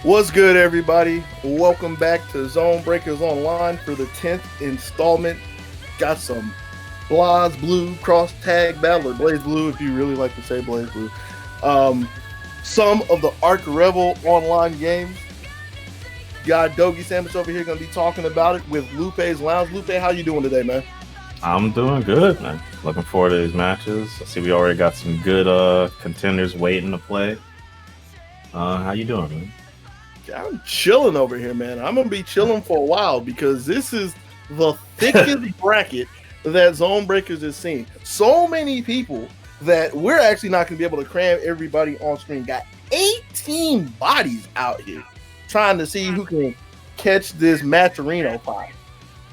What's good, everybody? Welcome back to ZoneBreakers Online for the 10th installment. Got some Blazblue cross tag battle, or Blazblue if you really like to say Blazblue. Some of the R.O.B online games. Got Dogi Sandwich over here going to be talking about it with Lupe's Lounge. Lupe, how you doing today, man? I'm doing good, man. Looking forward to these matches. I see we already got some good contenders waiting to play. How you doing, man? I'm chilling over here, man. I'm going to be chilling for a while because this is the thickest bracket that ZoneBreakers has seen. So many people that we're actually not going to be able to cram everybody on screen. Got 18 bodies out here trying to see who can catch this Maturino pie.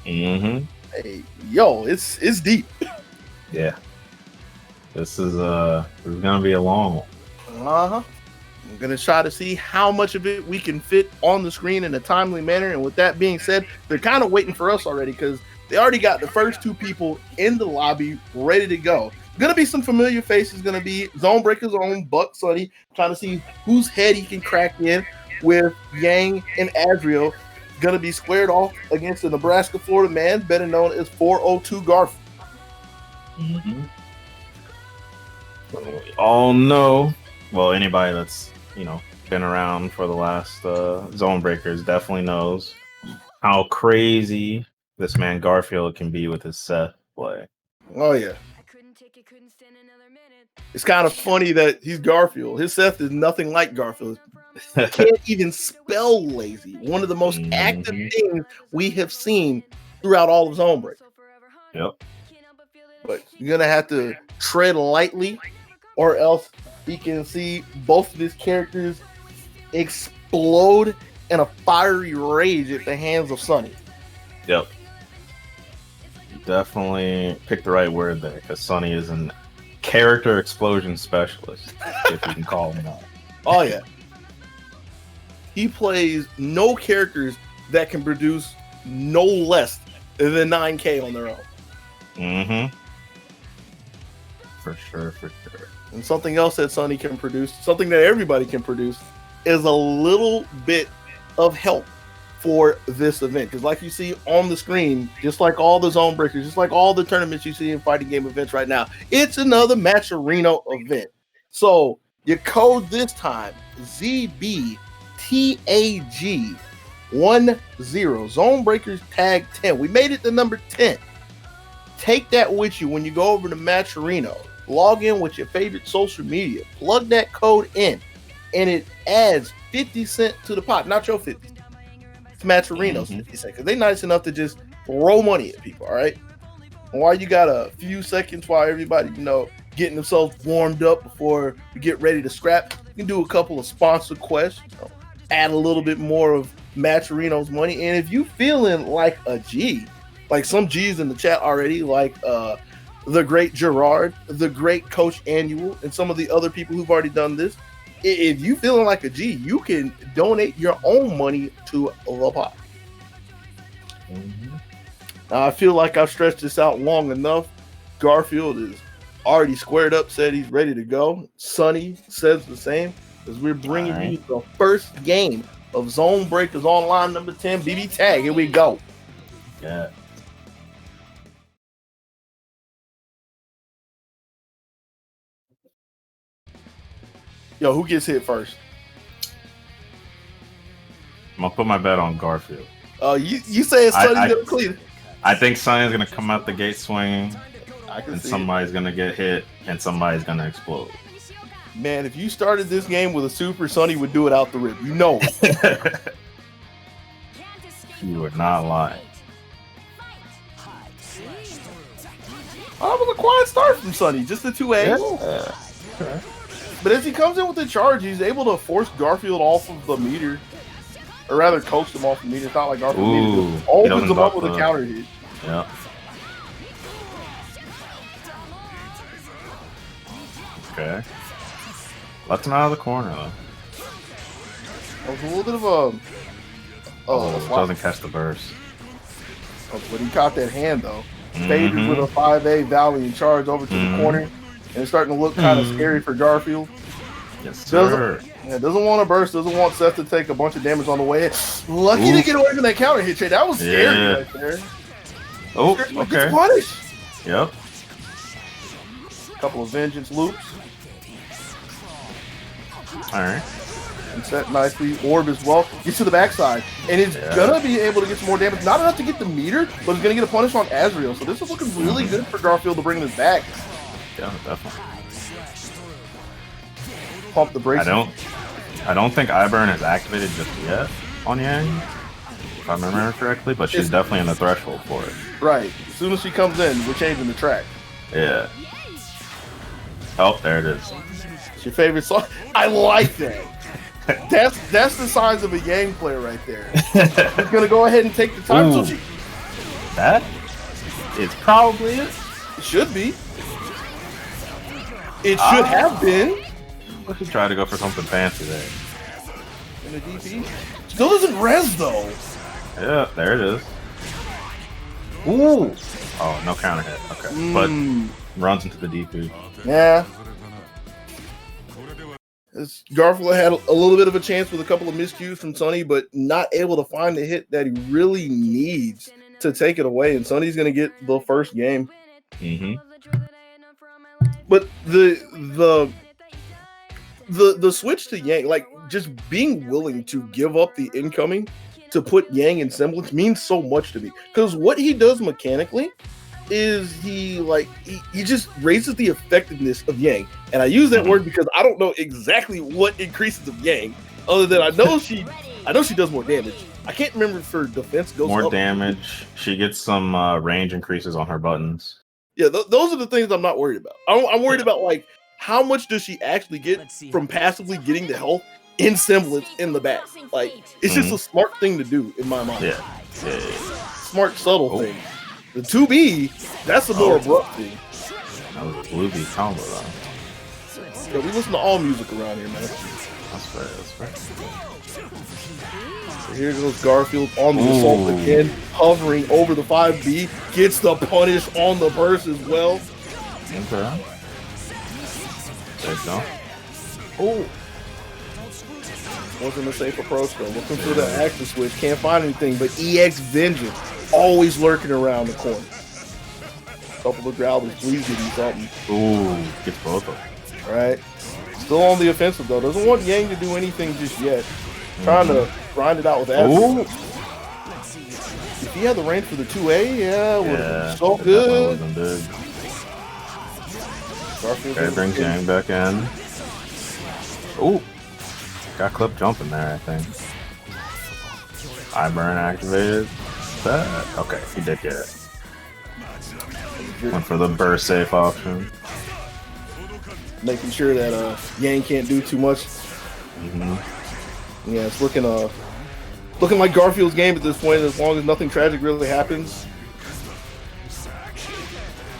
Mm-hmm. Hey, yo, it's deep. Yeah. This is gonna be a long one. Uh-huh. I'm gonna try to see how much of it we can fit on the screen in a timely manner. And with that being said, they're kind of waiting for us already because they already got the first two people in the lobby ready to go. Gonna be some familiar faces. Gonna be ZoneBreakers' own Buck Sonny, trying to see whose head he can crack in with Yang and Adriel. Gonna be squared off against the Nebraska Florida man, better known as 402 Garfield. Mm-hmm. We all know, well, anybody that's been around for the last ZoneBreakers definitely knows how crazy this man Garfield can be with his Seth play. Oh yeah. It's kind of funny that he's Garfield. His Seth is nothing like Garfield. Can't even spell lazy. One of the most active things we have seen throughout all of ZoneBreakers. Yep. But you're gonna have to tread lightly, or else you can see both of his characters explode in a fiery rage at the hands of Sonny. Yep. You definitely picked the right word there, because Sonny is an character explosion specialist, if you can call him that. Oh yeah. He plays no characters that can produce no less than 9K on their own. Mm-hmm. For sure. And something else that Sonny can produce, something that everybody can produce, is a little bit of help for this event. Because like you see on the screen, just like all the ZoneBreakers, just like all the tournaments you see in fighting game events right now, it's another Maturino event. So your code this time, ZBTAG10, ZoneBreakers tag 10. We made it to number 10. Take that with you when you go over to Maturino. Log in with your favorite social media. Plug that code in, and it adds 50 cents to the pot. Not your 50. It's Maturino's 50 cents. Because they're nice enough to just throw money at people, all right? And while you got a few seconds while everybody, getting themselves warmed up before we get ready to scrap, you can do a couple of sponsor quests. Add a little bit more of Maturino's money. And if you feeling like a G, like some G's in the chat already, like the great Gerard, the great Coach Annual, and some of the other people who've already done this, if you feeling like a G, you can donate your own money to the pot. Mm-hmm. Now, I feel like I've stretched this out long enough. Garfield is already squared up, said he's ready to go. Sonny says the same, as we're bringing you the first game of ZoneBreakers Online number 10, BB Tag. Here we go. Yeah. Yo, who gets hit first? I'm gonna put my bet on Garfield. You say it's Sonny's gonna clean. I think Sonny's gonna come out the gate swinging, and somebody's gonna get hit, and somebody's gonna explode. Man, if you started this game with a super, Sonny would do it out the rip. You know. You are not lying. That was a quiet start from Sonny. Just the 2A. Yeah. Okay. But as he comes in with the charge, he's able to force Garfield off of the meter. Or rather, coax him off the meter. It's not like Garfield opens him up with a counter hit. Yeah. Okay. Left him out of the corner, though. That was a little bit of a... doesn't catch the burst. But he caught that hand, though. Faded with a 5A Valley and charge over to the corner. And it's starting to look kind of scary for Garfield. Yes, sir. Doesn't want to burst. Doesn't want Seth to take a bunch of damage on the way. Lucky to get away from that counter hit. That was scary right there. Oh, okay. Gets punished. Yep. Couple of vengeance loops. All right. And set nicely. Orb as well. Gets to the backside. And it's going to be able to get some more damage. Not enough to get the meter, but it's going to get a punish on Azrael. So this is looking really good for Garfield to bring this back. Yeah, definitely. Pump the brakes. I don't think iBurn is activated just yet on Yang, if I remember correctly, but she's definitely in the threshold for it. Right. As soon as she comes in, we're changing the track. Yeah. Oh, there it is. It's your favorite song. I like that. That's the signs of a Yang player right there. He's gonna go ahead and take the time. Ooh. So That is probably it. it should be. It should have been. Let's just try to go for something fancy there. In the DP. Still doesn't res though. Yeah, there it is. Ooh. Oh, no counter hit. Okay. But runs into the DP. Yeah. Garfield had a little bit of a chance with a couple of miscues from Sonny, but not able to find the hit that he really needs to take it away. And Sonny's going to get the first game. Mm-hmm. But the switch to Yang, like just being willing to give up the incoming to put Yang in semblance means so much to me. Because what he does mechanically is he just raises the effectiveness of Yang. And I use that word because I don't know exactly what increases of Yang, other than I know she does more damage. I can't remember if her defense goes more up. damage. She gets some range increases on her buttons. Yeah, those are the things I'm not worried about. I'm worried about like how much does she actually get from passively getting the health in semblance in the back. Like it's just a smart thing to do in my mind. Yeah. Smart, subtle thing. The 2B, that's a more abrupt thing. That was a Blue B combo though. Yeah, we listen to all music around here, man. That's fair. So here goes Garfield on the assault again, hovering over the 5B, gets the punish on the burst as well. Okay. There you go. Oh. Wasn't a safe approach though. Looking for the action switch, can't find anything, but EX Vengeance always lurking around the corner. Couple of growlers, please give me something. Ooh, gets both of them. Right. Still on the offensive though. Doesn't want Yang to do anything just yet. Trying to grind it out with Azrael. If he had the range for the 2A, would have been so good. Okay, brings Yang back in. Ooh. Got clip jumping there, I think. iBurn activated. Okay, he did get it. Went for the burst safe option. Making sure that Yang can't do too much. Yeah, it's looking like Garfield's game at this point, as long as nothing tragic really happens.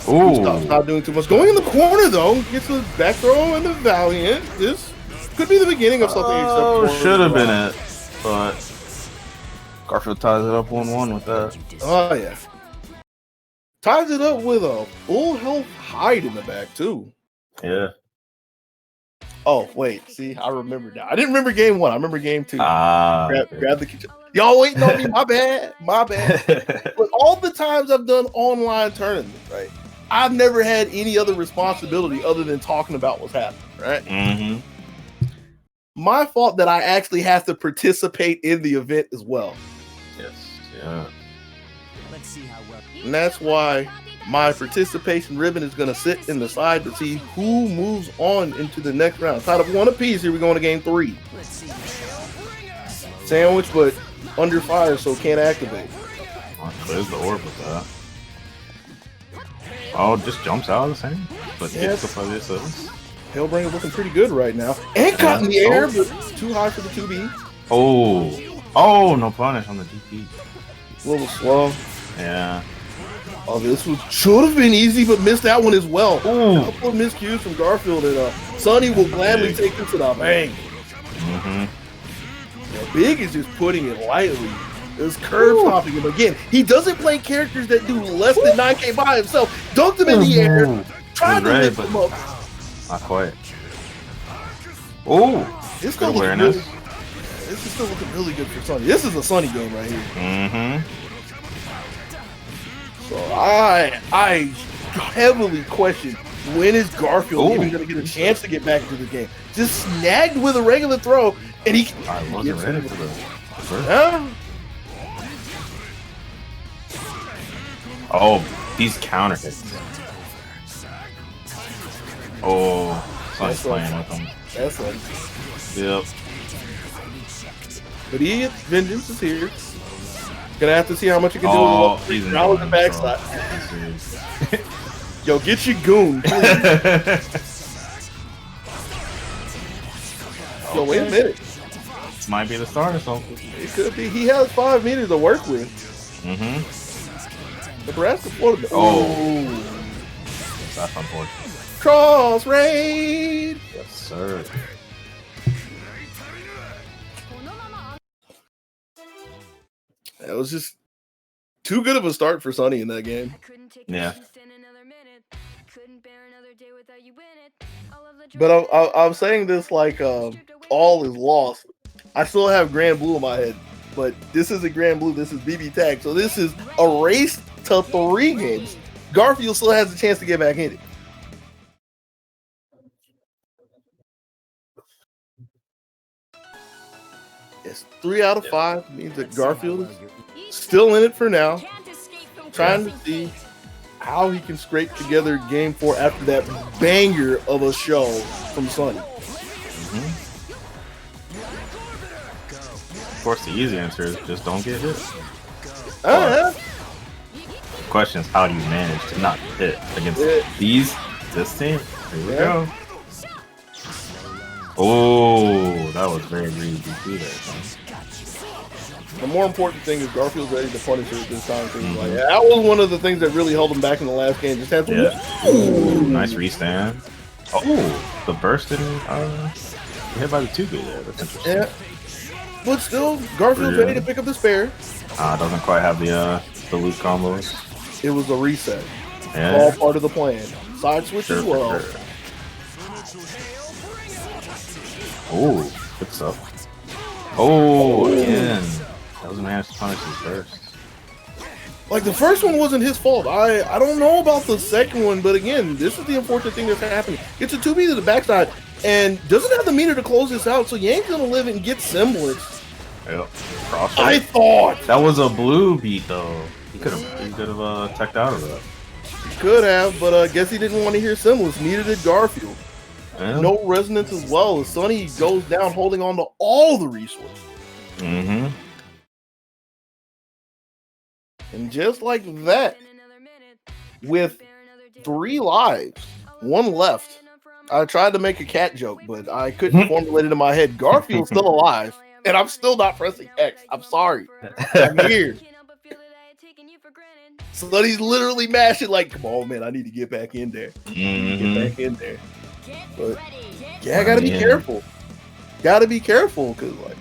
Ooh. Not doing too much. Going in the corner though, gets the back throw and the Valiant. This could be the beginning of something. Oh, should have been it, but Garfield ties it up 1-1 with that. Oh yeah, ties it up with a full health hide in the back too. Yeah. Oh wait, see, I remember now. I didn't remember game 1. I remember game 2. Grab the kitchen. Y'all waiting on me? My bad. But all the times I've done online tournaments, right? I've never had any other responsibility other than talking about what's happening, right? My fault that I actually have to participate in the event as well. Yes. Yeah. Let's see how well. And that's why my participation ribbon is going to sit in the side to see who moves on into the next round. Tied up 1 apiece. Here we go into game 3. Let's see. Sandwich, but under fire, so can't activate. Clears the orb with that. Oh, just jumps out of the same, but gets the fuzzy assist. Hellbringer looking pretty good right now. And caught in the air, but too high for the 2B. Oh, no punish on the DP. A little slow. Yeah. Oh, this one should have been easy, but missed that one as well. Ooh. A couple of miscues from Garfield, and Sonny will gladly take him to the bank. Big is just putting it lightly. It's curve stopping him again. He doesn't play characters that do less than 9K by himself. Dunked him in the air. Tried to lift him up. Not quite. Oh, This still looking really, this is still looking really good for Sonny. This is a Sonny game right here. Mm-hmm. So I heavily question when is Garfield even going to get a chance to get back into the game. Just snagged with a regular throw, and he I wasn't ready for the first. Huh? Oh, these counter hits. Oh, Sonny's playing with them. That's like, Yep. but vengeance is here. Gonna have to see how much he can Oh, do he's with the backside. Yo, get your goon. Yo, wait a minute. This might be the start or something. It could be. He has 5 meters to work with. Mm-hmm. Nebraska, Florida. Oh. That's unfortunate. Cross raid. Yes, sir. That was just too good of a start for Sonny in that game. Yeah. But I'm saying this like all is lost. I still have Grand Blue in my head, but this isn't Grand Blue. This is BB Tag. So this is a race to 3 games. Garfield still has a chance to get back in it. It's 3 out of 5 means that Garfield is still in it for now. Trying to see how he can scrape together game 4 after that banger of a show from Sonny. Mm-hmm. Of course, the easy answer is just don't get hit. The question is, how do you manage to not get hit against this team? Here we go. Oh, that was very greedy DP there, son. The more important thing is Garfield's ready to punish it this time. Like, that was one of the things that really held him back in the last game. Just had to nice restand. Oh, the burst didn't hit by the 2B there. That's interesting. Yeah. But still, Garfield's ready to pick up the spare. Doesn't quite have the loot combos. It was a reset. Yeah. All part of the plan. Side switch as well. Sure. Oh, good stuff. Oh, again. That was managed to punish his first. Like, the first one wasn't his fault. I don't know about the second one, but again, this is the unfortunate thing that's happening. Gets a 2B to the backside and doesn't have the meter to close this out, so Yang's gonna live and get semblance. Yep. I thought that was a blue beat though. He could have teched out of that. He could have, but I guess he didn't want to hear semblance. Neither did Garfield. Yeah. No resonance as well. As Sonny goes down holding on to all the resources. Mm-hmm. And just like that, with 3 lives, 1 left, I tried to make a cat joke, but I couldn't formulate it in my head. Garfield's still alive, and I'm still not pressing X. I'm sorry. I'm here. So that he's literally mashing like, come on, man, I need to get back in there. Get back in there. But yeah, I gotta be careful. Gotta be careful, because like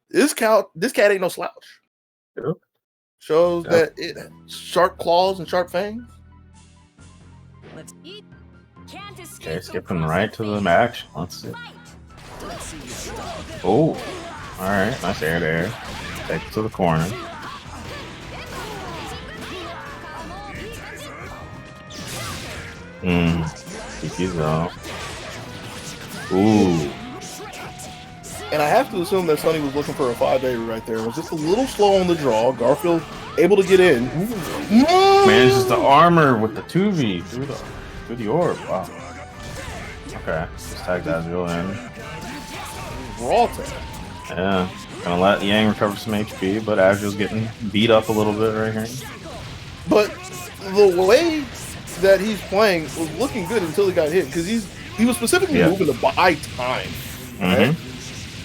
this cat ain't no slouch. Yep. Shows that it sharp claws and sharp fangs. Okay, skipping right to the match. Let's see. Oh, all right, nice air there. Take it to the corner. GG's though. Ooh. And I have to assume that Sonny was looking for a 5A right there. It was just a little slow on the draw. Garfield able to get in. Manages the armor with the 2V through the orb. Wow. Okay, just tag that real in. Raw tag. Yeah, gonna let Yang recover some HP, but Azriel's getting beat up a little bit right here. But the way that he's playing was looking good until he got hit, because he was specifically moving to buy time. Right?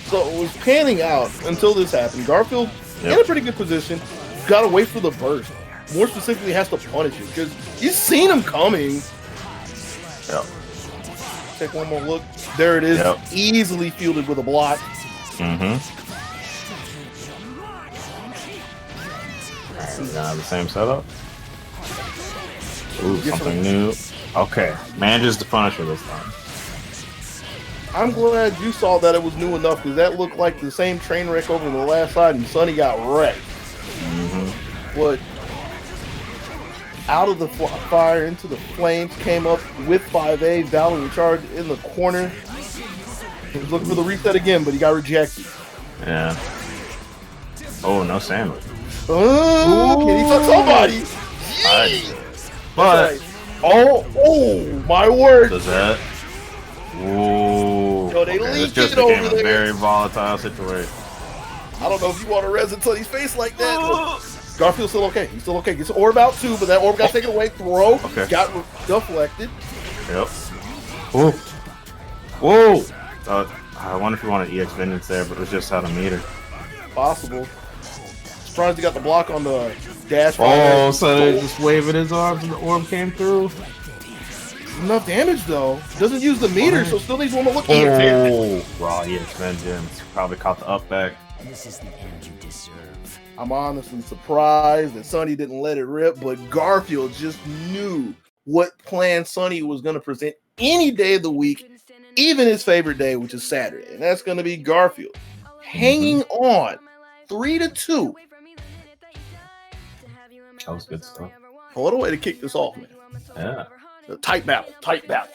So it was panning out until this happened. Garfield in a pretty good position. Got to wait for the burst. More specifically, has to punish it because he's seen him coming. Yep. Take one more look. There it is. Yep. Easily fielded with a block. Alright, we got the same setup. Ooh, something new. Okay, manages to punish her this time. I'm glad you saw that it was new enough because that looked like the same train wreck over the last side, and Sonny got wrecked. But out of the fire into the flames, came up with 5A. Valor charge in the corner. He was looking for the reset again, but he got rejected. Yeah. Oh, no sandwich. Can he touch somebody? But oh my word! does that? Whoa. Yo, they this leaked just it became over a there. very volatile situation. I don't know if you want to resin Sonny's face like that. Garfield's still okay. He's still okay. Gets an orb out too, but that orb got taken away. Throw got deflected. Yep. Whoa. Whoa. I wonder if you wanted EX Vengeance there, but it was just out of meter. Possible. Surprised he got the block on the dash. Oh, so they're just waving his arms and the orb came through. Enough damage though. Doesn't use the meter, so still needs one to look. Oh, raw EX Vengeance. Probably caught the up back. This is the end you deserve. I'm honestly surprised that Sonny didn't let it rip, but Garfield just knew what plan Sonny was going to present any day of the week, even his favorite day, which is Saturday, and that's going to be Garfield hanging on 3-2. That was good stuff. What a way to kick this off, man. Yeah. Tight battle, tight battle.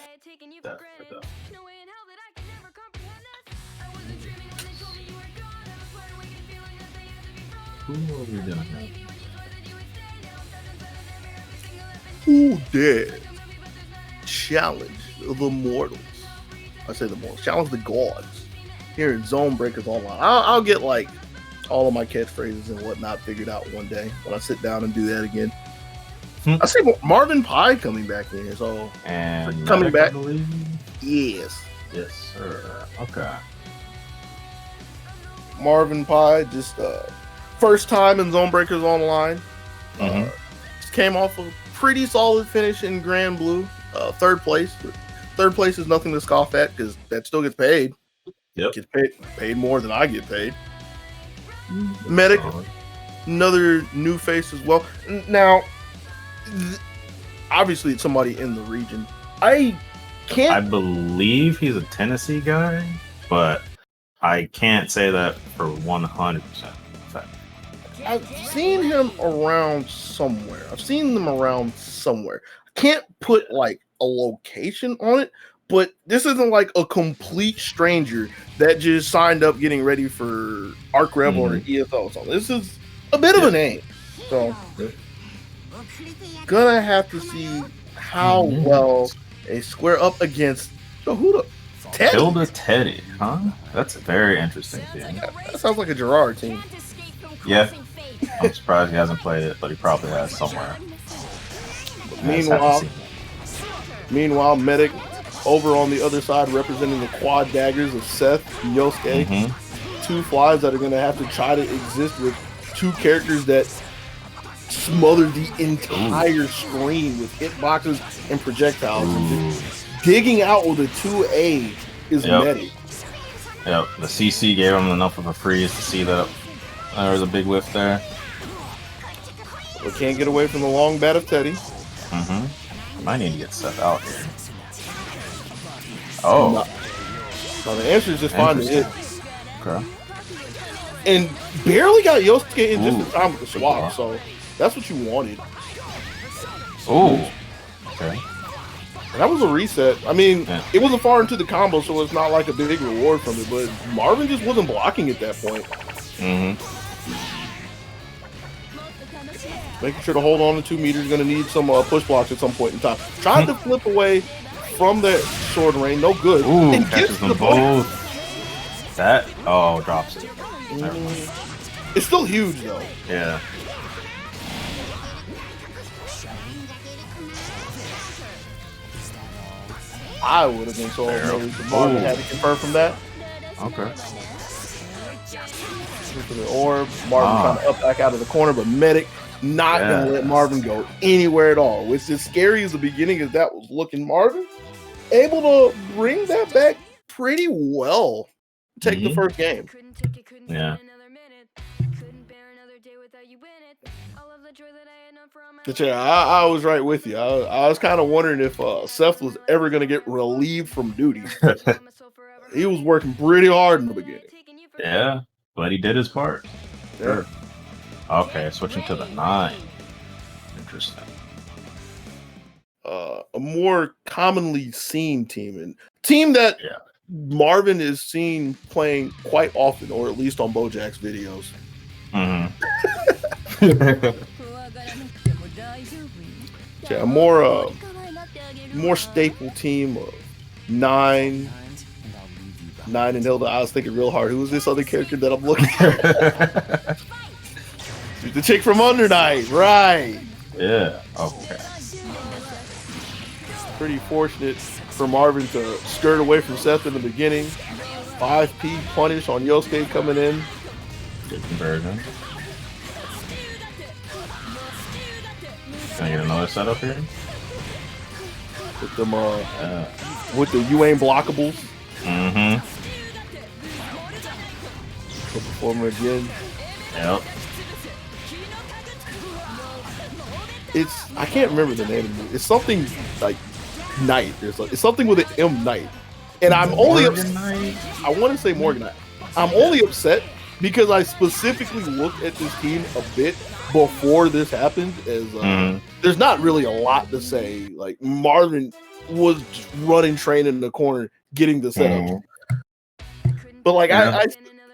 Who are we doing here? Who dare challenge the mortals? I say the mortals. Challenge the gods here in ZoneBreakers Online. I'll get like all of my catchphrases and whatnot figured out one day when I sit down and do that again. I see Marvin Pie coming back in, so and coming back. Yes, sir. Okay. Marvin Pie just first time in ZoneBreakers Online. Just came off a pretty solid finish in Grand Blue, third place. Third place is nothing to scoff at because that still gets paid. Yep. Gets paid more than I get paid. Medic, another new face as well. Now, obviously, it's somebody in the region. I believe he's a Tennessee guy, but I can't say that for 100%. I've seen him around somewhere. I can't put like a location on it, but this isn't like a complete stranger that just signed up getting ready for Arc-Rev or ESO. So this is a bit of a name. So gonna have to see how well they square up against Teddy. Hilda Teddy, huh? That's very interesting. That sounds like a Gerard team. Yeah. I'm surprised he hasn't played it, but he probably has somewhere. Meanwhile, Medic over on the other side representing the quad daggers of Seth and Yosuke. Two flies that are going to have to try to exist with two characters that smother the entire screen with hitboxes and projectiles. Digging out with a 2A is Medic. Yep, the CC gave him enough of a freeze to see that there was a big whiff there. We can't get away from the long bat of Teddy. I might need to get Seth out here. Oh. No, the answer is just finding it. Okay. And barely got Yosuke in just in time with the swap, so that's what you wanted. Oh. Okay. And that was a reset. I mean, it wasn't far into the combo, so it's not like a big reward from it, but Marvin just wasn't blocking at that point. Making sure to hold on to 2 meters. Going to need some push blocks at some point in time. Tried to flip away from that sword rain. No good. Ooh, and catches them both. That, drops it. It's still huge, though. Yeah. I would have been so amazed if Marvin had to convert from that. Okay. To the orb. Marvin trying to up back out of the corner, but Medic not going to let Marvin go anywhere at all. Which is scary as the beginning as that was looking. Marvin able to bring that back pretty well. Take the first game. Yeah. But yeah, I was right with you. I was kind of wondering if Seth was ever going to get relieved from duty. He was working pretty hard in the beginning. Yeah, but he did his part. Yeah. Sure. Okay, switching to the 9. Interesting. A more commonly seen team, and team that Marvin is seen playing quite often, or at least on Bojack's videos. Mm-hmm. Yeah, a more staple team of 9 and Hilda. I was thinking real hard. Who was this other character that I'm looking at? The chick from Under Night, right? Yeah. Okay. Pretty fortunate for Marvin to skirt away from Seth in the beginning. 5P punish on Yosuke coming in. Good conversion. Can I get another setup here? With them, with the You Ain't Blockables. Mm-hmm. Performer again. Yep. I can't remember the name of it. It's something like Knight. It's something with an M Knight. And I'm only upset. I want to say Morganite. I'm only upset because I specifically looked at this team a bit before this happened. As there's not really a lot to say. Like Marvin was running, training in the corner, getting the setup. But like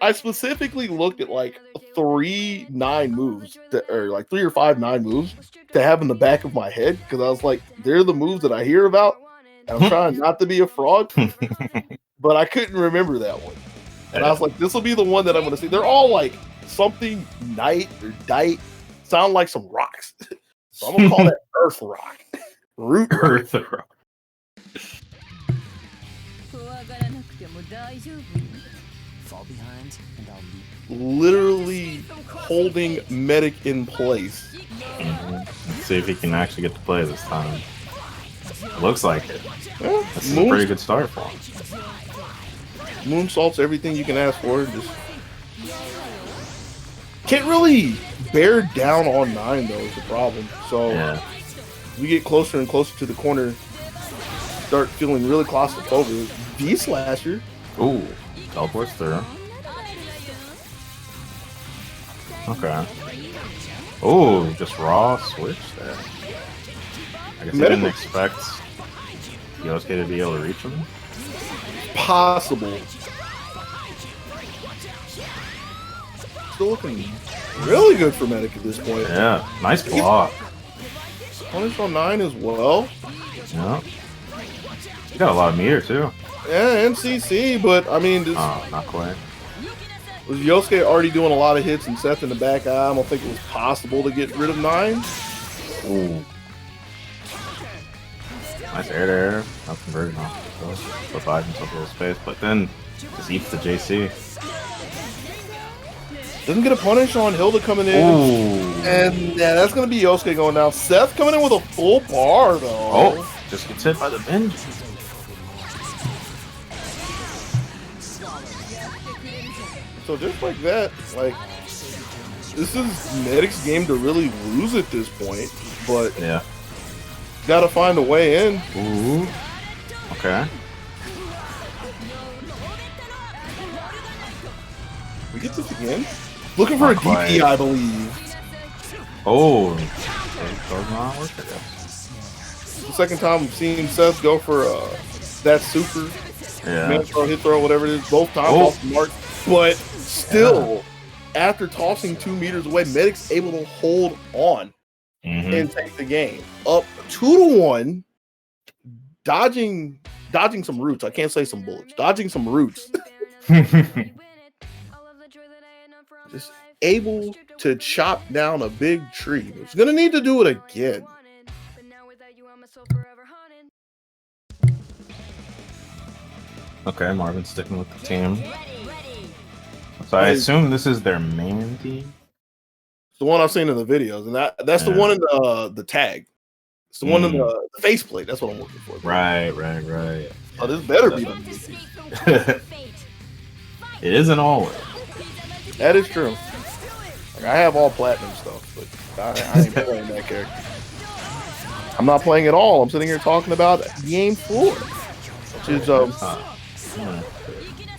I specifically looked at like 3 9 moves, or like 3 or 5 9 moves to have in the back of my head, because I was like, they're the moves that I hear about. And I'm trying not to be a fraud, but I couldn't remember that one. And I was like, this will be the one that I'm going to see. They're all like something Knight or Dite, sound like some rocks. So I'm going to call that Earth Rock. Root Earth Rock. Fall behind and I'll leap. Literally holding Medic in place. Let's see if he can actually get to play this time. It looks like it. Yeah, This is a pretty good start for him. Moonsault's everything you can ask for. Just can't really bear down on 9 though is the problem. So we get closer and closer to the corner, start feeling really claustrophobic. V slasher. Ooh, teleports through. Okay. Ooh, just raw switch there. I guess he didn't expect Yosuke to be able to reach him. Possible. Still looking really good for Medic at this point. Yeah, nice block. Punish on 9 as well. Yeah. You got a lot of meter too. Yeah, MCC, but I mean, this not quite. was Yosuke already doing a lot of hits and Seth in the back eye. I don't think it was possible to get rid of 9. Ooh. Nice air to air. Not conversion off. So buys himself a little space, but then just eats the JC. Doesn't get a punish on Hilda coming in. Ooh. And yeah, that's going to be Yosuke going down. Seth coming in with a full bar, though. Oh, just gets hit by the bench. So just like that, like, this is Medic's game to really lose at this point. But yeah, got to find a way in. Ooh. Okay. We get this again? Looking for a DP, I believe. Oh, does not work, I guess. The second time we've seen Seth go for that super. Yeah. Hit throw, whatever it is. Both times off the mark. But still, after tossing 2 meters away, Medic's able to hold on and take the game. Up 2-1, dodging some roots. I can't say some bullets. Dodging some roots. Just able to chop down a big tree. It's going to need to do it again. Okay, Marvin's sticking with the team. So I assume this is their main team? It's the one I've seen in the videos, and that's the one in the tag. It's the one in the faceplate. That's what I'm looking for. Right. Oh, this better be the It isn't always. That is true. Like, I have all platinum stuff, but I ain't playing that character. I'm not playing at all. I'm sitting here talking about game 4, which is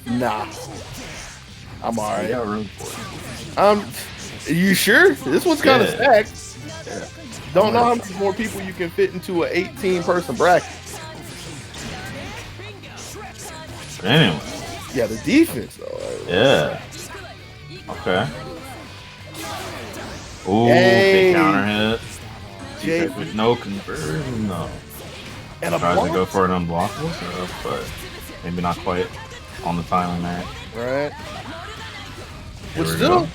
Nah. I'm all You right. got room for it. You sure? This one's kind of Yeah. stacked. Don't know how many more people you can fit into an 18-person bracket. But anyway, Yeah, the defense though. yeah. Okay. Ooh, Hey. big counter hit. Jay- Defense with no conversion, no. And a Tries to block. go for an unblockable stuff, but maybe not quite on the timing there. Right. Here But we still go.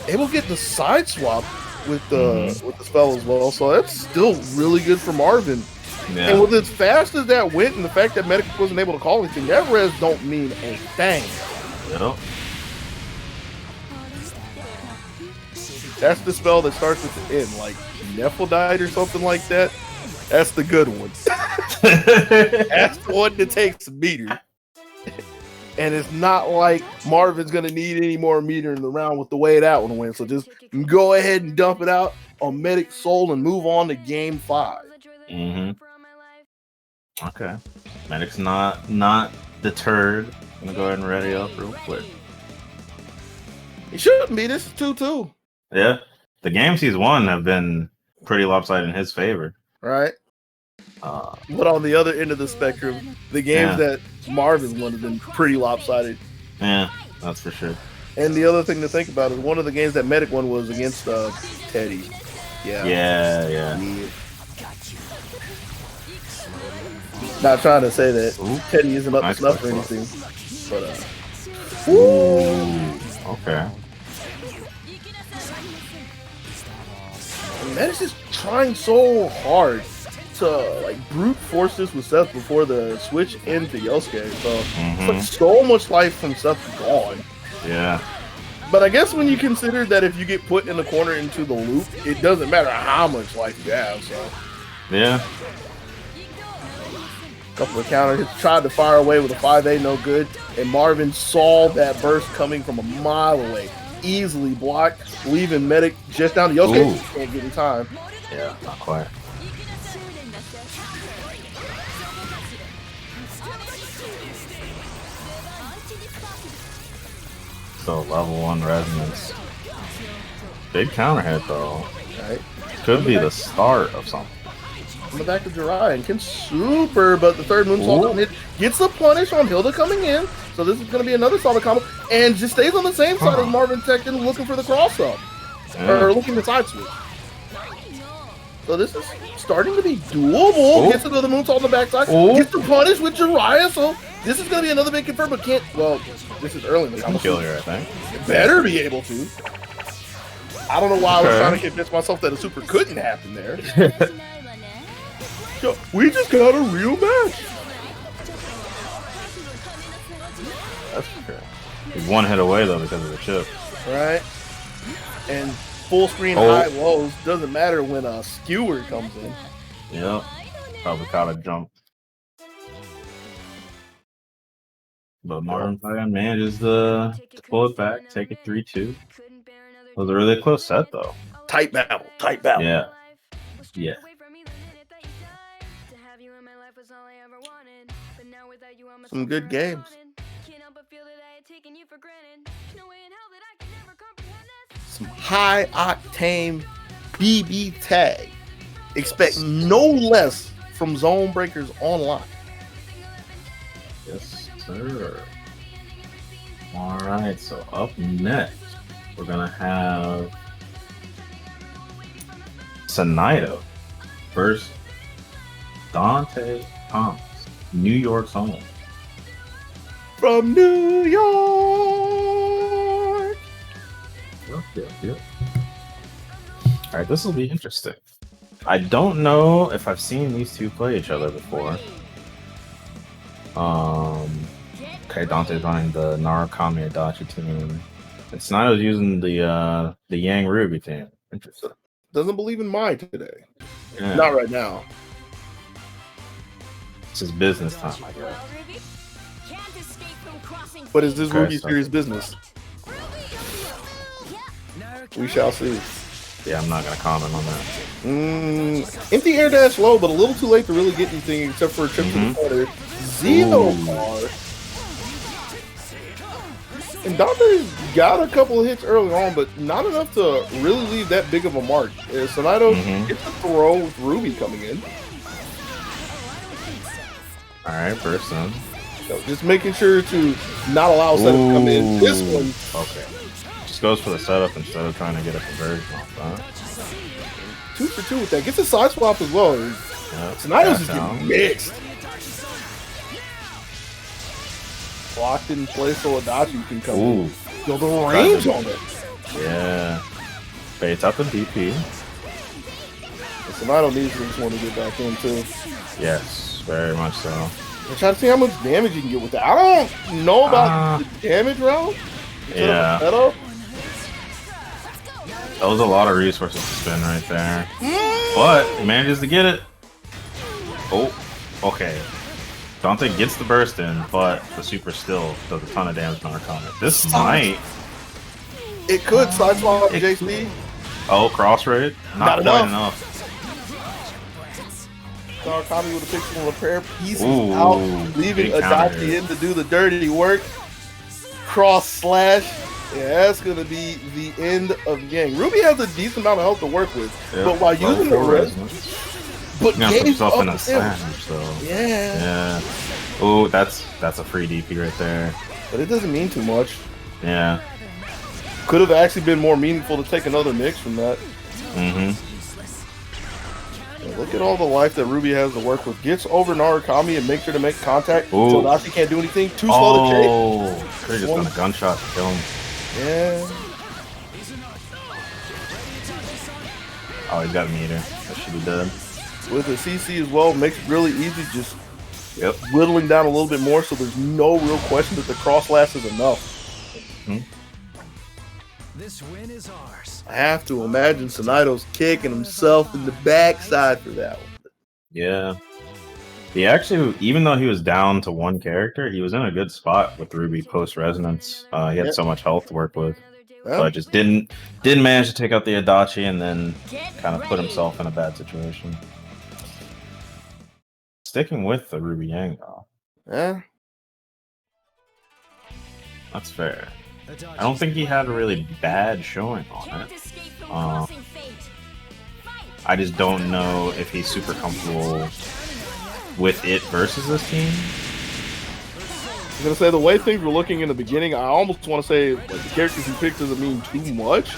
able to get the side swap with the spell as well. So that's still really good for Marvin. Yeah. And with as fast as that went and the fact that Medic wasn't able to call anything, that res don't mean a thing. Yep. That's the spell that starts at the end, like Nephodite or something like that. That's the good one. That's the one that takes meter. And it's not like Marvin's going to need any more meter in the round with the way that one went. So just go ahead and dump it out on Medic Soul and move on to game 5. Okay. Medic's not deterred. I'm gonna go ahead and ready up real quick. It shouldn't be. This is 2-2. Yeah. The games he's won have been pretty lopsided in his favor. Right? But on the other end of the spectrum, the games that Marvin won have been pretty lopsided. Yeah, that's for sure. And the other thing to think about is one of the games that Medic won was against Teddy. Yeah. Not trying to say that Teddy isn't up to Nice snuff or clutch. anything, but Okay. and Medic's just trying so hard to like brute force this with Seth before the switch into Yosuke. So it's like so much life from Seth gone. Yeah. But I guess when you consider that if you get put in the corner into the loop, it doesn't matter how much life you have. So Yeah. couple of counter hits, tried to fire away with a 5A, no good. And Marvin saw that burst coming from a mile away. Easily blocked, leaving Medic just down to Yosuke. Ooh. Can't get in time. Yeah, not quite. So level 1 resonance. Big counter hit though. Right. Could be the start of something. On the back of Jirai and can super, but the third moonsault doesn't hit. Gets the punish on Hilda coming in. So this is going to be another solid combo. And just stays on the same side as Marvin Tekken looking for the cross up. Or looking the side switch. So this is starting to be doable. Gets another moonsault on the backside. Gets the punish with Jiraiya. So this is going to be another big confirm, but can't. Well, this is early in the combo. Kill here, I think. Better be able to. I don't know why I was trying to convince myself that a super couldn't happen there. Yo, we just got a real match. That's true. He's one hit away though because of the chip. Right? And full screen high lows doesn't matter when a skewer comes in. Yep. Probably caught a jump. But Marvin manages to pull it back, take it 3-2. It was a really close set though. Tight battle. Tight battle. Yeah. Yeah. Some good games. Some high octane BB tag. Expect no less from ZoneBreakers Online. Yes, sir. All right, so up next, we're going to have Sonido versus Dante Thomas, New York's own. From New York. Yep. All right, this will be interesting. I don't know if I've seen these two play each other before. Okay, Dante's running the Narukami Adachi team. And Snido's using the Yang Ruby team. Interesting. Doesn't believe in mine today. Yeah. Not right now. It's his business time, I guess. But is this Okay, Ruby so- serious business? We shall see. Yeah, I'm not gonna comment on that. Empty air dash low, but a little too late to really get anything except for a trip to the corner. Xeno bar. And Dante's got a couple of hits early on, but not enough to really leave that big of a mark. Sonato gets a throw with Ruby coming in. All right, burst in. So just making sure to not allow setup to come in. This one. Okay. Just goes for the setup instead of trying to get a conversion off that. 2 for 2 with that. Gets a side swap as well. Sonato's just getting mixed. Blocked in place so Adachi can come in. Feel the range on it. Yeah. Baits out the DP. Sonato needs this one to get back in too. Yes, very much so. I'm trying to see how much damage you can get with that. I don't know about the damage route. Yeah. That was a lot of resources to spend right there. But he manages to get it. Oh, okay. Dante gets the burst in, but the super still does a ton of damage on Arcana. This might. It could side swap JC. Oh, cross raid? Not quite enough. Arcana with a pixel repair pieces out, leaving Adachi in to do the dirty work. Cross slash. Yeah, that's going to be the end of the game. Ruby has a decent amount of health to work with, but while using the resonance, but gave himself in a damage, so yeah. Oh, that's a free DP right there. But it doesn't mean too much. Yeah. Could have actually been more meaningful to take another mix from that. Yeah, look at all the life that Ruby has to work with. Gets over Narukami and makes sure to make contact. So Dashi can't do anything. Too slow to chase. Could have just done a gunshot to kill him. Yeah. Oh, he's got a meter. That should be dead. With the CC as well, makes it really easy. Just whittling down a little bit more, so there's no real question that the cross last is enough. This win is ours. I have to imagine Sonato's kicking himself in the backside for that one. Yeah. He actually, even though he was down to one character, he was in a good spot with Ruby post resonance. He had so much health to work with, but just didn't manage to take out the Adachi, and then kind of put himself in a bad situation. Sticking with the Ruby Yang though. Yeah, that's fair. I don't think he had a really bad showing on it. I just don't know if he's super comfortable with it versus this team. I was gonna say the way things were looking in the beginning, I almost want to say like, the characters he picked doesn't mean too much.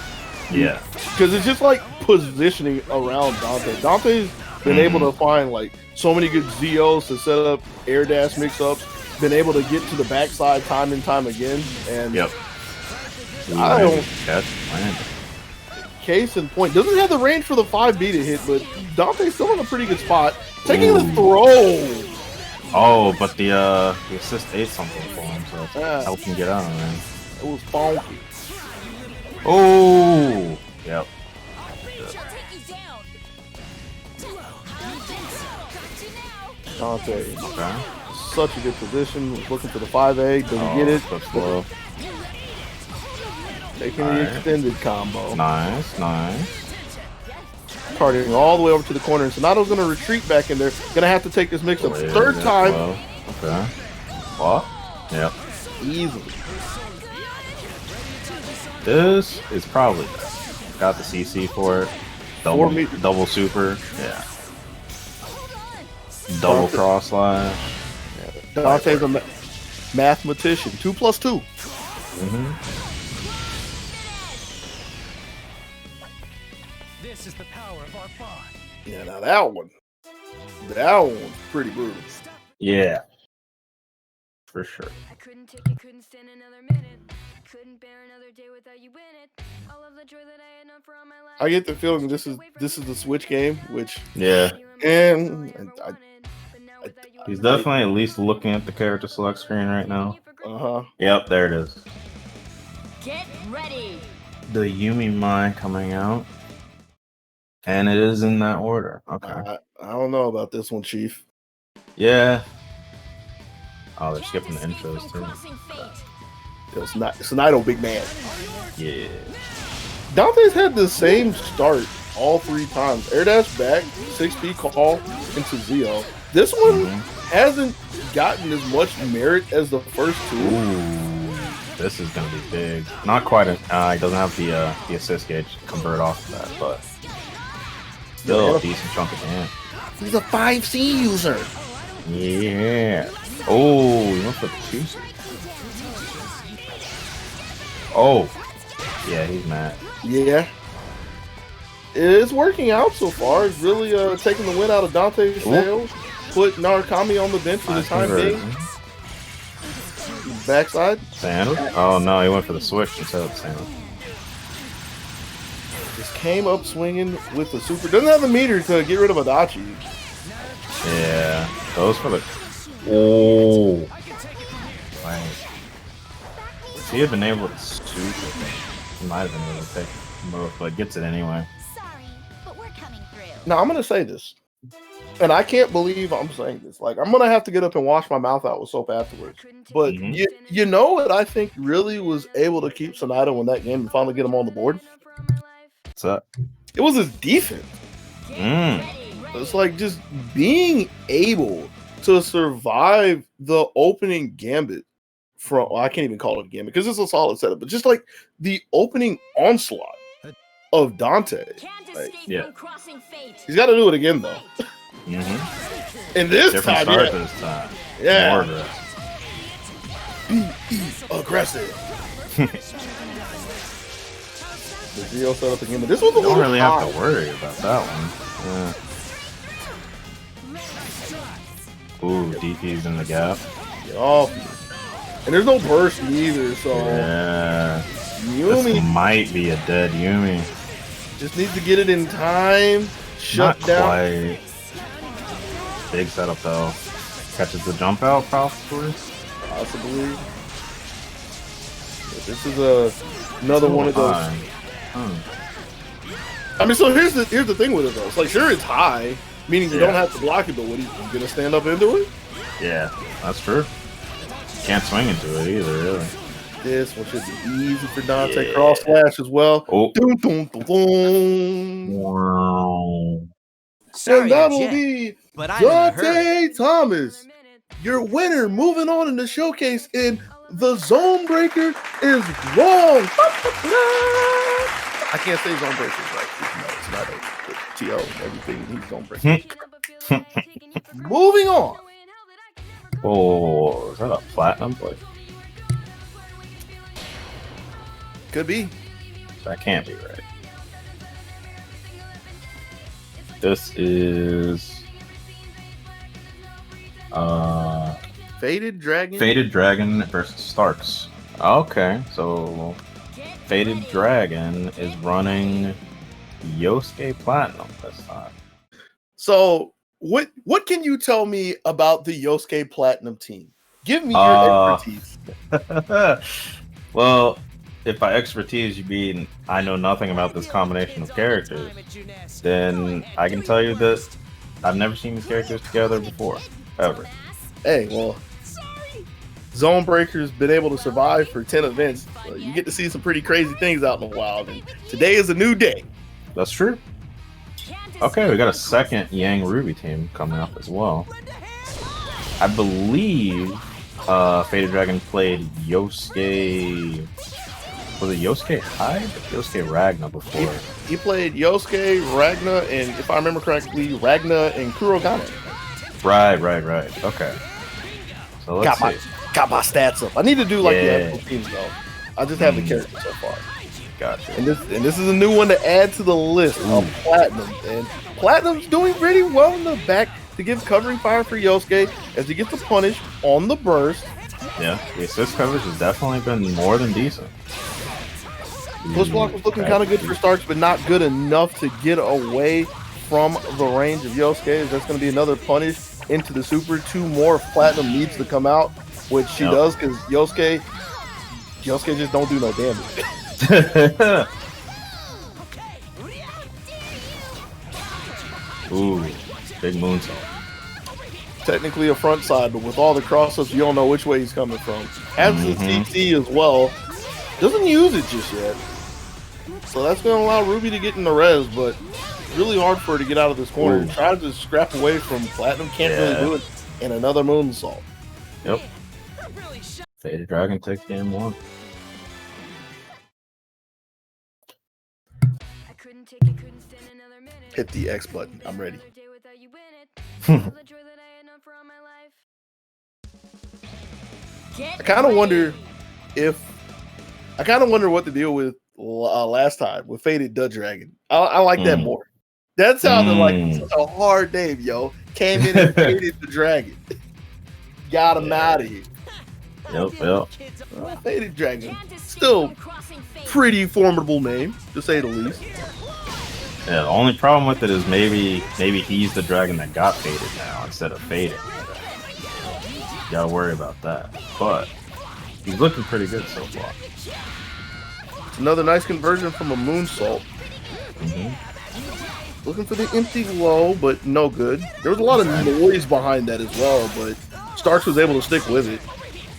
Yeah, because it's just like positioning around Dante. Dante's been able to find like so many good ZOs to set up air dash mix-ups. Been able to get to the backside time and time again, and I don't. Case in point, doesn't have the range for the 5B to hit, but Dante's still in a pretty good spot. Taking the throw. Oh, but the assist ate something for him, so it's helped him get out of there. It was funky. Oh, yep. Dante, such a good position. Was looking for the 5A, doesn't get it. Slow. Taking the extended combo. Nice. Carting all the way over to the corner. And Sonato's going to retreat back in there. Going to have to take this mix up third time. Okay. What? Yep. Easily. This is probably best. Got the CC for it. Double super. Yeah. Double cross slash. Yeah. Dante's a mathematician. 2 plus 2. This is the power of our bond. Yeah, now that one's pretty brutal. Yeah, for sure. I couldn't take it, couldn't stand another minute. Couldn't bear another day without you in it. All of the joy that I had known for all my life. I get the feeling this is the Switch game, which and he's definitely at least looking at the character select screen right now. Yep, there it is. Get ready. The Yumi Mai coming out. And it is in that order. Okay. I don't know about this one, Chief. Yeah. Oh, they're skipping the intros too. It's not Sonato, big man. Yeah. Dante's had the same start all 3 times. Air dash back, 6P call into Zio. This one hasn't gotten as much merit as the first 2. This is gonna be big. Not quite. He doesn't have the assist gauge to convert off of that, but still a decent chunk of damage. He's a 5C user. Yeah. Oh, he went for the 2C. Oh, yeah, he's mad. Yeah. It's working out so far. It's really taking the win out of Dante's sails. Put Narukami on the bench for the time being. Backside. Sandal? Oh no, he went for the switch instead of the sandal. Just came up swinging with the super. Doesn't have the meter to get rid of Adachi. Yeah, those for the. Oh. Right. If he had been able to super, he might have been able to take move, but gets it anyway. Sorry, but we're coming through. Now I'm gonna say this, and I can't believe I'm saying this. Like I'm gonna have to get up and wash my mouth out with soap afterwards. But you know what I think really was able to keep Sonato in that game and finally get him on the board? What's up? It was his defense. It's like just being able to survive the opening gambit from, well, I can't even call it a gambit because it's a solid setup, but just like the opening onslaught of Dante. Like, yeah. He's got to do it again though. And this different time, start this time. Yeah. More of it. Be aggressive. The Geo setup again, but this was a You little don't really high. have to worry about that one. Yeah. Ooh, DP's in the gap. Get off. And there's no burst either, so Yeah. Yumi This might be a dead Yumi. just needs to get it in time. Shut Not down. quite. Big setup though. Catches the jump out possibly. Possibly. But this is another one of those. I mean, so here's the thing with it though. It's like sure it's high, meaning you don't have to block it, but what are you gonna stand up into it? Yeah, that's true. Can't swing into it either, really. This one should be easy for Dante. Cross slash as well. Oh. Doom, doom, doom, doom. Wow. And that'll be but I'm in a hurry. Dante Thomas, your winner, moving on in the showcase in the ZoneBreaker is wrong. I can't say ZoneBreaker right. No, it's not a TO. Everything he's ZoneBreaker. Moving on. Oh, is that a platinum play? Could be. That can't be right. This is Faded Dragon. Faded Dragon versus Starks. Okay, so Faded Dragon is running Yosuke Platinum this time. So what can you tell me about the Yosuke Platinum team? Give me your expertise. Well, if by expertise you mean I know nothing about this combination of characters, then I can tell you that I've never seen these characters together before, ever. Hey, well, ZoneBreakers been able to survive for 10 events. You get to see some pretty crazy things out in the wild, and today is a new day. That's true. Okay, we got a second Yang Ruby team coming up as well. I believe Faded Dragon played Yosuke. Was it Yosuke Hyde? Yosuke Ragna before. He played Yosuke, Ragna, and if I remember correctly, Ragna and Kurogane. Right. Okay. So let's see. Got my stats up. I need to do like the actual teams though. I just have the characters so far. Gotcha. And this is a new one to add to the list of Platinum. And Platinum's doing pretty well in the back to give covering fire for Yosuke as he gets the punish on the burst. Yeah, the assist coverage has definitely been more than decent. Push block was looking kind of good for Starks, but not good enough to get away from the range of Yosuke. That's going to be another punish into the super. 2 more if Platinum needs to come out, which she does because Yosuke just don't do no damage. Ooh, big moonsault. Technically a front side, but with all the cross-ups, you don't know which way he's coming from. Has the CT as well. Doesn't use it just yet. So that's going to allow Ruby to get in the res, but it's really hard for her to get out of this corner. Tries to scrap away from Platinum, can't really do it. And another moonsault. Yep. Faded Dragon takes game 1. Couldn't take it, couldn't stand another minute. Hit the X button. I'm ready. Another day without you in it. All the joy that I had known for all my life. I kind of wonder what to deal with last time with Faded Dud Dragon. I like that more. That sounded like such a hard name, yo. Came in and faded the dragon. Got him out of here. Yep. Faded Dragon. Still pretty formidable name, to say the least. Yeah, the only problem with it is maybe he's the dragon that got faded now instead of faded. Gotta worry about that. But he's looking pretty good so far. It's another nice conversion from a moonsault. Looking for the empty low, but no good. There was a lot of noise behind that as well, but Starks was able to stick with it.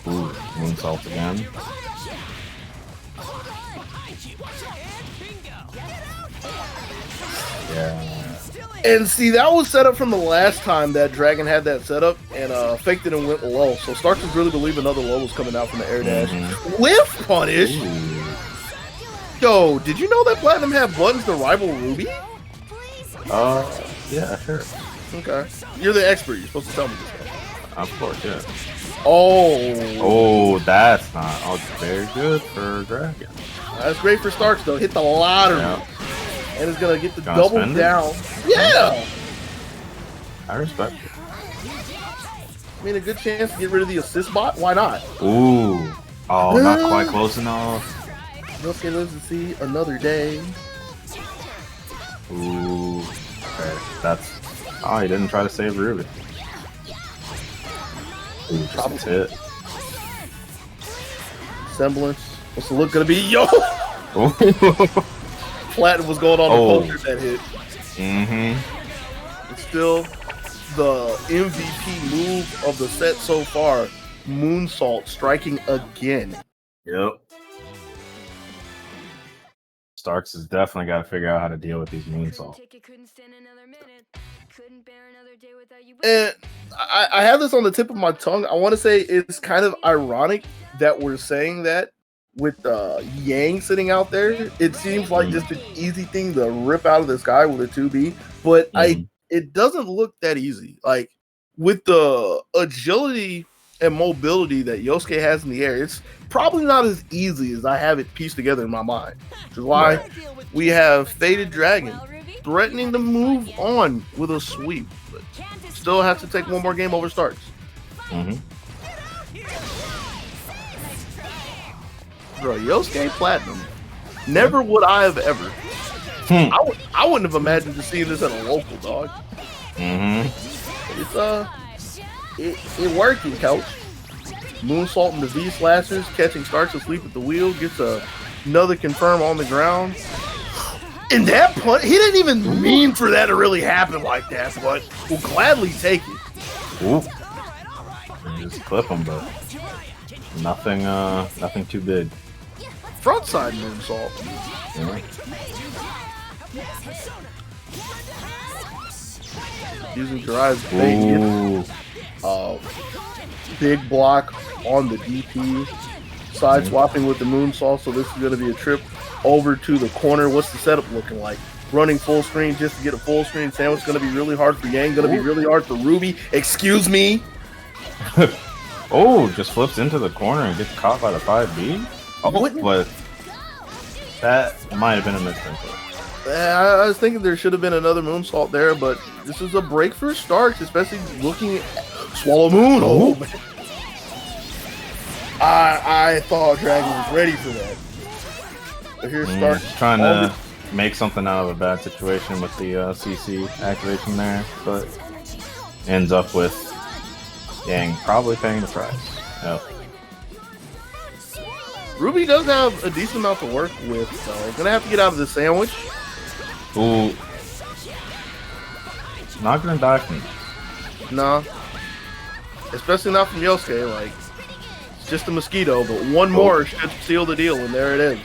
Ooh, moonsault again. Yeah. And see, that was set up from the last time that Dragon had that setup and faked it and went low. So Starks was really believing another low was coming out from the air dash. Whiff punish! Ooh. Yo, did you know that Platinum had buttons to rival R.O.B? Yeah, sure. Okay. You're the expert. You're supposed to tell me this stuff. Of course, yeah. Oh, that's not very good for Dragon. that's great for Starks, though. Hit the lottery. Yeah. And it's going to get the Gonna double spend it? down. Yeah! I respect it. I mean, a good chance to get rid of the assist bot. Why not? Ooh. Oh, not quite close enough. Yosuke lives to see another day. Ooh. Okay, that's... Oh, he didn't try to save Ruby. Ooh, just a hit. Semblance. What's the look going to be? Yo! Ooh. Platinum was going on the poster that hit. It's still the MVP move of the set so far. Moonsault striking again. Yep. Starks has definitely got to figure out how to deal with these moonsaults. And I have this on the tip of my tongue. I want to say it's kind of ironic that we're saying that with Yang sitting out there. It seems like just an easy thing to rip out of the sky with a 2B, but it doesn't look that easy. Like with the agility and mobility that Yosuke has in the air, it's probably not as easy as I have it pieced together in my mind. Which is why we have Faded Dragon threatening to move on with a sweep, but still have to take one more game over Starks. Bro, Yosuke Platinum. Never would I have ever. I wouldn't have imagined to see this at a local, dog. It's working, coach. Moonsault and the V slashers, catching Starks asleep at the wheel, gets another confirm on the ground. And that punt, he didn't even mean for that to really happen like that, but will gladly take it. Ooh. Just clip him, but nothing too big. Frontside moonsault. Using Jiraiya's big block on the DP. Side swapping with the moonsault, so this is going to be a trip over to the corner. What's the setup looking like? Running full screen just to get a full screen sandwich. Going to be really hard for Yang. Going to be really hard for R.O.B. Excuse me. Just flips into the corner and gets caught by the 5B. But that might have been a mistake. I was thinking there should have been another moonsault there, but this is a break for Starks, especially looking at Swallow Moon. Oh, man. I thought Dragon was ready for that. But here's Starks trying to make something out of a bad situation with the CC activation there, but ends up with Yang probably paying the price. Yep. R.O.B does have a decent amount to work with, so gonna have to get out of the sandwich. Ooh. Not gonna die from this. Nah. Especially not from Yosuke, like, it's just a mosquito, but one more should seal the deal, and there it is.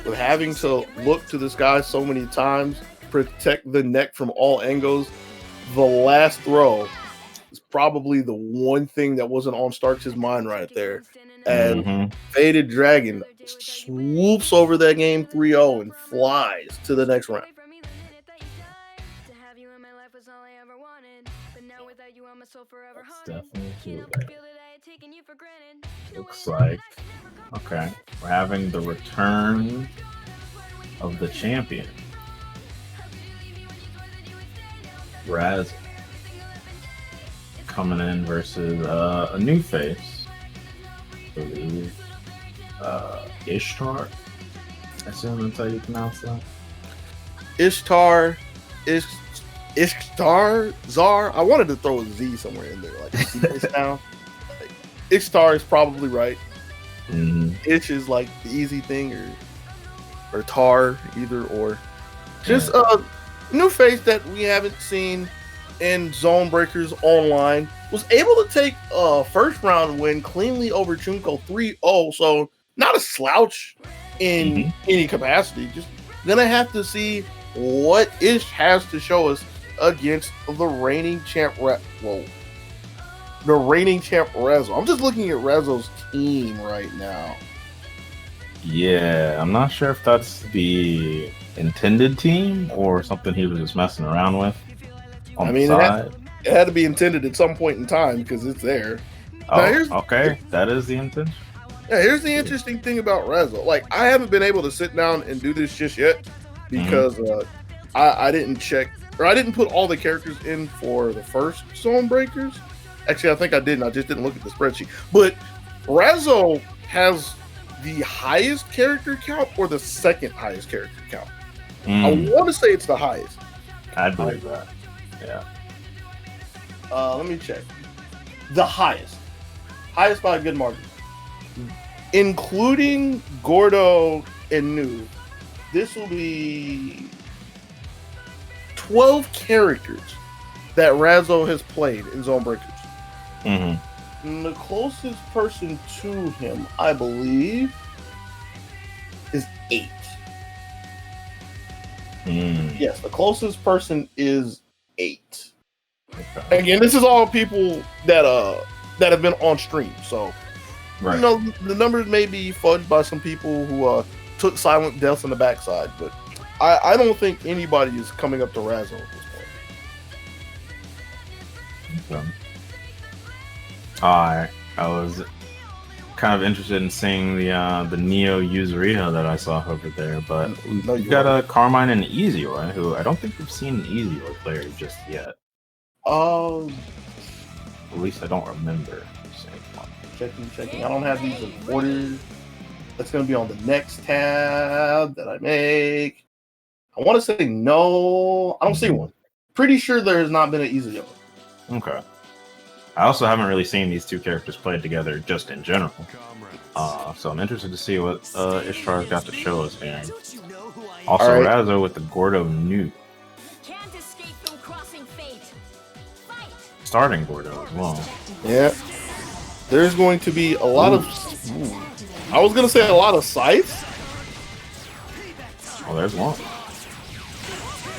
With having to look to this guy so many times, protect the neck from all angles, the last throw is probably the one thing that wasn't on Starks' mind right there. And Faded Dragon swoops over that game 3-0 and flies to the next round. That's definitely true. Looks like, okay, we're having the return of the champion. Raz coming in versus a new face. I believe Ishtar. I assume that's how you pronounce that. Ishtar, Zar. I wanted to throw a Z somewhere in there, like Z sound. Like, Ishtar is probably right. Ish is like the easy thing, or Tar, either or. Just a new face that we haven't seen in ZoneBreakers Online. Was able to take a first round win cleanly over Chunko 3-0, so not a slouch in any capacity. Just gonna have to see what Ish has to show us against the reigning champ Rezo. I'm just looking at Rezo's team right now. Yeah, I'm not sure if that's the intended team or something he was just messing around with on the side. It had to be intended at some point in time because it's there. Okay. That is the intention. Yeah, here's the interesting thing about Rezo. Like, I haven't been able to sit down and do this just yet because I didn't check, or I didn't put all the characters in for the first ZoneBreakers. Actually, I think I didn't. I just didn't look at the spreadsheet. But Rezo has the highest character count or the second highest character count. I want to say it's the highest. I believe that. Yeah. Let me check. The highest by a good margin, including Gordo and Nu. This will be 12 characters that Rezo has played in ZoneBreakers. And the closest person to him, I believe, is 8. Yes, the closest person is 8. Okay. Again, this is all people that have been on stream, so you know the numbers may be fudged by some people who took silent deaths on the backside, but I don't think anybody is coming up to Rezo at this point. Okay. I was kind of interested in seeing the Neo Yuzuriha that I saw over there, but we've got a Carmine and Easy-Oi, who I don't think we've seen an Easy-Oi player just yet. At least I don't remember. Checking. I don't have these in order. That's going to be on the next tab that I make. I want to say no. I don't see one. Pretty sure there has not been an Easy-Oi. Okay. I also haven't really seen these two characters played together just in general. So I'm interested to see what Ishtar's got to show us here. Also, Rezo with the Gordo Nu. Starting Gordo as well. Yeah. There's going to be a lot of... I was going to say a lot of scythes. Oh, there's one.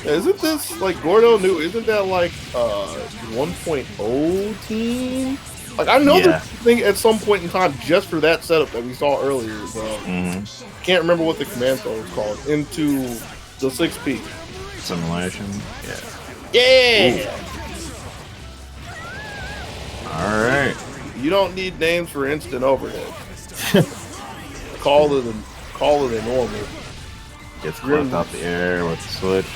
Isn't this like Gordo Nu? Isn't that like 1.0 team? Like, I know this thing at some point in time just for that setup that we saw earlier. Can't remember what the command throw was called. Into the 6P. Simulation. Yeah. All right. You don't need names for instant overhead. Call it a normal. Gets flipped out the air with the switch.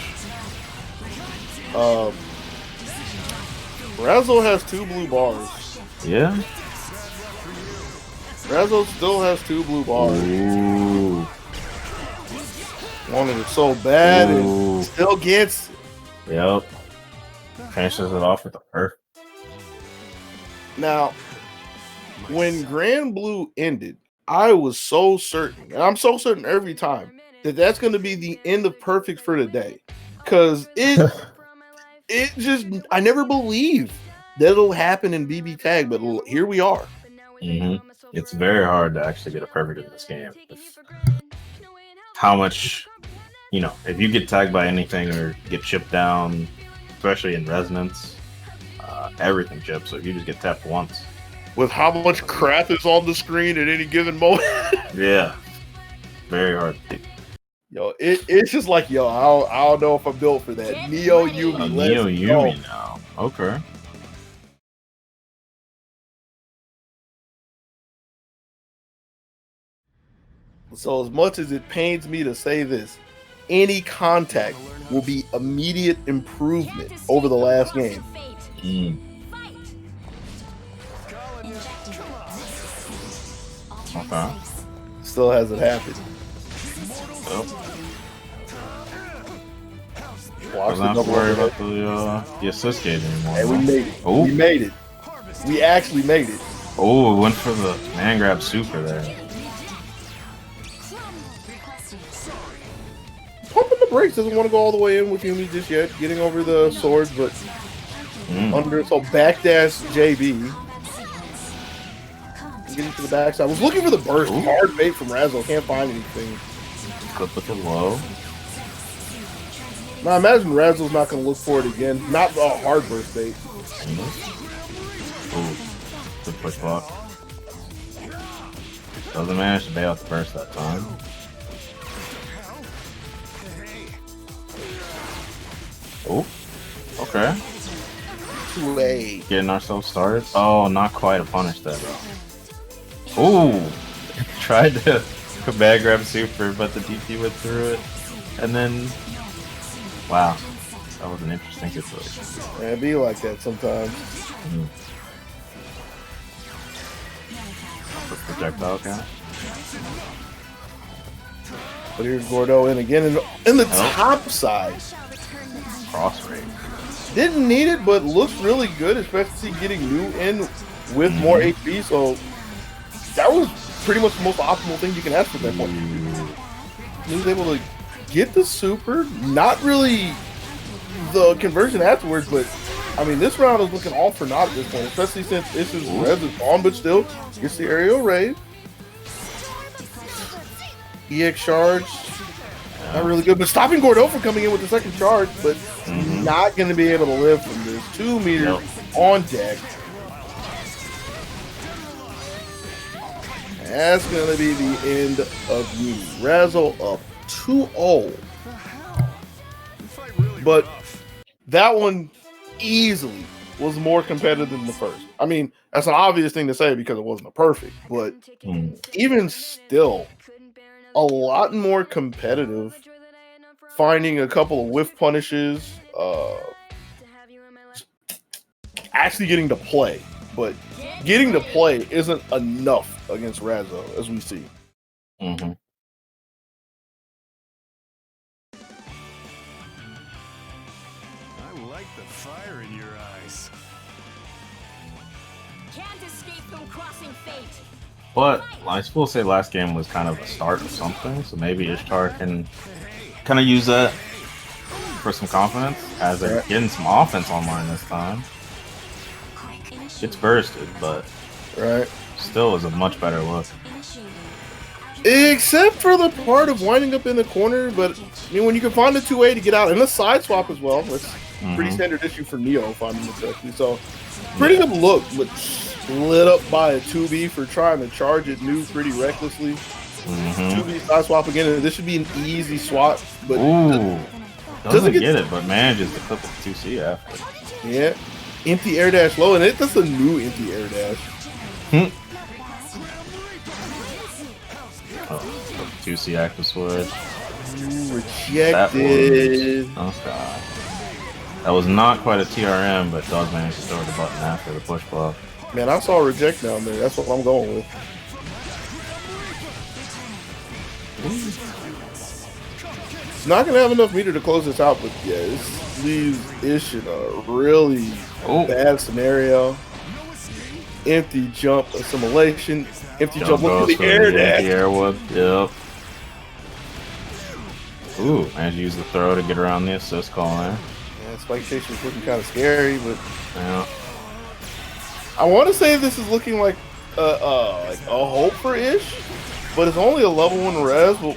Rezo has 2 blue bars. Yeah. Rezo still has 2 blue bars. Ooh. Wanted it so bad and still gets it. Yep. Finishes it off with a perfect. Now, when Grand Blue ended, I was so certain, and I'm so certain every time, that that's going to be the end of perfect for today. Because it just, I never believed that it'll happen in BB Tag, but here we are. It's very hard to actually get a perfect in this game. How much, if you get tagged by anything or get chipped down, especially in Resonance, everything chips. So if you just get tapped once, with how much crap is on the screen at any given moment. Yeah. Very hard to do. Yo, it's just like, yo, I don't know if I'm built for that. Neo Yumi, Neo let's Yumi go. now. Okay. So as much as it pains me to say this, any contact will be immediate improvement over the last game. Mm. Okay. Still hasn't happened. Well, Watch don't have to worry about the assist gauge anymore. Hey, we made it. Oh. We made it. We actually made it. Oh, we went for the man grab super there. Pumping the brakes, doesn't want to go all the way in with Yumi just yet. Getting over the swords, but under, so backdash JB. Getting to the backside. I was looking for the burst. Ooh. Hard bait from Razzle. Can't find anything. Clip with the low. Now, I imagine Razzle's not going to look for it again. Not a hard burst bait. Ooh, good push block. Doesn't manage to bail out the burst that time. Oh, okay. 2A. Getting ourselves started. Oh, not quite a punish there. Ooh, tried to bag grab super, but the DP went through it. And then, wow, that was an interesting situation. Man, it be like that sometimes. Projectile count. But here's Gordo in again in the top side. Cross rate. Didn't need it, but looks really good, especially getting new in with more HP. So that was pretty much the most optimal thing you can ask for that point. He was able to get the super, not really the conversion afterwards, but I mean, this round is looking all for naught at this point, especially since this is Rez is on, but still gets the aerial raid. EX charge, not really good, but stopping Gordo from coming in with the second charge, but not going to be able to live from this. 2 meters on deck. That's going to be the end of me. Razzle up 2-0. But that one easily was more competitive than the first. I mean, that's an obvious thing to say because it wasn't a perfect, but even still, a lot more competitive. Finding a couple of whiff punishes, actually getting to play, but getting to play isn't enough against Razzo, as we see. Mm-hmm. I like the fire in your eyes. Can't escape from crossing fate. But I will say last game was kind of a start of something, so maybe Ishtar can kind of use that for some confidence as they're getting some offense online this time. It's bursted, but still is a much better look. Except for the part of winding up in the corner, but I mean, when you can find the 2A to get out, and the side swap as well, that's pretty standard issue for Neo, if I'm correctly. So, pretty good look, but lit up by a 2B for trying to charge it new pretty recklessly. 2B side swap again, and this should be an easy swap, but doesn't get it, but manages to clip with 2C after. Yeah, empty air dash low, and that's a new empty air dash. 2C active switch. Rejected. That was not quite a TRM, but does manage to throw the button after the push block. Man, I saw a reject down there. That's what I'm going with. It's not going to have enough meter to close this out, but yeah, this leaves Ish in a really bad scenario. Empty jump assimilation. Empty jump with the air dash. The air whip, yep. Ooh, managed to use the throw to get around the assist call there. Yeah, Spike Chase was looking kind of scary, but yeah. I want to say this is looking like a hope for Ish, but it's only a level 1 res. Will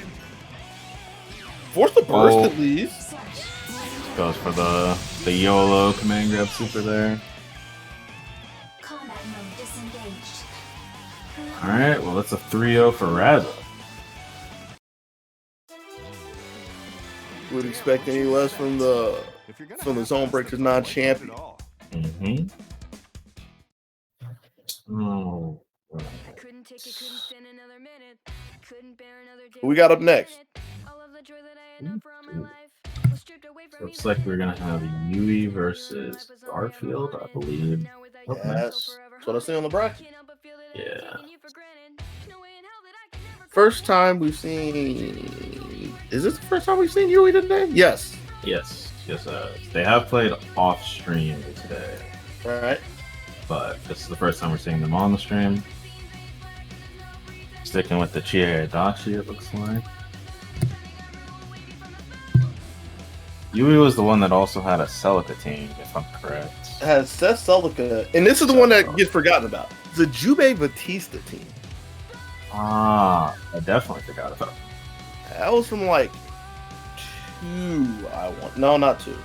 force the burst at least. Goes for the YOLO command grab super there. Combat mode disengaged. All right, well, that's a 3-0 for Raza. Would expect any less from the ZoneBreakers non-champion. Mm-hmm. Oh. I couldn't take it, couldn't stand another minute. Couldn't bear another day. Who we got up next? All of the joy that I had known for all my life was stripped away from me. Looks like we're gonna have Yui versus Garfield, I believe. Yes. That's what I see on the bracket. Yeah. First time we've seen. Is this the first time we've seen Yui today? Yes. Yes. They have played off stream today, All right. but this is the first time we're seeing them on the stream. Sticking with the Chie Adachi, it looks like. Yui was the one that also had a Celica team, if I'm correct. Has Seth Celica, and this is the one that gets forgotten about. The Jube Batista team. Ah, I definitely forgot about it. That was from like 2, No, not 2.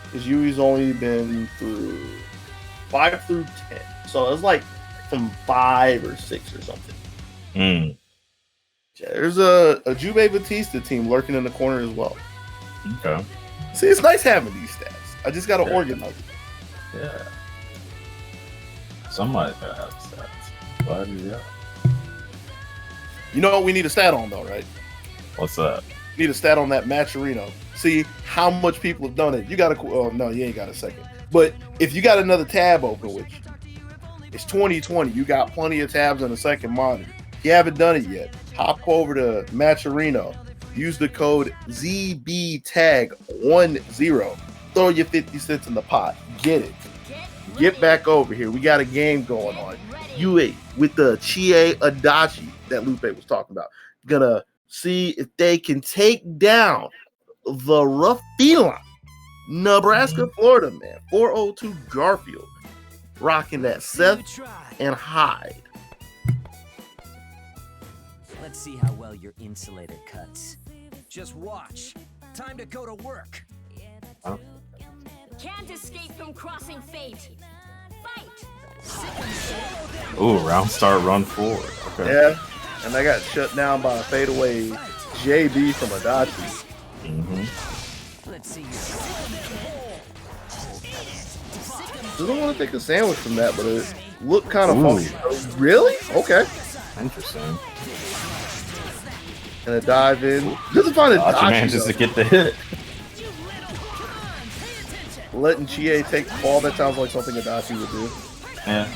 Because Yui's only been through 5 through 10. So it was like from 5 or 6 or something. Mm. Yeah, there's a Jube Batista team lurking in the corner as well. Okay. See, it's nice having these stats. I just got to organize it. Yeah. Somebody gotta have stats. But yeah. You know what we need a stat on, though, right? What's that? We need a stat on that Matcherino. See how much people have done it. You got to. Oh, no, you ain't got a second. But if you got another tab open, which it's 2020, you got plenty of tabs on the second monitor. If you haven't done it yet, hop over to Matcherino. Use the code ZBTAG10. Throw your 50 cents in the pot. Get it. Get back over here. We got a game going on. UA with the Chie Adachi that Lupe was talking about. Gonna see if they can take down the rough feline. Nebraska, Florida, man. 402 Garfield. Rocking that Seth and Hyde. Let's see how well your insulator cuts. Just watch. Time to go to work. Oh. Can't escape from crossing fate. Fight! Ooh, round start, run forward. Okay. Yeah, and they got shut down by a fadeaway JB from Adachi. Mm-hmm. Let's see Doesn't want to take a sandwich from that, but it looked kind of funky. Really? Okay. Interesting. And a dive in. Doesn't find Adachi manages to get the hit. Letting Chie take the ball, that sounds like something Adachi would do. Yeah.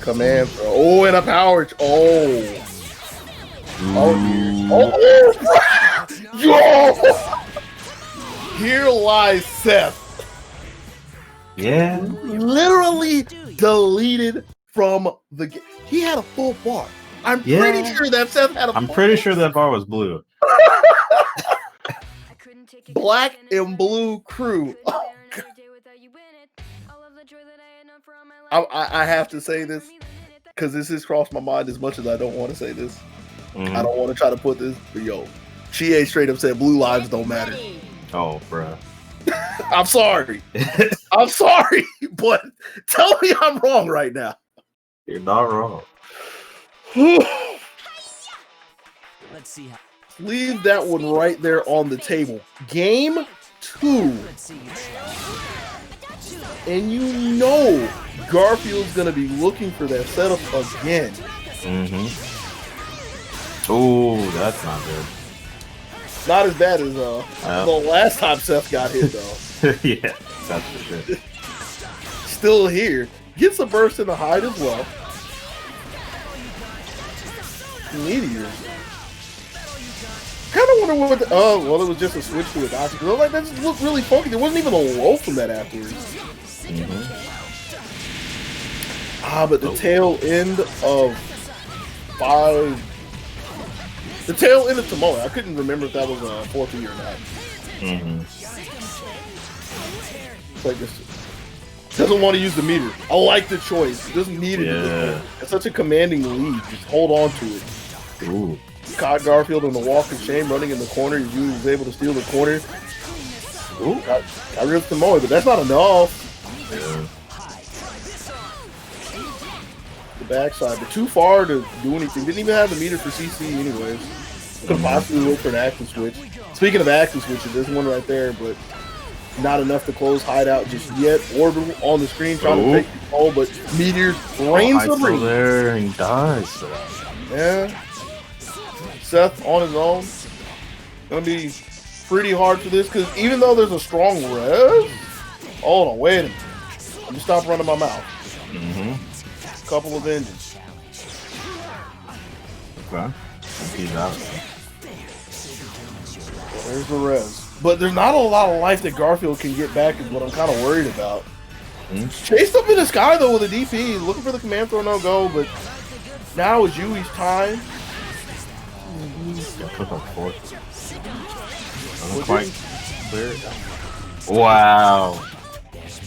Command throw. Oh, and a power. Oh, yo! Here lies Seth. Yeah. Literally deleted from the game. He had a full bar. I'm pretty sure that Seth had a I'm pretty sure that bar was blue. Black and blue crew. Oh, I have to say this because this has crossed my mind as much as I don't want to say this. Mm-hmm. I don't want to try to put this, but yo, Chie straight up said blue lives don't matter. Oh, bruh. I'm sorry. I'm sorry, but tell me I'm wrong right now. You're not wrong. Let's see how. Leave that one right there on the table. Game 2. And you know Garfield's going to be looking for that setup again. Mm-hmm. Oh, that's not good. Not as bad as the last time Seth got hit, though. Yeah, that's for sure. Still here. Gets a burst in the hide as well. Meteor. Kind of wonder what. Well, it was just a switch to a Adachi. Because I was like, that just looked really funky. There wasn't even a low from that afterwards. Mm-hmm. But the tail end of 5. The tail end of Tomoe. I couldn't remember if that was a 4-3 or not. Mm-hmm. It's like this. Doesn't want to use the meter. I like the choice. Doesn't need it. Yeah. It's such a commanding lead. Just hold on to it. Ooh. Caught Garfield on the walk of shame, running in the corner. He was able to steal the corner. Ooh, got rid of Tomoe, but that's not enough. Yeah. the backside, but too far to do anything. Didn't even have the meter for CC anyways. Could possibly wait for an active switch. Speaking of active switches, there's one right there, but not enough to close hideout just yet. Orbital on the screen trying to take control, but Meteors reigns supreme. There and dies. Yeah. Seth on his own. Gonna be pretty hard for this because even though there's a strong res, hold on, wait a minute. Let me stop running my mouth. Couple of engines. Okay. He's out. There's the res. But there's not a lot of life that Garfield can get back is what I'm kind of worried about. Chased up in the sky though with a DP, looking for the command throw no go, but now is Yui's time. Took up fourth. Quite clear. Wow.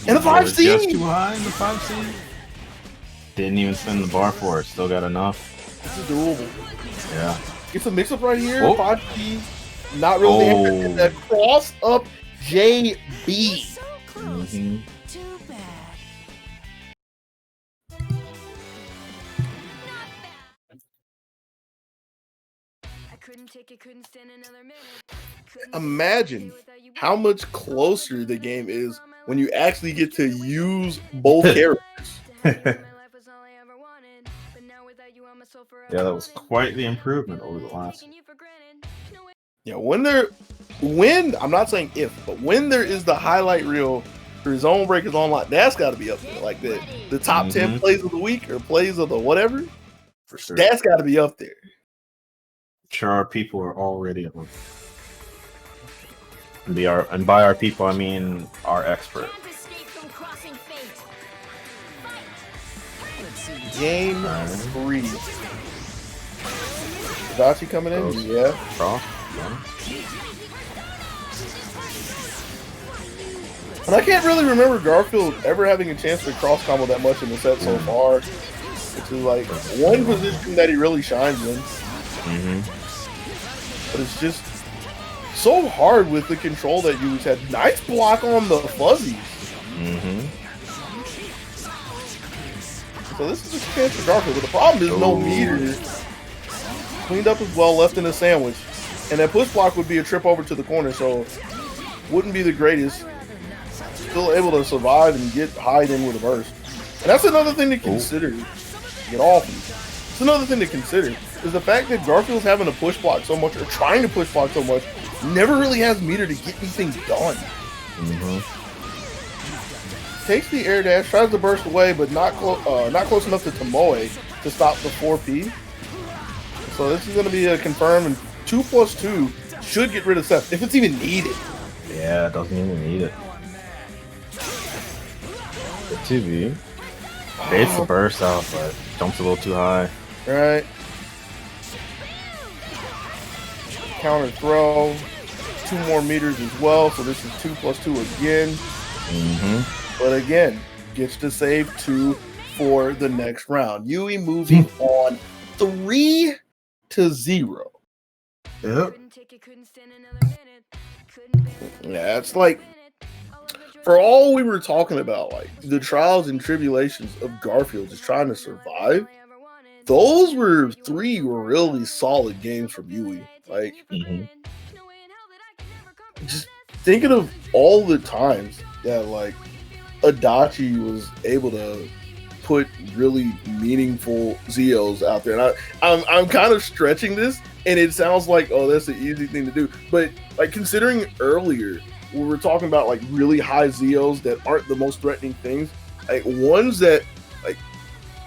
And the 5C! Just too high in the 5C. Didn't even spin the bar for it. Still got enough. This is doable. Yeah. Gets a mix up right here. Oh. 5P. Not really. And that cross up JB. Too bad. Imagine how much closer the game is when you actually get to use both characters. Yeah, that was quite the improvement over the last. Yeah, when I'm not saying if, but when there is the highlight reel for ZoneBreakers Online, that's got to be up there. Like the top 10 plays of the week or plays of the whatever. For sure. That's got to be up there. Sure, our people are already on. And by our people, I mean our expert. Game 3. Dachi coming in? Yeah. Cross. Yeah. And I can't really remember Garfield ever having a chance to cross combo that much in the set so far. Which is like one position that he really shines in. But it's just so hard with the control that you had. Nice block on the fuzzies. So this is a chance for Garfield. But the problem is no meter. Cleaned up as well, left in a sandwich. And that push block would be a trip over to the corner, so wouldn't be the greatest. Still able to survive and get hide in with a burst. And that's another thing to consider. Get off me. It's another thing to consider. Is the fact that Garfield's having to push block so much, or trying to push block so much, never really has meter to get anything done. Takes the air dash, tries to burst away, but not close enough to Tomoe to stop the 4P. So this is going to be a confirm, and 2+2 should get rid of Seth, if it's even needed. Yeah, it doesn't even need it. The 2V. Baits the burst out, but jumps a little too high. Right. Counter throw. 2 more meters as well, so this is 2+2 again. But again, gets to save 2 for the next round. Yui moving on 3-0. Yep. Yeah, it's like, for all we were talking about, like the trials and tribulations of Garfield just trying to survive, those were 3 really solid games from Yui. Like, just thinking of all the times that like Adachi was able to put really meaningful Zeos out there, and I'm kind of stretching this, and it sounds like, oh, that's an easy thing to do, but like considering earlier we were talking about like really high Zeos that aren't the most threatening things, like ones that like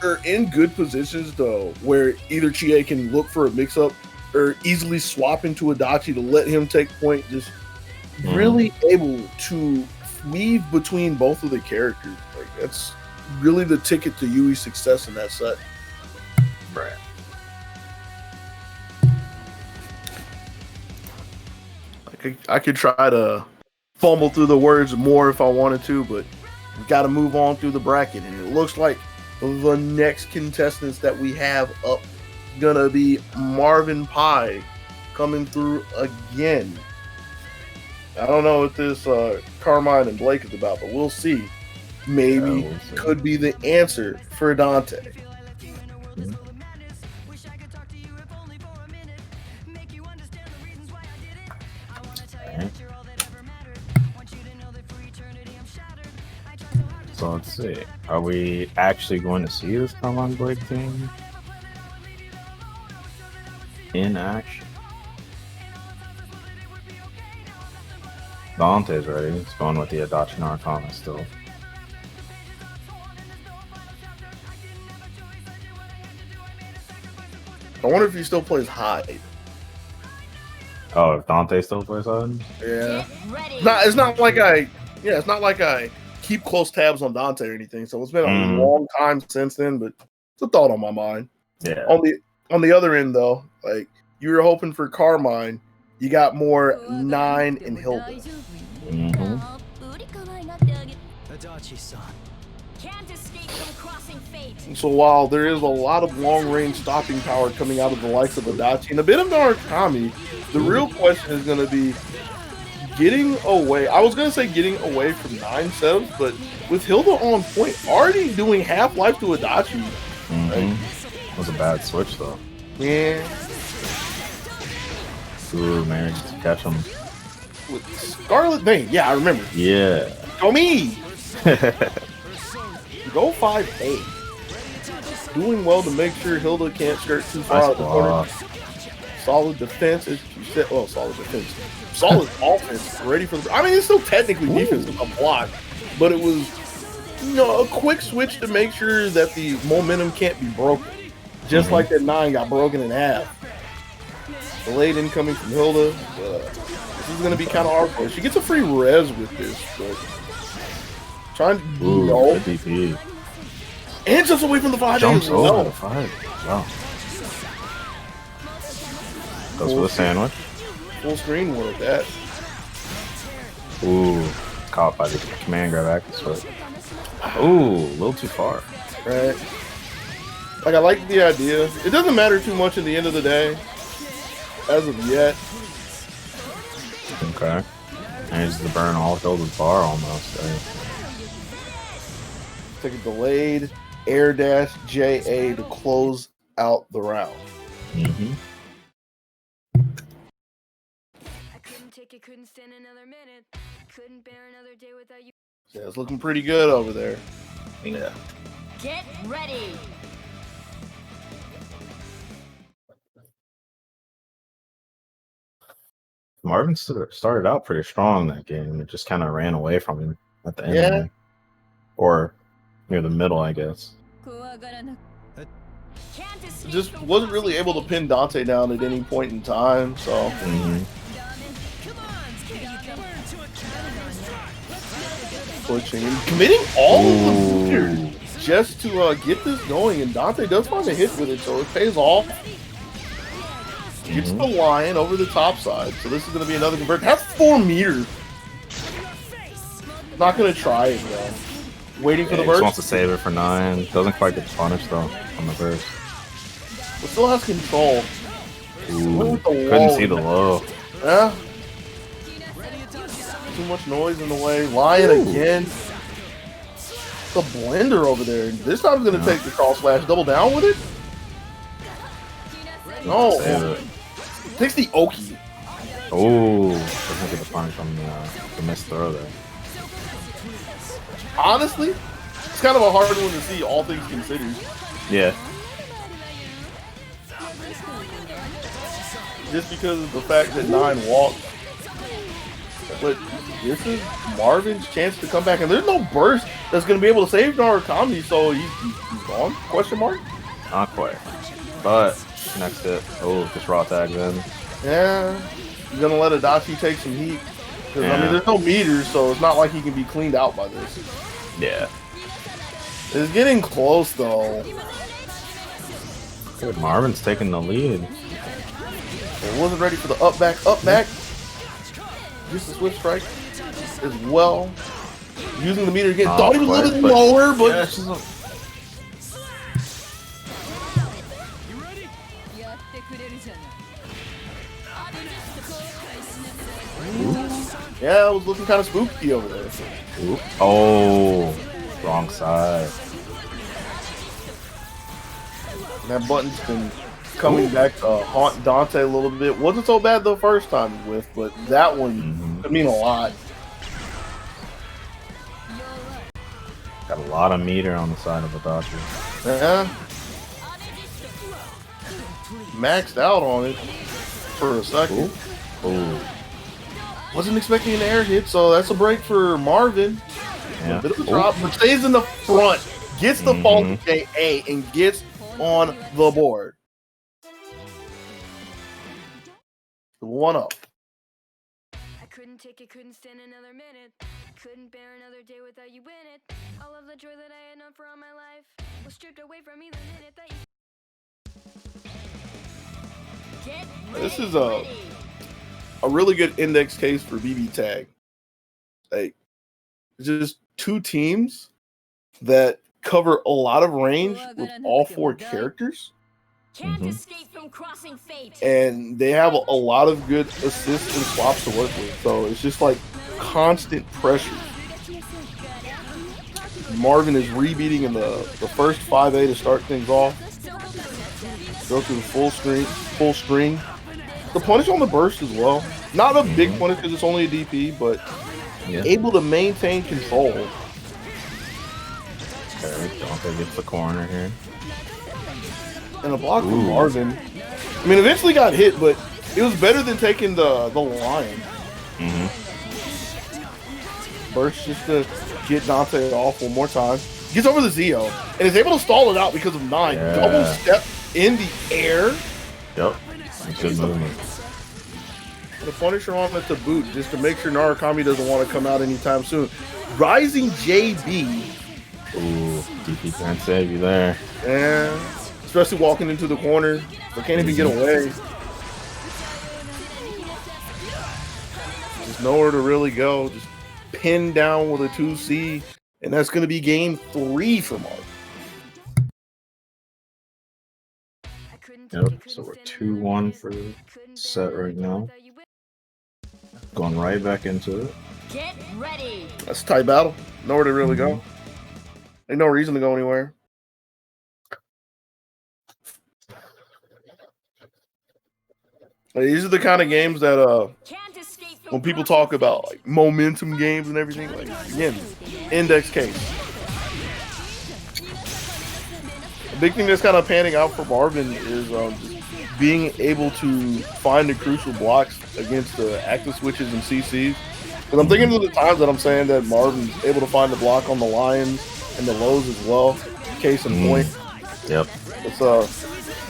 are in good positions though, where either Chie can look for a mix-up or easily swap into Adachi to let him take point, just really able to weave between both of the characters. Like that's really the ticket to Yui's success in that set. Right. I could try to fumble through the words more if I wanted to, but we got to move on through the bracket, and it looks like the next contestants that we have up gonna be Marvin Pie coming through again. I don't know what this Carmine and Blake is about, but we'll see. Maybe could be the answer for Dante. So let's see. Are we actually going to see this Carmine Blake team in action? Dante's ready. He's going with the Adachi Narukami still. I wonder if he still plays Hyde. Oh, if Dante still plays on? Yeah. It's not like I keep close tabs on Dante or anything. So it's been a long time since then, but it's a thought on my mind. Yeah. On the other end though, like you were hoping for Carmine, you got more 9 in Hilda. Adachi-san. Can't escape from crossing fate. So while there is a lot of long-range stopping power coming out of the likes of Adachi and a bit of Narukami, the real question is going to be getting away. I was going to say getting away from 9 setups, but with Hilda on point, already doing half-life to Adachi. Right? It was a bad switch, though. Yeah. Ooh, man, just to catch him. With Scarlet Vein. Yeah, I remember. Yeah. Go me! Go 5A. Doing well to make sure Hilda can't skirt too far out the corner. Solid defense, as you said. Well, solid defense. Solid offense. Ready for the. I mean, it's still technically defense with a block, but it was, a quick switch to make sure that the momentum can't be broken. Just like that 9 got broken in half. Delayed incoming from Hilda. This is going to be kind of awkward. She gets a free res with this, but trying to DP. And jumps away from the 5. Jumps over the 5. Wow. Goes for the sandwich. Full screen one at that. Ooh, caught by the command grab active switch. Ooh, a little too far. Right. Like I like the idea. It doesn't matter too much in the end of the day. As of yet. Okay. Manages to burn all Hilda's bar almost. Take a delayed air dash JA to close out the round. Couldn't stand another minute. Couldn't bear another day without you. Yeah, it's looking pretty good over there. Yeah. Get ready. Marvin started out pretty strong that game. It just kind of ran away from him at the end. Yeah. Or near the middle, I guess. Just wasn't really able to pin Dante down at any point in time, so. Pushing and committing all of the meters just to get this going, and Dante does find a hit with it, so it pays off. Gets the lion over the top side, so this is going to be another convert. That's 4 meters. Not going to try it though. Waiting for the burst. He wants to save it for 9. Doesn't quite get punished though on the burst. But still has control. Ooh, couldn't see the low. Yeah. Too much noise in the way. Lion again. The blender over there. This time he's going to take the cross slash. Double down with it. No. Takes the Oki. Oh, doesn't get the punish on the missed throw there. Honestly, it's kind of a hard one to see, all things considered. Yeah. Just because of the fact that 9 walked. But this is Marvin's chance to come back, and there's no burst that's going to be able to save Narukami, so he's gone? Question mark? Not quite. But next hit. Oh, just raw tag then. Yeah. He's going to let Adachi take some heat. Because, I mean, there's no meters, so it's not like he can be cleaned out by this. Yeah. It's getting close, though. Good. Marvin's taking the lead. It wasn't ready for the up back. Just the switch strike as well. Using the meter again. Thought he was a little bit lower, but. Yeah, yeah, it was looking kind of spooky over there. Ooh. Oh, wrong side. And that button's been coming back to haunt Dante a little bit. Wasn't so bad the first time he whiffed, but that one could mean a lot. Got a lot of meter on the side of Adachi. Yeah. Maxed out on it for a second. Ooh. Wasn't expecting an air hit, so that's a break for Marvin. Yeah. A bit of a drop, but stays in the front. Gets the fall to J.A. and gets on the board. 1-0. I couldn't take it, couldn't stand another minute. Couldn't bear another day without you in it. All of the joy that I had known for all my life was stripped away from me the minute that you. Get This is ready. a really good index case for BB Tag. Like, just two teams that cover a lot of range with all four characters. Can't escape from crossing fate. And they have a lot of good assists and swaps to work with. So it's just like constant pressure. Marvin is rebeating in the first 5A to start things off. Go through the full string. The punish on the burst as well. Not a big punish because it's only a DP, but able to maintain control. Okay, Dante gets the corner here. And a block from Marvin. I mean, eventually got hit, but it was better than taking the lion. Burst just to get Dante off one more time. Gets over the Zeo and is able to stall it out because of 9. Yeah. Double step in the air. Yep. Good movement. The Punisher on it to boot just to make sure Narukami doesn't want to come out anytime soon. Rising JB. Ooh, DP can't save you there. And especially walking into the corner. They can't even get away. There's nowhere to really go. Just pinned down with a 2C. And that's going to be game 3 for Mark. Yep, so we're 2-1 for the set right now. Going right back into it. Get ready. That's a tight battle. Nowhere to really go. Ain't no reason to go anywhere. These are the kind of games that Can't escape from when people talk about like momentum games and everything, like again, index case. A big thing that's kind of panning out for Marvin is just being able to find the crucial blocks against the active switches and CCs. Because I'm thinking of the times that I'm saying that Marvin's able to find the block on the Lions and the lows as well. Case in point. Yep. It's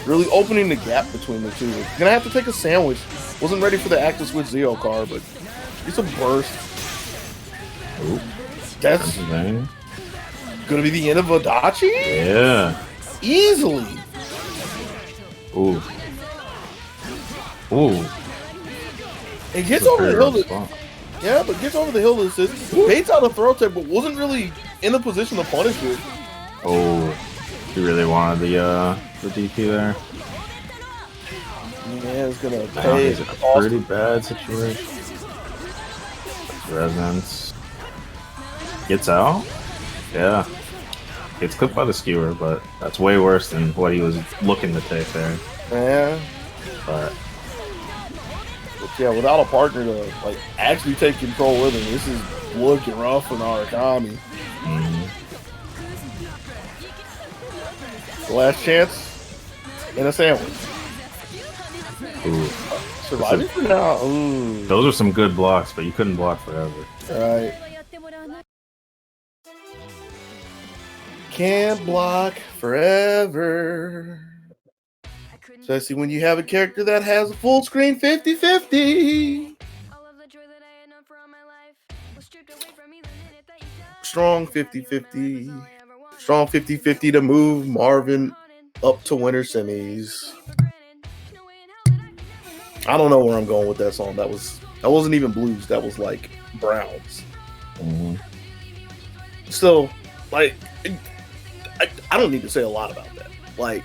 really opening the gap between the two. Gonna have to take a sandwich. Wasn't ready for the active switch Zeo car, but it's a burst. Ooh. That's Pennsylvania. gonna be the end of Adachi? Yeah. Easily. Ooh. Ooh. It gets over the hill. Spot. Yeah, but gets over the hill to assist. Baits out a throw tech, but wasn't really in a position to punish it. Oh, he really wanted the DP there. Yeah, it's gonna Now pay. he's in a pretty bad situation. Resonance. Gets out? Yeah. Gets clipped by the skewer, but that's way worse than what he was looking to take there. Yeah. But Yeah, without a partner to like actually take control with him, this is looking rough for Narukami. Last chance in a sandwich. ooh. Surviving for now. Ooh. Those are some good blocks, but you couldn't block forever. Right. Can't block forever. Especially when you have a character that has a full screen 50-50. Strong 50-50. Strong 50-50 to move Marvin up to winter semis. I don't know where I'm going with that song. That wasn't even blues. That was like Browns. So, like, I don't need to say a lot about that. Like,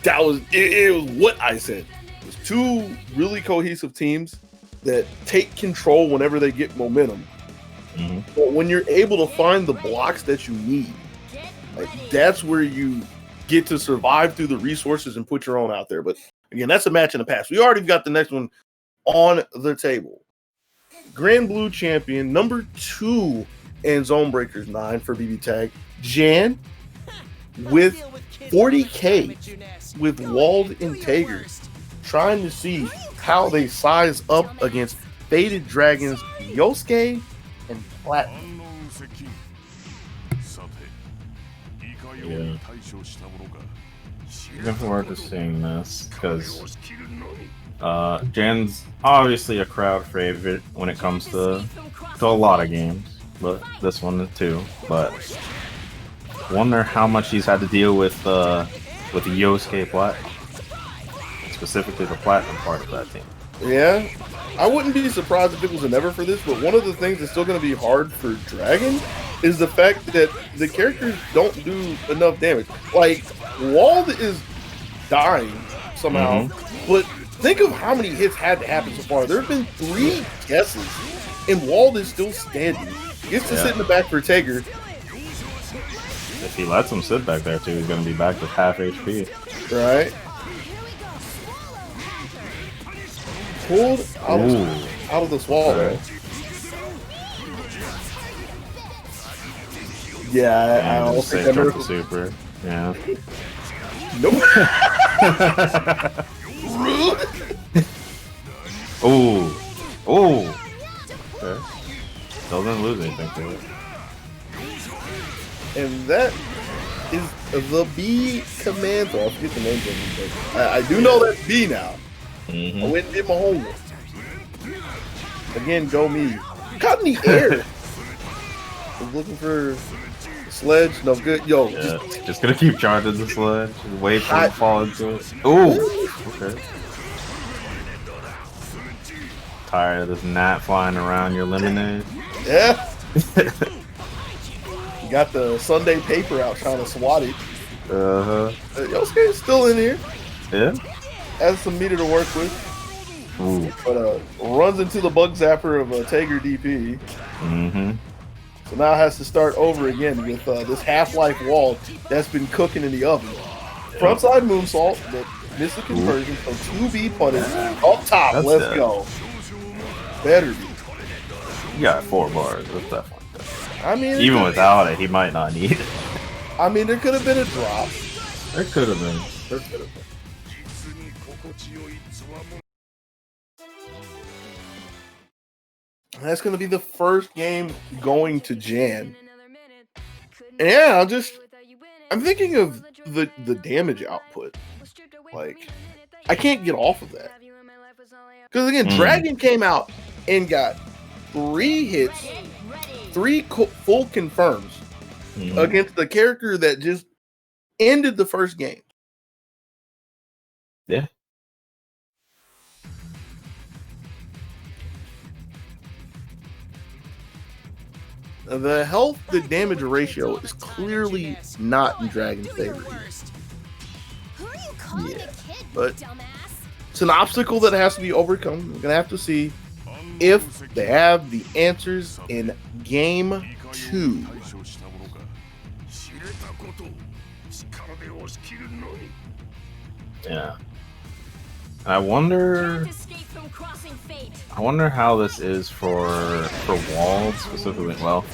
that was it was what I said. It was two really cohesive teams that take control whenever they get momentum. But when you're able to find the blocks that you need, like that's where you get to survive through the resources and put your own out there. But again, that's a match in the past. We already got the next one on the table. Grand Blue champion, number 2 in ZoneBreakers 9 for BB Tag, Jan with 40k with Walled and Tager, trying to see how they size up against Faded Dragons, Yosuke, and Platinum. Yeah. Looking forward to seeing this because Jan's obviously a crowd favorite when it comes to a lot of games, but this one too. But wonder how much he's had to deal with the Yosuke Platinum, specifically the Platinum part of that team. Yeah, I wouldn't be surprised if it was a never for this, but one of the things that's still going to be hard for Dragon is the fact that the characters don't do enough damage. Like, Wald is dying somehow, but think of how many hits had to happen so far. There have been 3 guesses, and Wald is still standing. He gets to sit in the back for Tager. If he lets him sit back there too, he's going to be back to half HP. Right. Pulled out of the swallow. Right. Yeah, I don't think Jump ever. the super. Yeah. Nope. Rude. Okay. Doesn't lose anything to it. And that is the B Commando. I forget the name of it. I do know that's B now. I went and did my homework. Again, go me. Caught in the air. Was looking for sledge. No good. Yo, Yeah, just gonna keep charging the sledge. Just wait for it to fall into it. Ooh. Okay. Tired of this gnat flying around your lemonade? Yeah. You got the Sunday paper out trying to swat it. Yosuke's still in here. Yeah. Has some meter to work with. Ooh. But runs into the bug zapper of Tager DP. So now has to start over again with this Half-Life wall that's been cooking in the oven. Frontside moonsault that missed the conversion. So 2B punish up top. That's Let's dead. go. Better be. You got 4 bars. That's definitely good. I mean, Even without it, he might not need it. I mean, there could have been a drop. There could have been. There could have been. That's going to be the first game going to Jan. And yeah, I'm thinking of the damage output. Like, I can't get off of that. Because again, Dragon came out and got 3 hits, 3 full confirms against the character that just ended the first game. Yeah. The health to damage ratio is clearly not in Dragon's favor here. Yeah, but it's an obstacle that has to be overcome. We're gonna have to see if they have the answers in game 2. Yeah. I wonder how this is for Wald specifically. Well,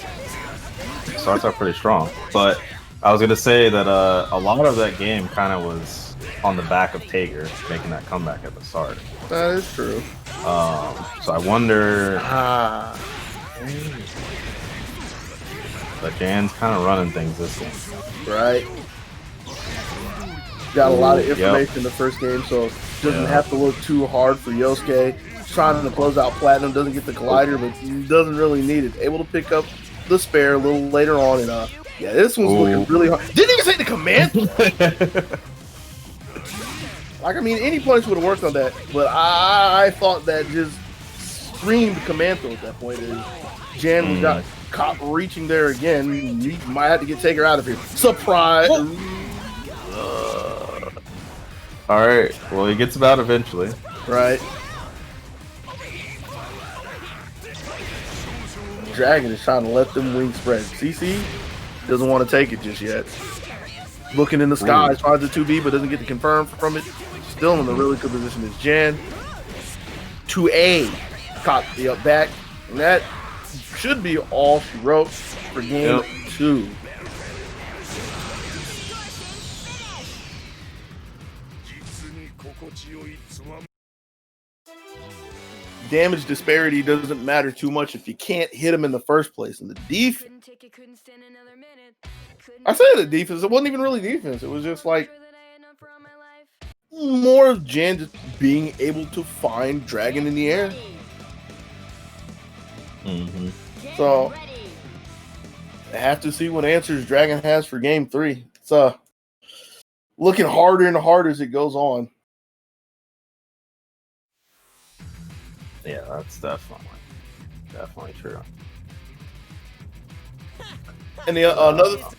it starts out pretty strong, but I was gonna say that a lot of that game kind of was on the back of Tager making that comeback at the start. That is true. So I wonder. But Jan's kind of running things this game. Right. Got a lot of information in the first game, so doesn't have to look too hard for Yosuke. Trying to close out Platinum, doesn't get the collider, but doesn't really need it. Able to pick up the spare a little later on, and yeah, this one's looking really hard. Didn't even say the command. Like, I mean, any punish would have worked on that, but I thought that just screamed commando at that point. Jan got caught reaching there again. You might have to get Taker out of here. Surprise! All right. Well, he gets him out eventually. Right. Dragon is trying to let them wings spread. CC doesn't want to take it just yet. Looking in the skies, finds a 2B, but doesn't get the confirm from it. Still in the really good position is Jan. 2A caught the up back, and that should be all she wrote for game 2. Damage disparity doesn't matter too much if you can't hit him in the first place. And the defense, I say the defense, it wasn't even really defense. It was just like more of Jan just being able to find Dragon in the air. So I have to see what answers Dragon has for game 3. It's looking harder and harder as it goes on. Yeah, that's definitely true. And the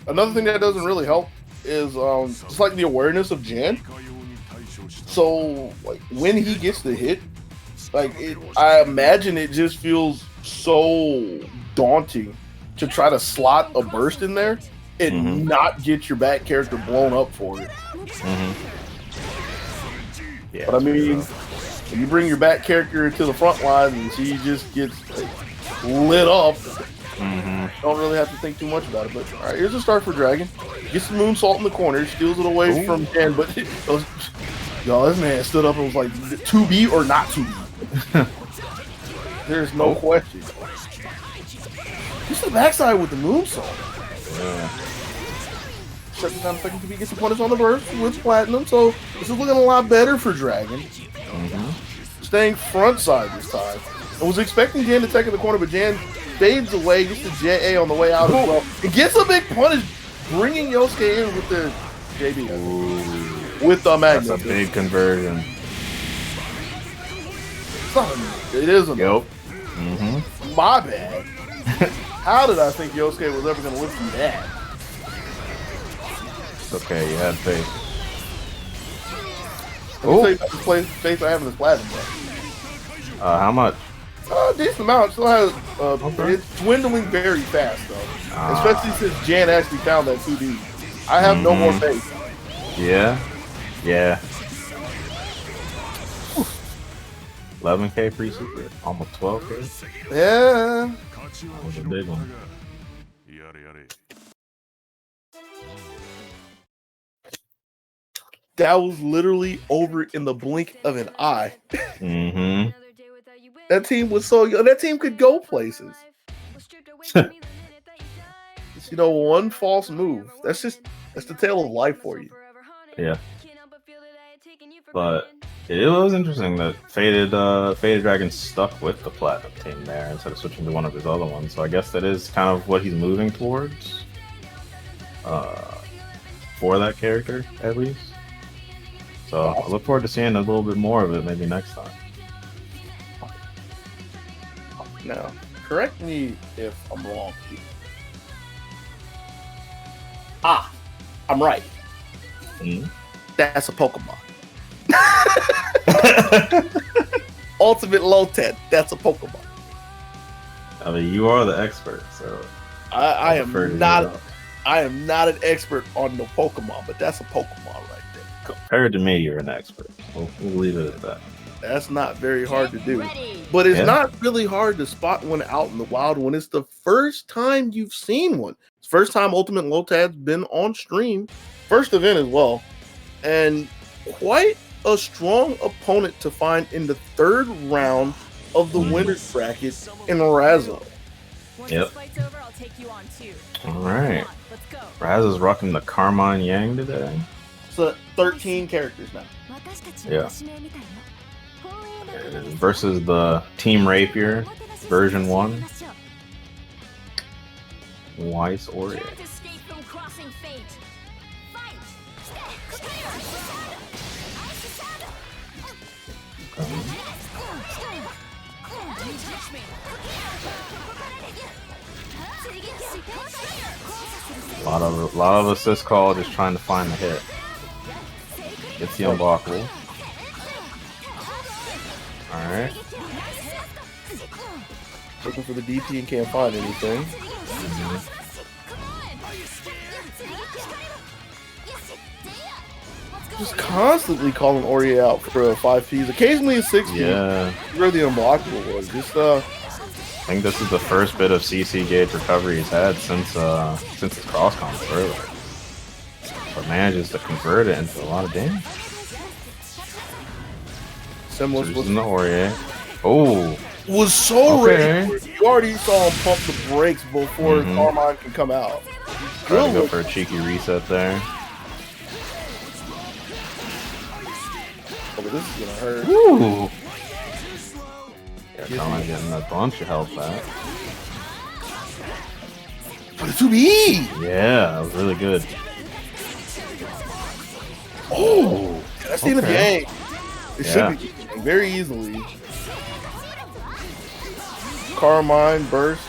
another thing that doesn't really help is just like the awareness of Jan. So like when he gets the hit, like I imagine it just feels so daunting to try to slot a burst in there and not get your back character blown up for it. Yeah, but I mean, when you bring your back character to the front line and she just gets like, lit up, don't really have to think too much about it. But all right, here's a start for Dragon. Gets the moonsault in the corner, steals it away from Jan, but y'all, this man stood up and was like, 2B or not 2B? There's no question. Just the backside with the moonsault. Shut down second 2B, gets the punish on the burst with Platinum, so this is looking a lot better for Dragon. Staying front side this time. I was expecting Jan to take in the corner, but Jan fades away, gets the JA on the way out as well. It gets a big punish, bringing Yosuke in with the JB. With the Magnum. That's a big conversion. It is a Yep. My bad. How did I think Yosuke was ever going to live through that? It's okay, you had faith. Let me tell you about this faith I have in this Platinum. How much? Decent amount. Still has, it's dwindling very fast though. Especially since Jan actually found that 2D. I have no more faith. Yeah. 11K free super, almost 12K. Yeah. That was a big one. That was literally over in the blink of an eye. That team was so young. That team could go places. You know, one false move. That's the tale of life for you. Yeah. But it was interesting that Faded Dragon stuck with the Platinum team there instead of switching to one of his other ones. So I guess that is kind of what he's moving towards. For that character, at least. So I look forward to seeing a little bit more of it maybe next time. Now, correct me if I'm wrong here. I'm right. That's a Pokemon. Ultimate Lotet, that's a Pokemon. I mean, you are the expert, so I am not an expert on the Pokemon, but that's a Pokemon right there. Compared to me, you're an expert. We'll leave it at that. That's not very hard to do. But it's not really hard to spot one out in the wild when it's the first time you've seen one. It's the first time Ultimate Lotat's been on stream. First event as well. And quite a strong opponent to find in the third round of the winner's bracket in Razzo. Yep. Alright. Raz is rocking the Carmine Yang today. So 13 characters now. Yeah. Versus the Team Rapier version 1. Weiss Ori. A lot of assist call, just trying to find the hit. Gets the unblockable. Alright. Looking for the DP and can't find anything. Just constantly calling Aurier out for a 5Ps, occasionally a 6P. Yeah. Where the unblockable was. Just I think this is the first bit of CC gauge recovery he's had since his cross comp earlier. But manages to convert it into a lot of damage. similar So the Aurier. Oh. Was so Okay. ready. You already saw him pump the brakes before Carmine can come out. Trying to go for a cheeky reset there. Oh, but this is gonna hurt. Ooh. Yeah, Carmine getting a bunch of health back. For the 2B! Yeah, that was really good. Oh! That's the end of the Okay. game. It should be very easily. Carmine burst,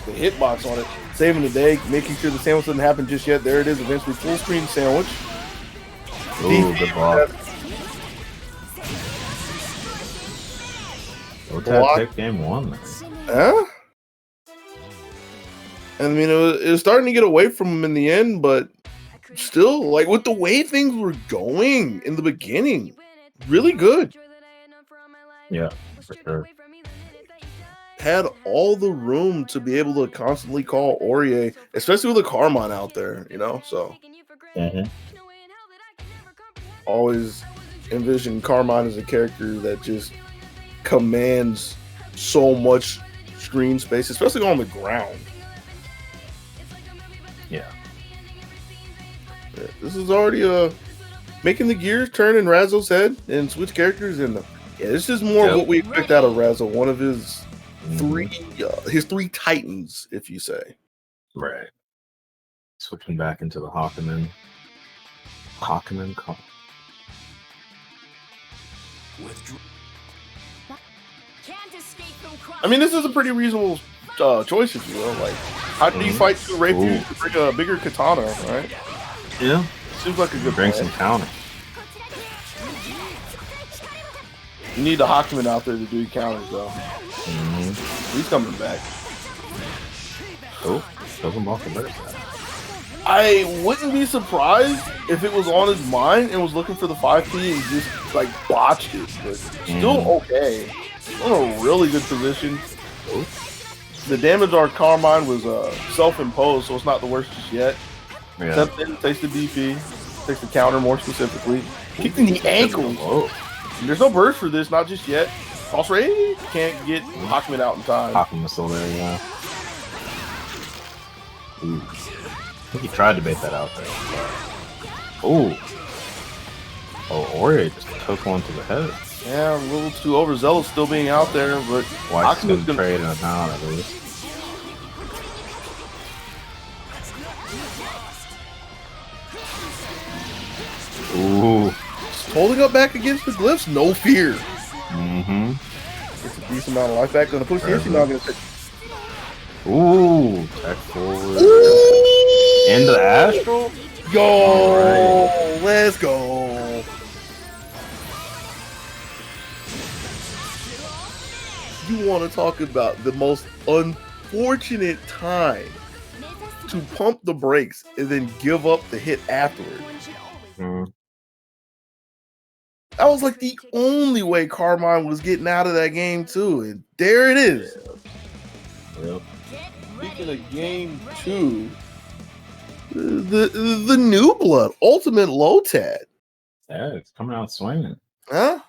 the hitbox on it, saving the day, making sure the sandwich doesn't happen just yet. There it is, eventually full screen sandwich. Ooh, good block. Lotat pick game 1 then. Huh? I mean, it was starting to get away from him in the end, but still, like, with the way things were going in the beginning, really good. Yeah, for sure. Had all the room to be able to constantly call Aurier, especially with a Carmine out there, you know? So, always envision Carmine as a character that just commands so much screen space, especially on the ground. Yeah. This is already making the gears turn in Razzo's head and switch characters, and this is more of what we expect out of Razzo. One of his three titans, if you say. Right. Switching back into the Hawkman comp. I mean, this is a pretty reasonable choice, if you will. Like, how do you fight two rapiers to bring a bigger katana, right? Yeah. Seems like a good Bring plan. some counter. You need the Hawkman out there to do counters, though. He's coming back. Oh, doesn't block the burst. I wouldn't be surprised if it was on his mind and was looking for the 5P and just, like, botched it. But still okay. Still in a really good position. The damage on Carmine was self-imposed, so it's not the worst just yet. Yeah. Steps in, takes the DP, takes the counter more specifically. Kicked in the ankle. There's no burst for this, not just yet. Cross ray can't get Hawkman out in time. Hawkman is still there, yeah. Ooh. I think he tried to bait that out there. Ooh. Oh, Aurier just took one to the head. Yeah, a little too overzealous still being out there, but White's Hawkman's gonna trade in a town at least. Ooh. holding up back against the glyphs, no fear. Mm-hmm. It's a decent amount of life back. Gonna push the issue now. Gonna take. Ooh, tech forward. Into the Astral? Yo, let's go. You want to talk about the most unfortunate time to pump the brakes and then give up the hit afterward. That was like the only way Carmine was getting out of that game too, and there it is. Yep. Speaking of game 2, the new blood, Ultimate Lotat. Yeah, it's coming out swinging. Huh?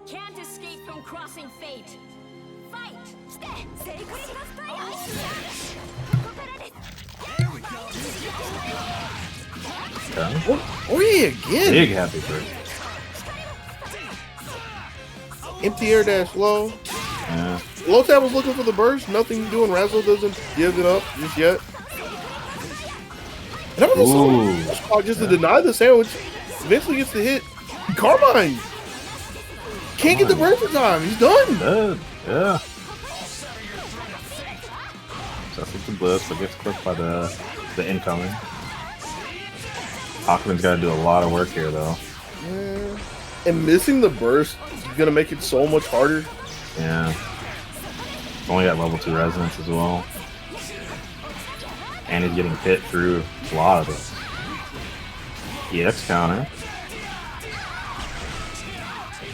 Can't escape from crossing fate. Fight! Okay. Oh yeah, again. Big happy birthday. Empty air dash low. Yeah. Lotat was looking for the burst. Nothing doing. Razzle doesn't give it up just yet. And that was a spot just to deny the sandwich. Eventually gets the hit. Carmine can't get the burst in time. He's done. Dead. Yeah. Just with the blitz, but gets clipped by the incoming. Hawkman's got to do a lot of work here, though. Yeah. And missing the burst is going to make it so much harder. Yeah. Only got level 2 resonance as well. And he's getting hit through a lot of this. EX counter.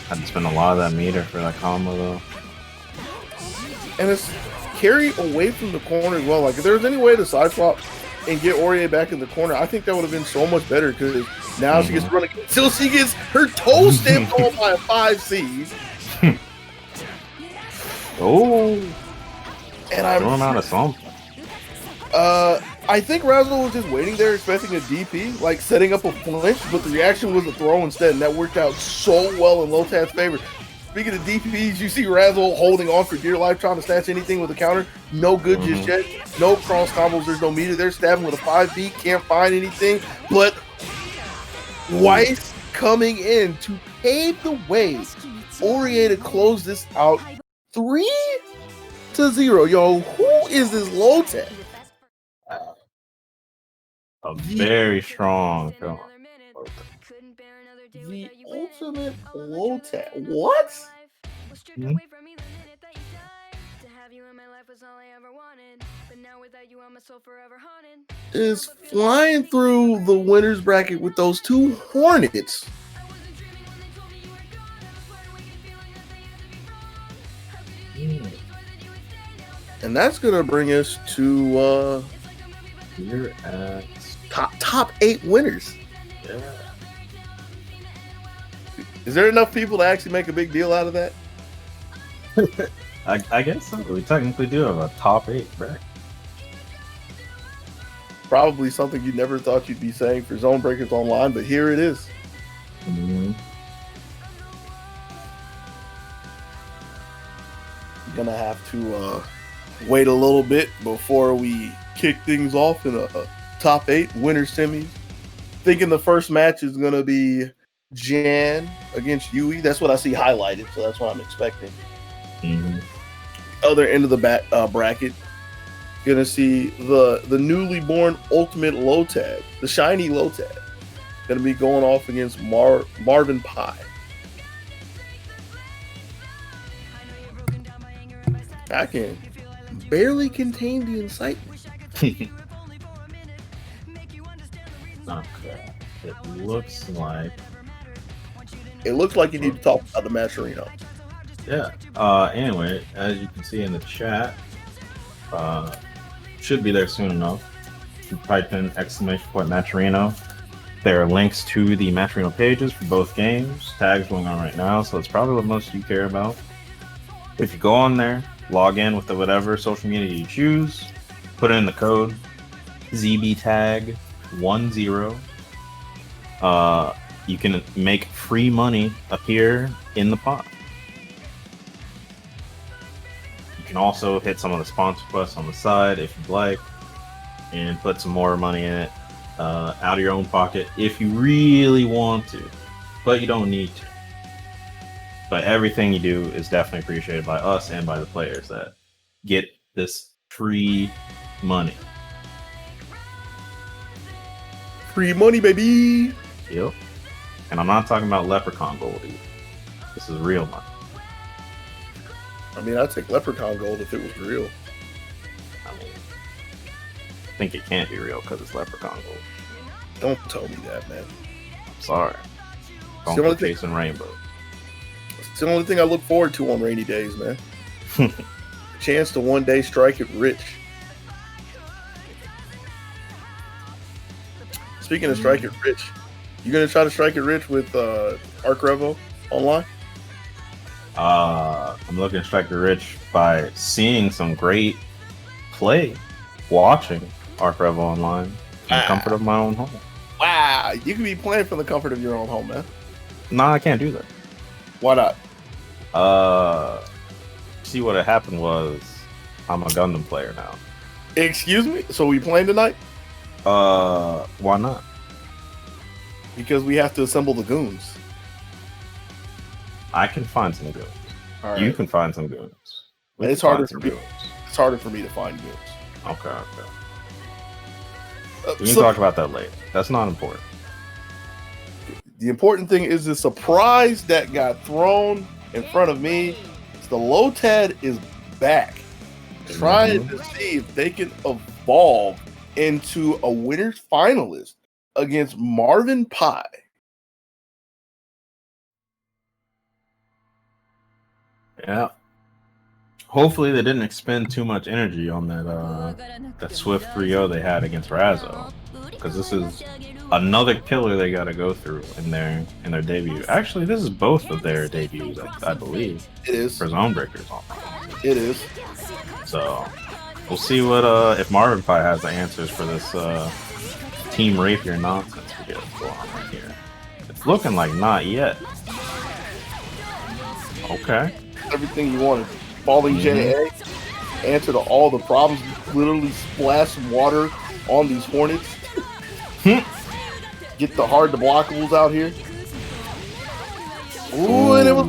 Had to spend a lot of that meter for that combo though. And it's carry away from the corner as well. Like if there was any way to side swap and get Aurier back in the corner, I think that would have been so much better because now she gets running until she gets her toe stamped on by a 5C. Oh, and I'm throwing out of something. I think Razzle was just waiting there expecting a DP, like setting up a flinch, but the reaction was a throw instead, and that worked out so well in Lotad's favor. Speaking of DPs, you see Razzle holding on for dear life, trying to snatch anything with a counter. No good just yet. No cross combos. There's no meter. They're stabbing with a 5B. Can't find anything. But Weiss coming in to pave the way. Aurier to close this out 3-0. Yo, who is this Lotad? A very strong film. The ultimate Lotad. What? Is flying through the winner's bracket with those two Hornets. And that's gonna bring us to We're at top 8 winners. yeah. Is there enough people to actually make a big deal out of that? I guess so. We technically do have a top 8 bracket. Probably something you never thought you'd be saying for ZoneBreakers Online, but here it is. Mm-hmm. Gonna have to wait a little bit before we kick things off in a top 8 winner semis. Thinking the first match is gonna be Jan against Yui. That's what I see highlighted, so that's what I'm expecting. Mm-hmm. Other end of the bracket, gonna see the newly born Ultimate Lotad, the shiny Lotad, gonna be going off against Marvin Pie. I can barely contain the incitement. Okay. It looks like you need to talk about the Mascherino. yeah. Anyway, as you can see in the chat, should be there soon enough. You type in !Macherino. There are links to the Macherino pages for both games. Tags going on right now, so it's probably what most of you care about. If you go on there, log in with the whatever social media you choose, put in the code ZBTAG10. You can make free money appear in the pot. You can also hit some of the sponsor quests on the side if you'd like, and put some more money in it out of your own pocket if you really want to, but you don't need to. But everything you do is definitely appreciated by us and by the players that get this free money. Free money, baby. Yep. And I'm not talking about leprechaun gold either. This is real money. I mean, I'd take leprechaun gold if it was real. I mean, I think it can't be real because it's leprechaun gold. Don't tell me that, man. I'm sorry. It's Don't go chasing rainbows. It's the only thing I look forward to on rainy days, man. Chance to one day strike it rich. Speaking of strike it rich, you gonna try to strike it rich with R.O.B online? I'm looking to strike it rich by seeing some great play, watching R.O.B online in the comfort of my own home. Wow, you can be playing from the comfort of your own home, man. Nah, I can't do that. Why not? See what had happened was I'm a Gundam player now. Excuse me? So we playing tonight? Why not? Because we have to assemble the goons. I can find some goons. All right. You can find some goons. It's harder for me. It's harder for me to find goons. Okay. We can talk about that later. That's not important. The important thing is the surprise that got thrown in front of me. The Lotad is back, trying to see if they can evolve into a winner's finalist against Marvin Pie. Yeah. Hopefully they didn't expend too much energy on that Swift 3-0 they had against Razzo, because this is another killer they got to go through in their debut. Actually, this is both of their debuts, I believe. It is for ZoneBreakers. It is. So we'll see what if Marvin Pie has the answers for this Team Rapier nonsense we get going on right here. It's looking like not yet. Okay. Everything you wanted. Falling JA, answer to all the problems. Literally splash some water on these Hornets. Get the hard to blockables out here. Ooh, and it was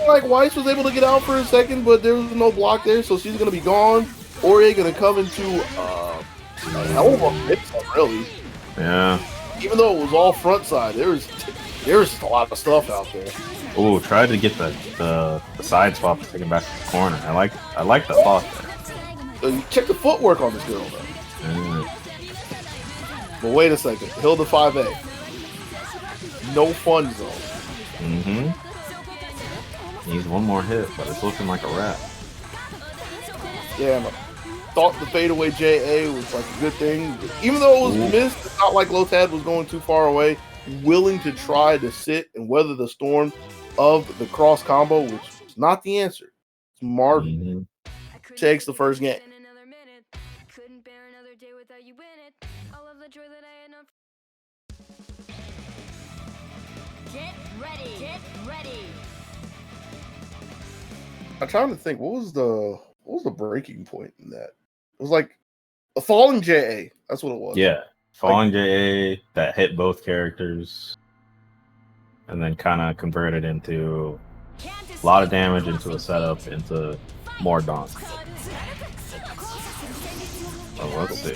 like Weiss was able to get out for a second, but there was no block there, so she's gonna be gone. Ori gonna come into a hell of a mix-up, really. Yeah. Even though it was all front side, there was just a lot of stuff out there. Ooh, tried to get the side swap to take him back to the corner. I like the thought there. Check the footwork on this girl, though. But wait a second. Hilda 5A. No fun zone. Needs one more hit, but it's looking like a wrap. Yeah, I thought the fadeaway JA was like a good thing. Even though it was missed, it's not like Lotad was going too far away. Willing to try to sit and weather the storm of the cross combo, which is not the answer. It's Marvin takes the first game. Couldn't bear another day without you in it. All of the joy that I had known. Get ready. Get ready. I'm trying to think, what was the breaking point in that? It was like a falling JA. That's what it was. Yeah. Falling JA that hit both characters and then kind of converted into a lot of damage into a setup into more donk. So let's see.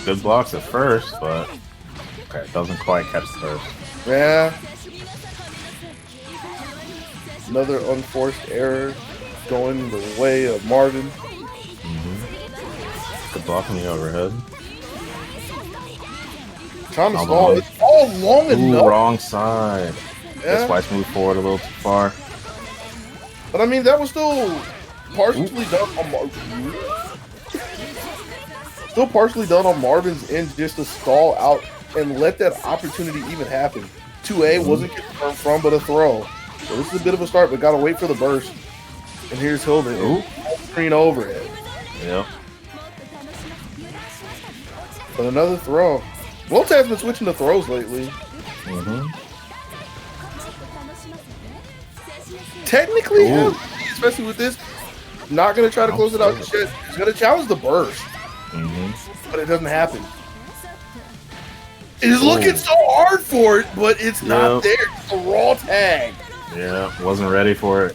Good blocks at first, but okay, doesn't quite catch the first. Yeah. Another unforced error going the way of Marvin. Good block on the overhead. Trying to stall. It's all long enough. Wrong side. Yeah. This Weiss moved forward a little too far. But I mean, that was still partially done on Marvin. Still partially done on Marvin's end, just to stall out and let that opportunity even happen. 2A wasn't confirmed from, but a throw. So this is a bit of a start, but gotta wait for the burst. And here's Hilda. Screen overhead. Yep. But another throw. Lotad's been switching to throws lately. Technically, especially with this, not going to try to close it out. He's going to challenge the burst. But it doesn't happen. He's looking so hard for it, but it's not there. It's a raw tag. Yeah, wasn't ready for it.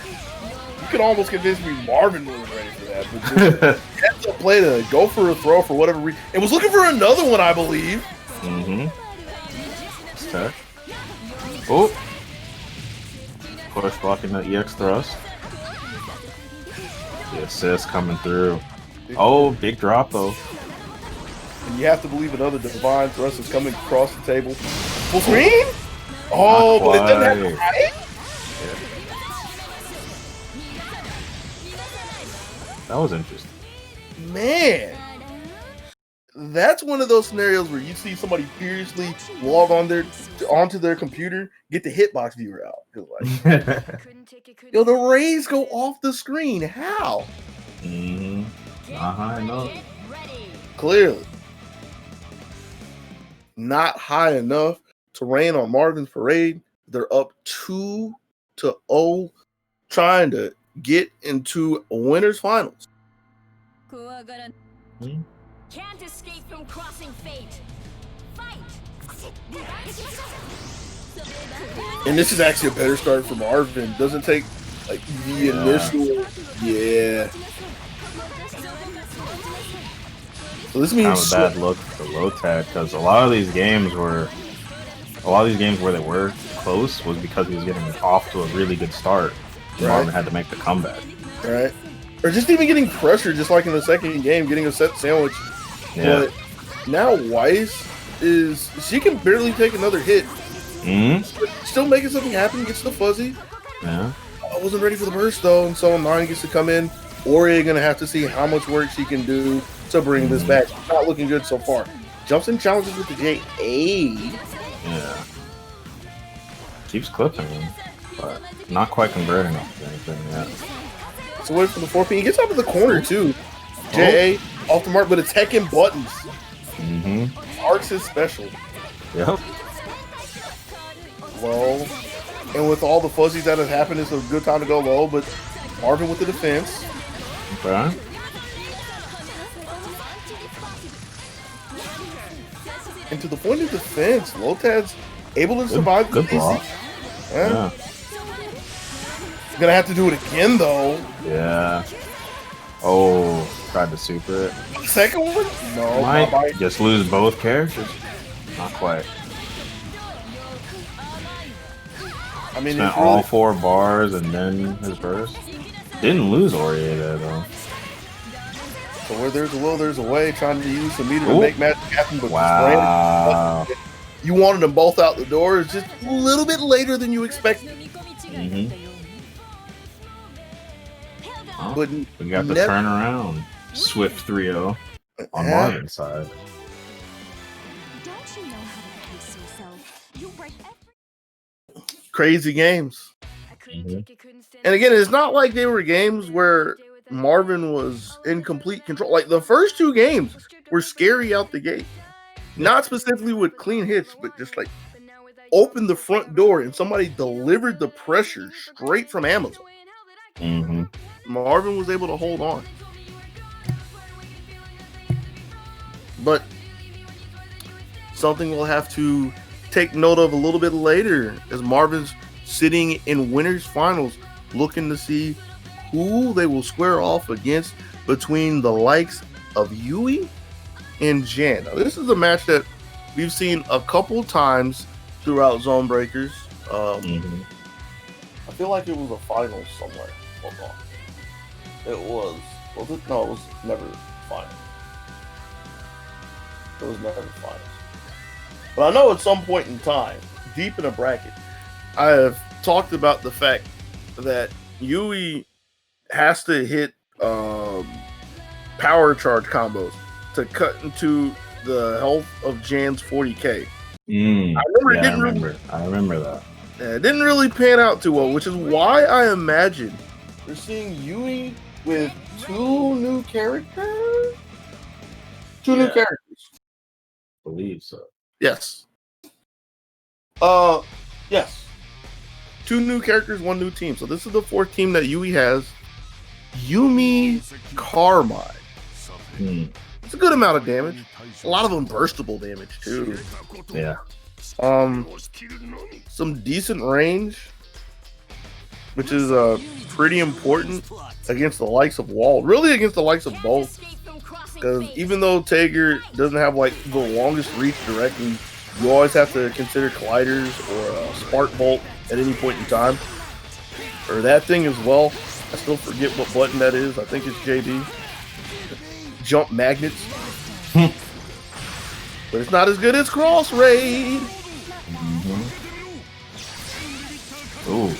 You can almost convince me Marvin wasn't ready for that. But just had to play to go for a throw for whatever reason. And was looking for another one, I believe. Okay. Oh. Push blocking the EX thrust. The assist coming through. Oh, big drop though. And you have to believe another divine thrust is coming across the table. Full screen? Oh, but it doesn't have to right? That was interesting. Man. That's one of those scenarios where you see somebody furiously log on onto their computer, get the hitbox viewer out. Like, yo, the rays go off the screen. How? Not high enough. Clearly. Not high enough to rain on Marvin's Parade. They're up 2-0, trying to get into a winner's finals. Can't escape from crossing fate. Fight! And this is actually a better start for Marvin. Doesn't take like the initial. Yeah. So this means kind of a bad look for Lotad, because a lot of these games where they were close was because he was getting off to a really good start. Marvin had to make the comeback. Right. or just even getting pressure, just like in the second game, getting a set sandwich. Yeah. But now Weiss she can barely take another hit. But still making something happen, gets the fuzzy. Yeah. I wasn't ready for the burst though, and so 9 gets to come in. Ori gonna have to see how much work she can do to bring this back. Not looking good so far. Jumps in challenges with the JA. Yeah. Keeps clipping him, but not quite converting off anything yet. It's away from the 4P. He gets out of the corner too. JA off the mark, but it's heckin' buttons. Arcs is special. Yep. Low. And with all the fuzzies that have happened, it's a good time to go low, but Marvin with the defense. Okay. And to the point of defense, Lotad's able to survive. Good block. Yeah. Gonna have to do it again though. Yeah. Oh, tried to super it. Second one? No. Might just lose both characters. Not quite. I mean, spent all 4 bars and then his burst. Didn't lose Ori there though. So where there's a will, there's a way. Trying to use some meter to make magic happen, but wow. You wanted them both out the door. It's just a little bit later than you expected. Oh, But we got the turnaround. Swift 3-0 on Marvin's side. Don't you know how to pace yourself? You break every Crazy games. And again, it's not like they were games where Marvin was in complete control. Like the first 2 games were scary out the gate. Not specifically with clean hits, but just like opened the front door and somebody delivered the pressure straight from Amazon. Marvin was able to hold on. But something we'll have to take note of a little bit later as Marvin's sitting in winners finals looking to see who they will square off against between the likes of Yui and Jan. Now, this is a match that we've seen a couple times throughout ZoneBreakers. I feel like it was a final somewhere. Hold on. It was it? No, it was never final. It was never finals. But I know at some point in time, deep in a bracket, I have talked about the fact that Yui has to hit power charge combos to cut into the health of Jan's 40k. I remember that. It didn't really pan out too well, which is why I imagine we're seeing Yui with 2 new characters. 2 new characters. I believe so. Yes. Yes. 2 new characters, 1 new team. So this is the 4th team that Yui has. Yumi Carmine. It's a good amount of damage. A lot of unburstable damage too. Yeah. Some decent range, which is pretty important against the likes of Wald. Really against the likes of both. Because even though Tager doesn't have like the longest reach directly, you always have to consider colliders or spark bolt at any point in time. Or that thing as well. I still forget what button that is. I think it's JD. Jump magnets. But it's not as good as Cross Raid. Ooh.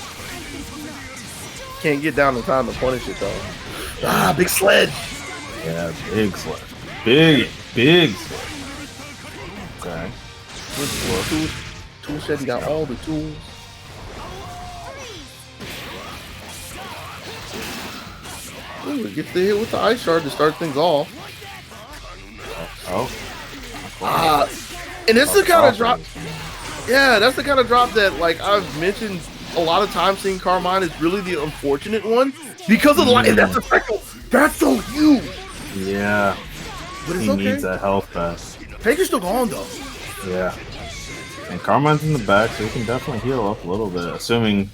Can't get down in time to punish it though. Ah, big sledge. Yeah, big sledge. Big sledge. Okay. Tool said he got all the tools. Ooh, gets the hit with the ice shard to start things off. And it's the kind of drop. Yeah, that's the kind of drop that, like I've mentioned a lot of times, seeing Carmine is really the unfortunate one because of the line. That's a cycle. That's so huge. Yeah. But it's he okay. needs a health vest. Taker's still gone though. Yeah. And Carmine's in the back, so he can definitely heal up a little bit, assuming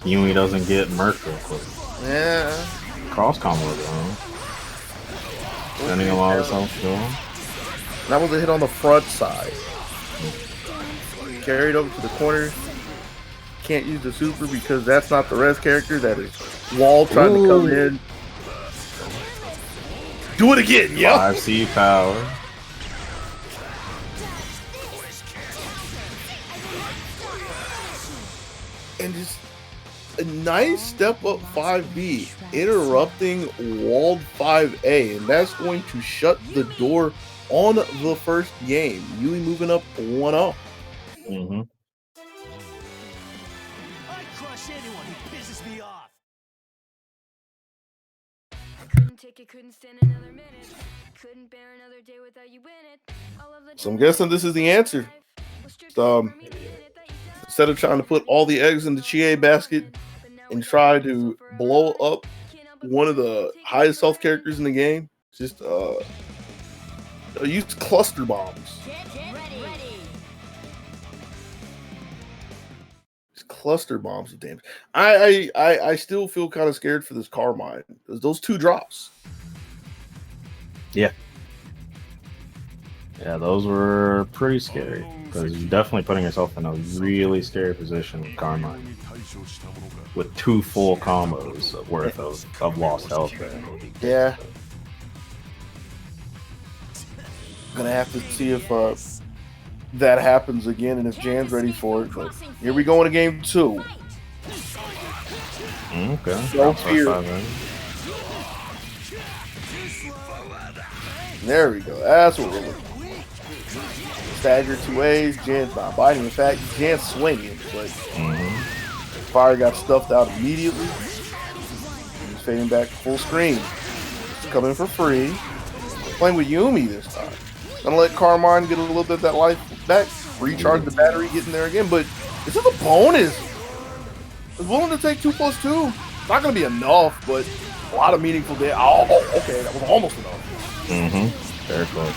Yumi doesn't get murked real quick. Yeah. Cross combo though. Spending a lot of self going. That was a hit on the front side. Carried over to the corner. Can't use the super because that's not the res character. That is Wall trying to come in. Do it again, yeah. 5C power. And just a nice step up 5B, interrupting walled 5A, and that's going to shut the door on the first game. Yui moving up 1-0. Mm-hmm. I crush anyone who pisses me off. Couldn't take it, couldn't stand another minute. Couldn't bear another day without you in it. All of the So I'm guessing this is the answer. Instead of trying to put all the eggs in the Chie basket and try to blow up one of the highest health characters in the game, just use cluster bombs. Just cluster bombs of damage. I still feel kind of scared for this Carmine. Those 2 drops. Yeah. Yeah, those were pretty scary. Because you're definitely putting yourself in a really scary position with Carmine. With 2 full combos worth of lost health there. Yeah. Gonna have to see if that happens again and if Jan's ready for it. But here we go into game 2. Okay. Don't fear. There we go. That's what we're looking for. Stagger 2As. Jan's not biting. In fact, Jan's swinging, but Fire got stuffed out immediately. He's fading back to full screen. It's coming for free. Playing with Yumi this time. Gonna let Carmine get a little bit of that life back. Recharge the battery, get in there again. But this is a bonus. It's willing to take 2+2. It's not gonna be enough, but a lot of meaningful damage. Oh, okay, that was almost enough. Mm-hmm. Very close.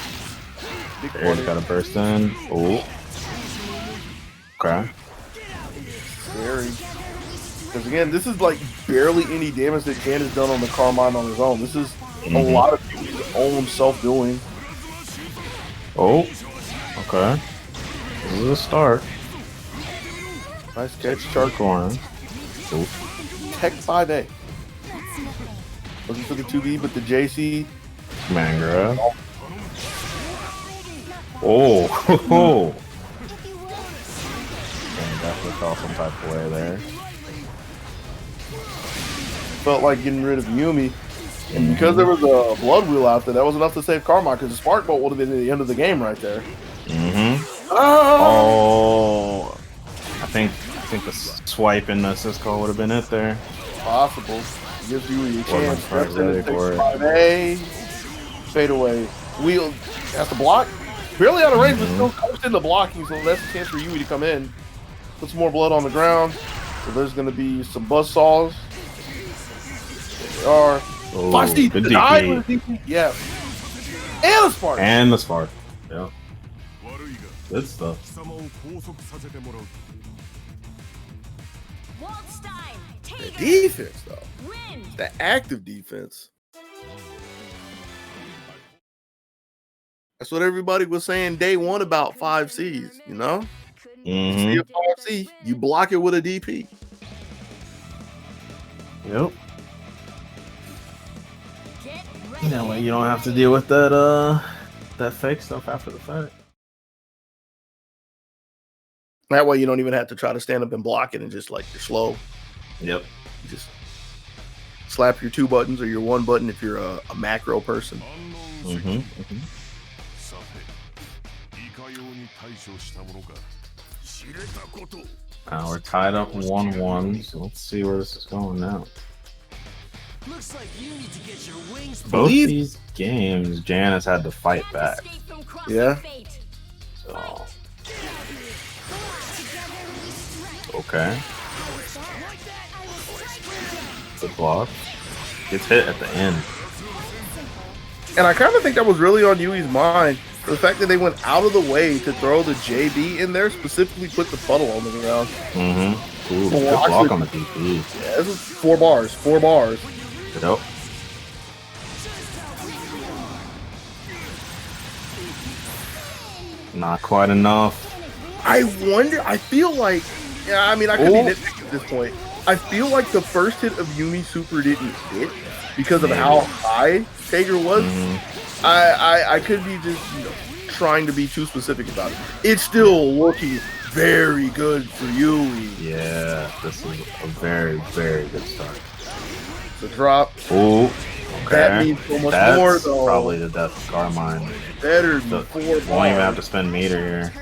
There's got to burst in. Oh. Okay. Scary. Because again, this is like barely any damage that Jan has done on the Carmine on his own. This is a lot of his own self-doing. Oh. Okay. This is a start. Nice catch, Chart corner. Tech 5A. Looking for the 2B, but the JC. Mangra. Oh. Definitely felt some type of way there. Felt like getting rid of Yumi. And because there was a blood wheel out there, that was enough to save Carmine, because the spark bolt would have been at the end of the game right there. Oh. I think the swipe in the Cisco would have been it there. Possible. Gives Yui a chance. Quite ready for it. 5A. Fade away. Wheel has to block. Barely out of range, but still close in the blocking, so that's a chance for Yui to come in. Put some more blood on the ground. So there's going to be some buzzsaws. There they are. Oh, 5C good denied DP. with a DP. Yeah. And the spark. And the spark. Yeah. Good stuff. The defense, though. The active defense. That's what everybody was saying day 1 about 5Cs, you know? See a 5C, you block it with a DP. Yep. That way you don't have to deal with that fake stuff after the fact. That way you don't even have to try to stand up and block it and just like you're slow. Yep. You just slap your 2 buttons or your 1 button if you're a macro person. We're tied up 1-1, so let's see where this is going now. Looks like you need to get your wings. Both these games, Jan has had to fight back. Yeah. So. Okay. Good block. Gets hit at the end. And I kind of think that was really on Yui's mind. The fact that they went out of the way to throw the JB in there, specifically put the puddle on the ground. Ooh, good block on the DP. Yeah, this is 4 bars. 4 bars. Yep. Not quite enough. I wonder, I feel like, yeah, I mean, I could be nitpicking at this point. I feel like the first hit of Yumi Super didn't hit because of Maybe. how high Taker was. Mhm. I could be just trying to be too specific about it. It's still looking very good for Yui. Yeah, this is a very, very good start. The drop. Ooh, okay. That means so much That's more, though. probably the death of Carmine. Better The, before won't even have to spend meter here.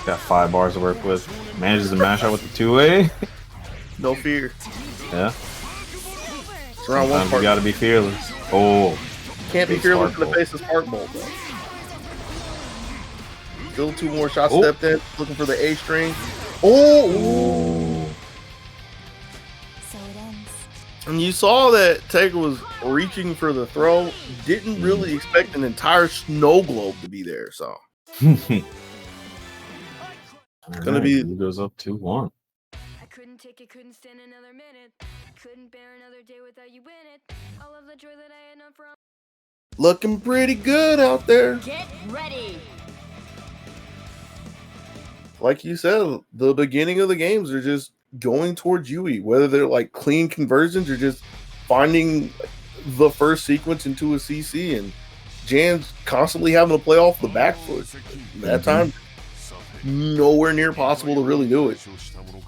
Got 5 bars to work with. Manages to mash out with the 2-way. No fear. Yeah. It's around one Sometimes you part. gotta be fearless. Oh, Can't be big fearless spark in the bolt. face of Spark Bolt, though. Still 2 more shots Oh. stepped in, looking for the A string. Oh! Ooh. So it ends. And you saw that Taker was reaching for the throw. Didn't really expect an entire snow globe to be there, so. Gonna be- He goes up 2-1. I couldn't take it, couldn't stand another minute. Couldn't bear another day without you in it. All of the joy that I had known from. Looking pretty good out there. Get ready. Like you said, the beginning of the games are just going towards Yui, whether they're like clean conversions or just finding the first sequence into a CC, and Jan's constantly having to play off the back foot. That time, nowhere near possible to really do it.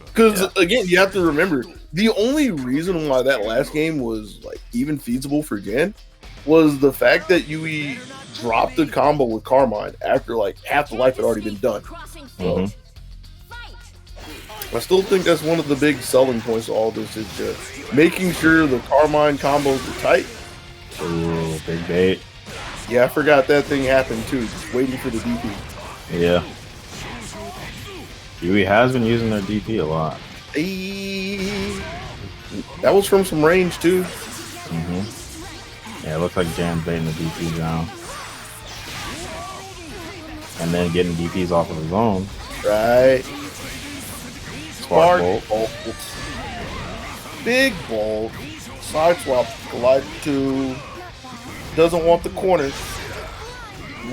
Because again, you have to remember, the only reason why that last game was like even feasible for Jan was the fact that Yui dropped the combo with Carmine after like half the life had already been done. Mhm. I still think that's one of the big selling points of all this is just making sure the Carmine combos are tight. Ooh, big bait. Yeah, I forgot that thing happened too. Just waiting for the DP. Yeah. Yui has been using their DP a lot. That was from some range too. Mm-hmm. Yeah, it looks like Jan's baiting the DPs down. And then getting DPs off of his own. Right. Spark Spark bolt. bolt. Big bolt. Side swap. Glide to. Doesn't want the corner.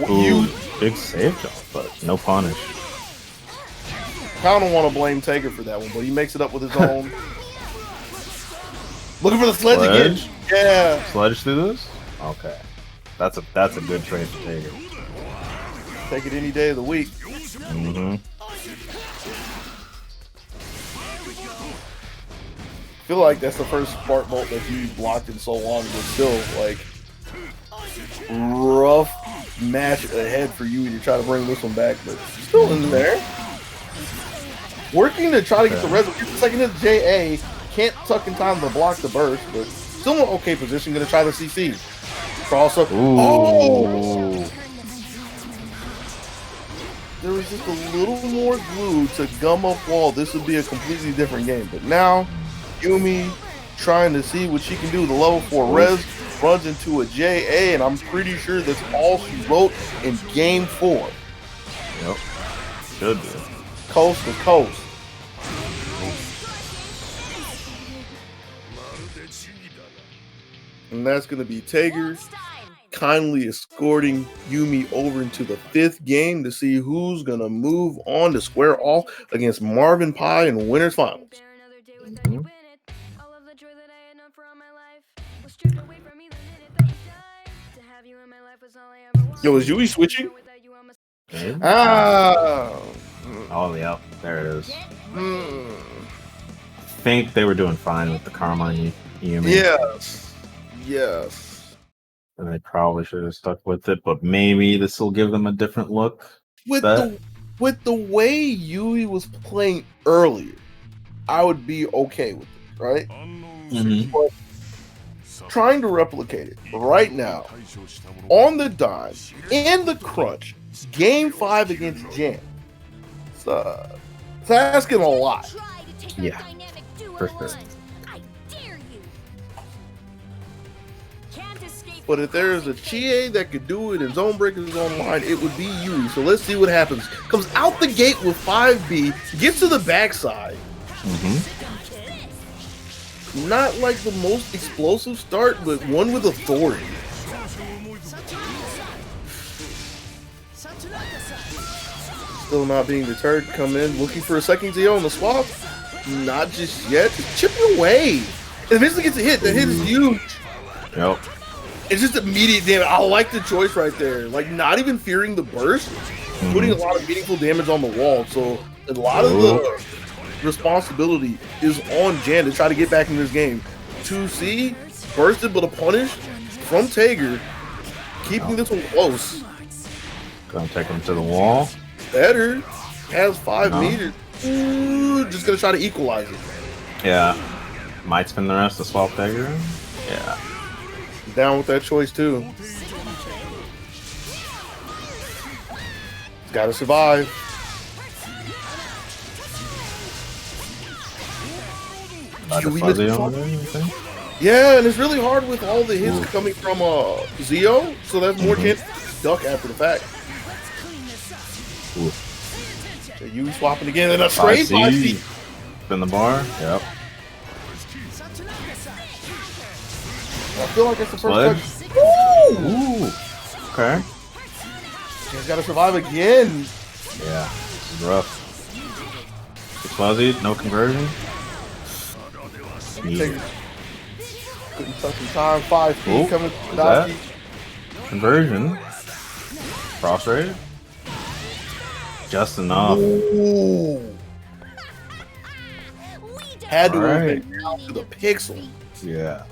Ooh, big save jump, but no punish. Kind of want to blame Taker for that one, but he makes it up with his own. Looking for the sledge again. Sledge? Yeah. Sledge through this? Okay. That's a good trade for Taker. Take it any day of the week. Mm-hmm. I feel like that's the first Spark Bolt that he blocked in so long, but still, like, rough match ahead for you to try to bring this one back, but still in there. Working to try to get the resolution. Second hit JA, can't tuck in time to block the burst, but still in an okay position. Gonna try the CC. Cross up. Ooh. Oh! There was just a little more glue to gum up wall. This would be a completely different game. But now, Yumi trying to see what she can do. The level 4 res runs into a JA, and I'm pretty sure that's all she wrote in game 4. Yep. Should be. Coast to coast. And that's going to be Taker kindly escorting Yumi over into the 5th game to see who's going to move on to square off against Marvin Pie in Winners Finals. Yo, is Yui switching? Okay. Ah. Oh, yeah. There it is. Hmm. I think they were doing fine with the Carmine Yumi. Yes. Yes. And they probably should have stuck with it, but maybe this will give them a different look. With the way Yui was playing earlier, I would be okay with it, right? Mhm. But trying to replicate it right now on the dime in the crunch, game 5 against Jan. It's asking a lot. Yeah, for sure. But if there is a Chie that could do it in ZoneBreakers Online, it would be Yui. So let's see what happens. Comes out the gate with 5B, gets to the backside. Not like the most explosive start, but one with authority. Still not being deterred. Come in looking for a second ZO on the swap. Not just yet. Just chipping away. If Mr. gets a hit, the hit is huge. Yep. It's just immediate damage. I like the choice right there. Like, not even fearing the burst, putting a lot of meaningful damage on the wall. So, a lot of the responsibility is on Jan to try to get back in this game. 2C, bursted but a punish from Tager, keeping this one close. Gonna take him to the wall. Better. Has 5 meters. Ooh, just gonna try to equalize it. Yeah. Might spend the rest to swap Tager. Yeah. Down with that choice too. Gotta survive. Yeah, and it's really hard with all the hits coming from Zio, so that's more chance to duck after the fact. So you swapping again and a straight 5C. Spin the bar. Yep. I feel like it's the first touch. Ooh. Okay. He's got to survive again. Yeah, this is rough. It's fuzzy, no conversion. Couldn't touch in time. 5 feet coming. That? Conversion. Cross raid. Just enough. Ooh. Had to have been down to the pixel. Yeah.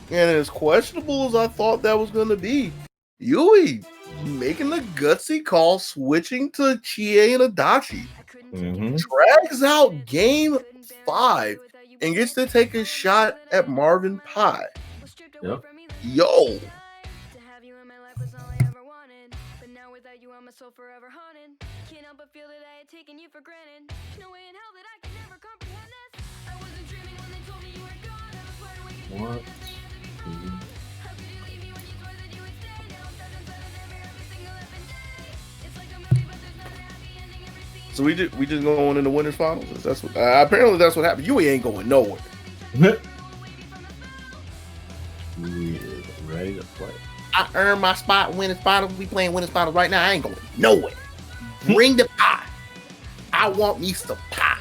And as questionable as I thought that was going to be, Yui making the gutsy call, switching to Chie and Adachi. Drags out game 5 and gets to take a shot at Marvin Pie. Yep. Yo. What? So we just going in the winners finals. That's what apparently that's what happened. Yui ain't going nowhere. We ready to play. I earned my spot in winners finals. We playing winners finals right now. I ain't going nowhere. Bring the pie. I want me some pie.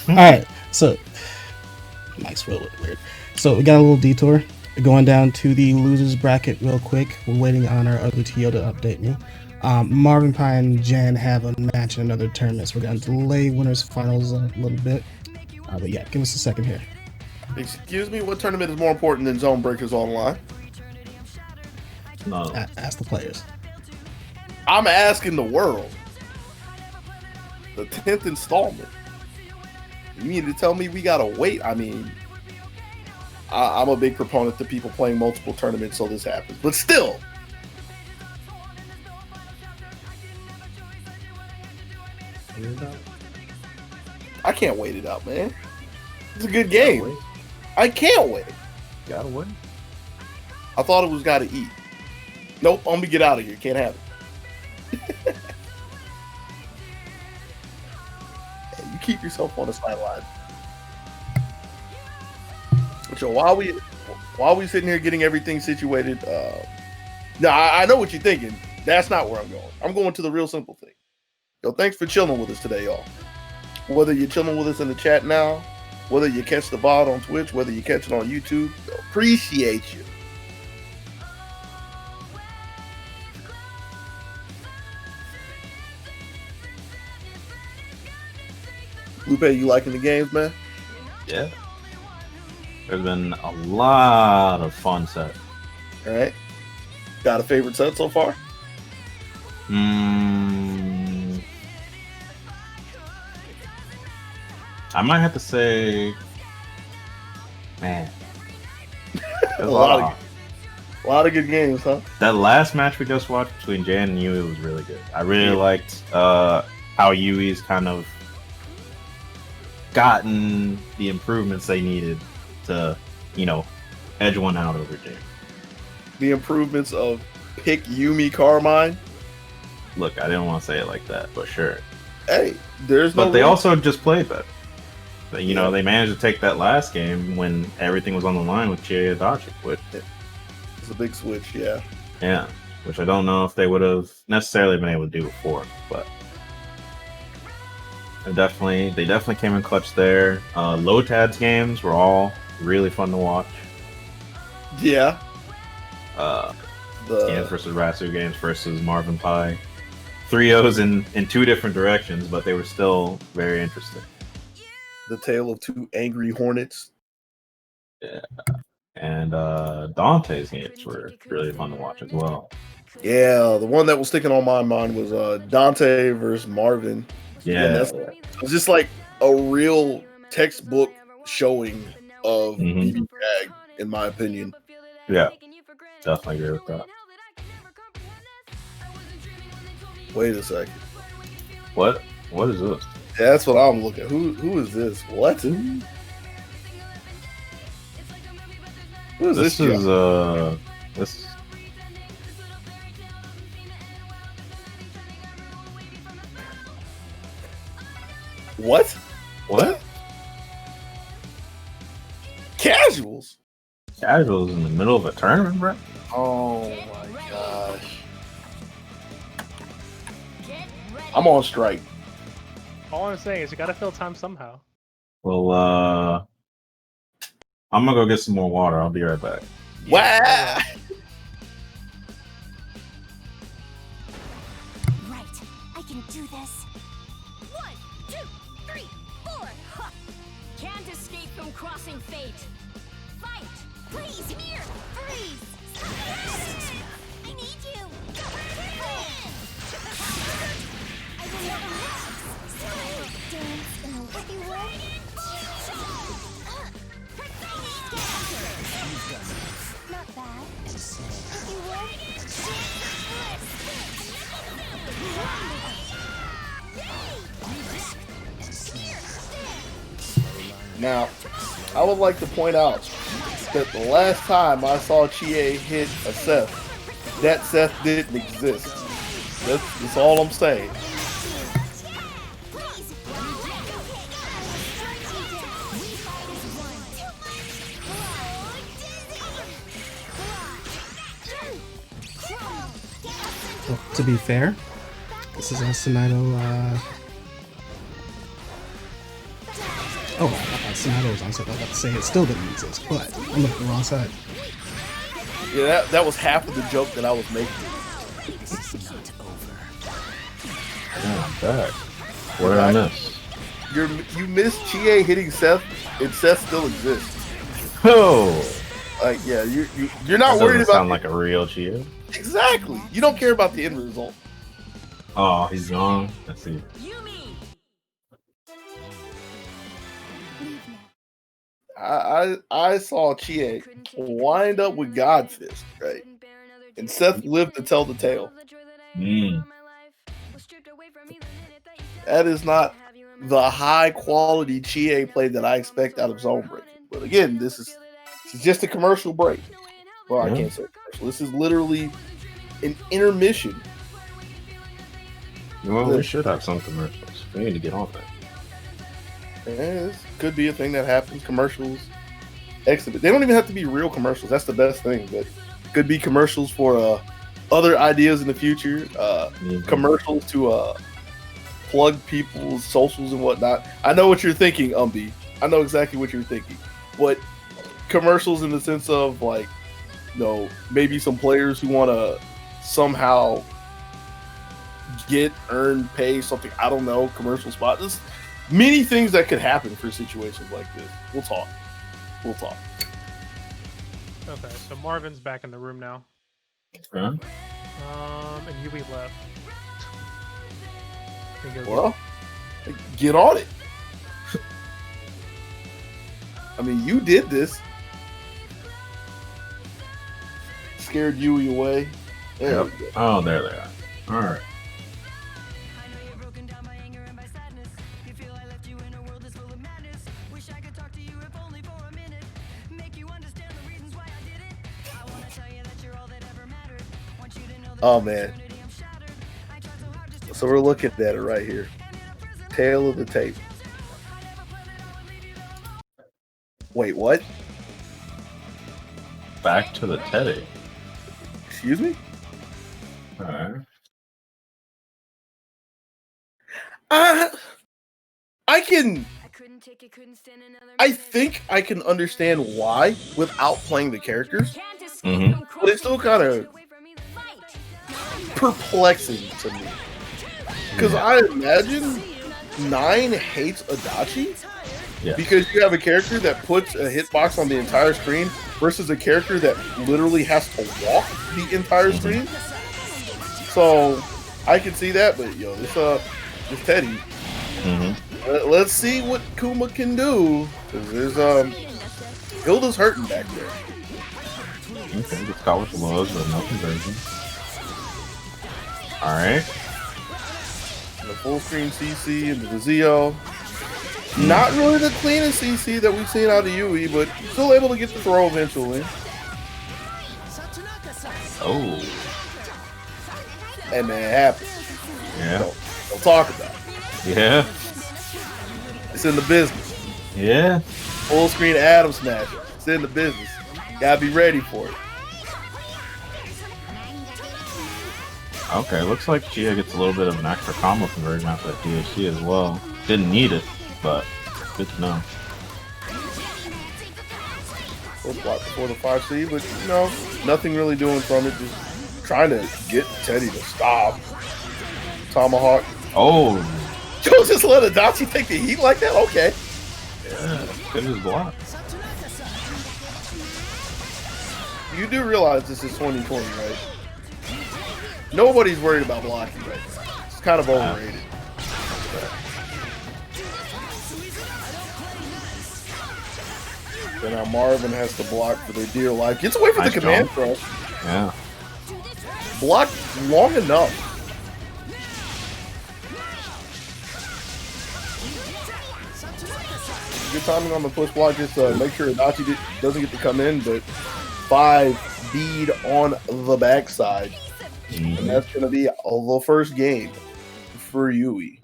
All right, so Mike's real weird. So we got a little detour going down to the losers bracket real quick. We're waiting on our other TO to update me. Marvin Pie and Jan have a match in another tournament, so we're going to delay winners finals a little bit. But yeah, give us a second here. Excuse me, what tournament is more important than ZoneBreakers Online? No. Ask the players. I'm asking the world. The 10th installment. You mean to tell me we gotta wait? I mean, I'm a big proponent to people playing multiple tournaments so this happens. But still. I can't wait it out, man. It's a good game. I can't wait. Gotta wait. I thought it was gotta eat. Nope, I'm gonna get out of here. Can't have it. You keep yourself on the sideline. So while we sitting here getting everything situated, I know what you're thinking. That's not where I'm going. I'm going to the real simple thing. Yo, thanks for chilling with us today, y'all. Whether you're chilling with us in the chat now, whether you catch the VOD on Twitch, whether you catch it on YouTube, appreciate you. Lupe, you liking the games, man? Yeah. There's been a lot of fun sets. All right. Got a favorite set so far? I might have to say, man, a lot of good games, huh? That last match we just watched between Jan and Yui was really good. I really liked how Yui's kind of gotten the improvements they needed to, edge one out over Jay. The improvements of pick Yumi Carmine. Look, I didn't want to say it like that, but sure. Hey, there's no. But they also just played better. But, they managed to take that last game when everything was on the line with Chie Adachi. It's a big switch, yeah. Yeah, which I don't know if they would have necessarily been able to do before, but they definitely came in clutch there. Lotad's games were all really fun to watch. Yeah. Games versus Ratsu, games versus Marvin Pie. 3-0s in two different directions, but they were still very interesting. The tale of two angry hornets. Yeah. And Dante's games were really fun to watch as well. Yeah, the one that was sticking on my mind was Dante versus Marvin. Yeah. It was just like a real textbook showing of BB Tag, in my opinion. Yeah, definitely agree with that. Wait a second. What is this? Yeah, that's what I'm looking at. Who is this? What? Who is this? This. What? What? Casuals in the middle of a tournament, bro? Oh my gosh. I'm on strike. All I'm saying is you gotta fill time somehow. Well, I'm gonna go get some more water. I'll be right back. Wow. Right, I can do this. 1, 2, 3, 4. Ha! Can't escape from crossing fate. Fight! Please, come here! Freeze! I need you! I will never dance in a wavy world. Not bad. If you would. Now, I would like to point out that the last time I saw Chie hit a Seth, that Seth didn't exist. That's all I'm saying. Well, to be fair, this is a Sinato. Oh, I thought Sinato was on set. I was about to say it still didn't exist, but I'm looking at the wrong side. Yeah, that was half of the joke that I was making. Oh, I'm back. What did I miss? You missed Chie hitting Seth, and Seth still exists. Oh, Like, yeah, you're not that worried doesn't about sound like a real Chia. Exactly. You don't care about the end result. Oh, he's gone. Let's see. I saw Chie wind up with God Fist, right? And Seth lived to tell the tale. That is not the high quality Chie play that I expect out of ZoneBreakers. But again, this is just a commercial break. Well, I can't say commercial. This is literally an intermission. Well, we should have some commercials. We need to get on that. Yeah, this could be a thing that happens. Commercials, exhibit. They don't even have to be real commercials. That's the best thing. But could be commercials for other ideas in the future. Commercials to plug people's socials and whatnot. I know what you're thinking, Umbi. I know exactly what you're thinking. But commercials in the sense of like, maybe some players who want to somehow earn, pay something. I don't know. Commercial spot. There's many things that could happen for situations like this. We'll talk. Okay, so Marvin's back in the room now. Huh? And Yui left. Well, get on it. I mean, you did this. Scared Yui away. There we go. Oh, there they are. All right. Oh man. So we're looking at it right here. Tail of the tape. Wait, what? Back to the Teddy. Excuse me? All right. I can. I think I can understand why without playing the characters, but it's still kind of perplexing to me. Because I imagine 9 hates Adachi because you have a character that puts a hitbox on the entire screen versus a character that literally has to walk the entire screen. So I can see that, but yo, this Teddy. Let's see what Kuma can do. Cause there's Hilda's hurting back there. Okay, the college lows, but no conversion. All right. The full screen CC into the Zio. Not really the cleanest CC that we've seen out of Yui, but still able to get the throw eventually. Oh. And man, it happens. Yeah. Don't talk about it. Yeah. It's in the business. Yeah. Full screen Adam Smasher. It's in the business. Gotta be ready for it. Okay, looks like Chia gets a little bit of an extra combo conversion out that DHC as well. Didn't need it, but good to know. Full block before the 5C, but you know, nothing really doing from it. Just trying to get Teddy to stop. Tomahawk. Oh. Joe just let Adachi take the heat like that? Okay. Yeah, good as block. You do realize this is 2020, right? Nobody's worried about blocking right now. It's kind of overrated. So now Marvin has to block for their dear life. Gets away from the command throw. Yeah. Blocked long enough. Good timing on the push block. Just make sure Adachi doesn't get to come in, but 5 bead on the backside. And that's going to be the first game for Yui.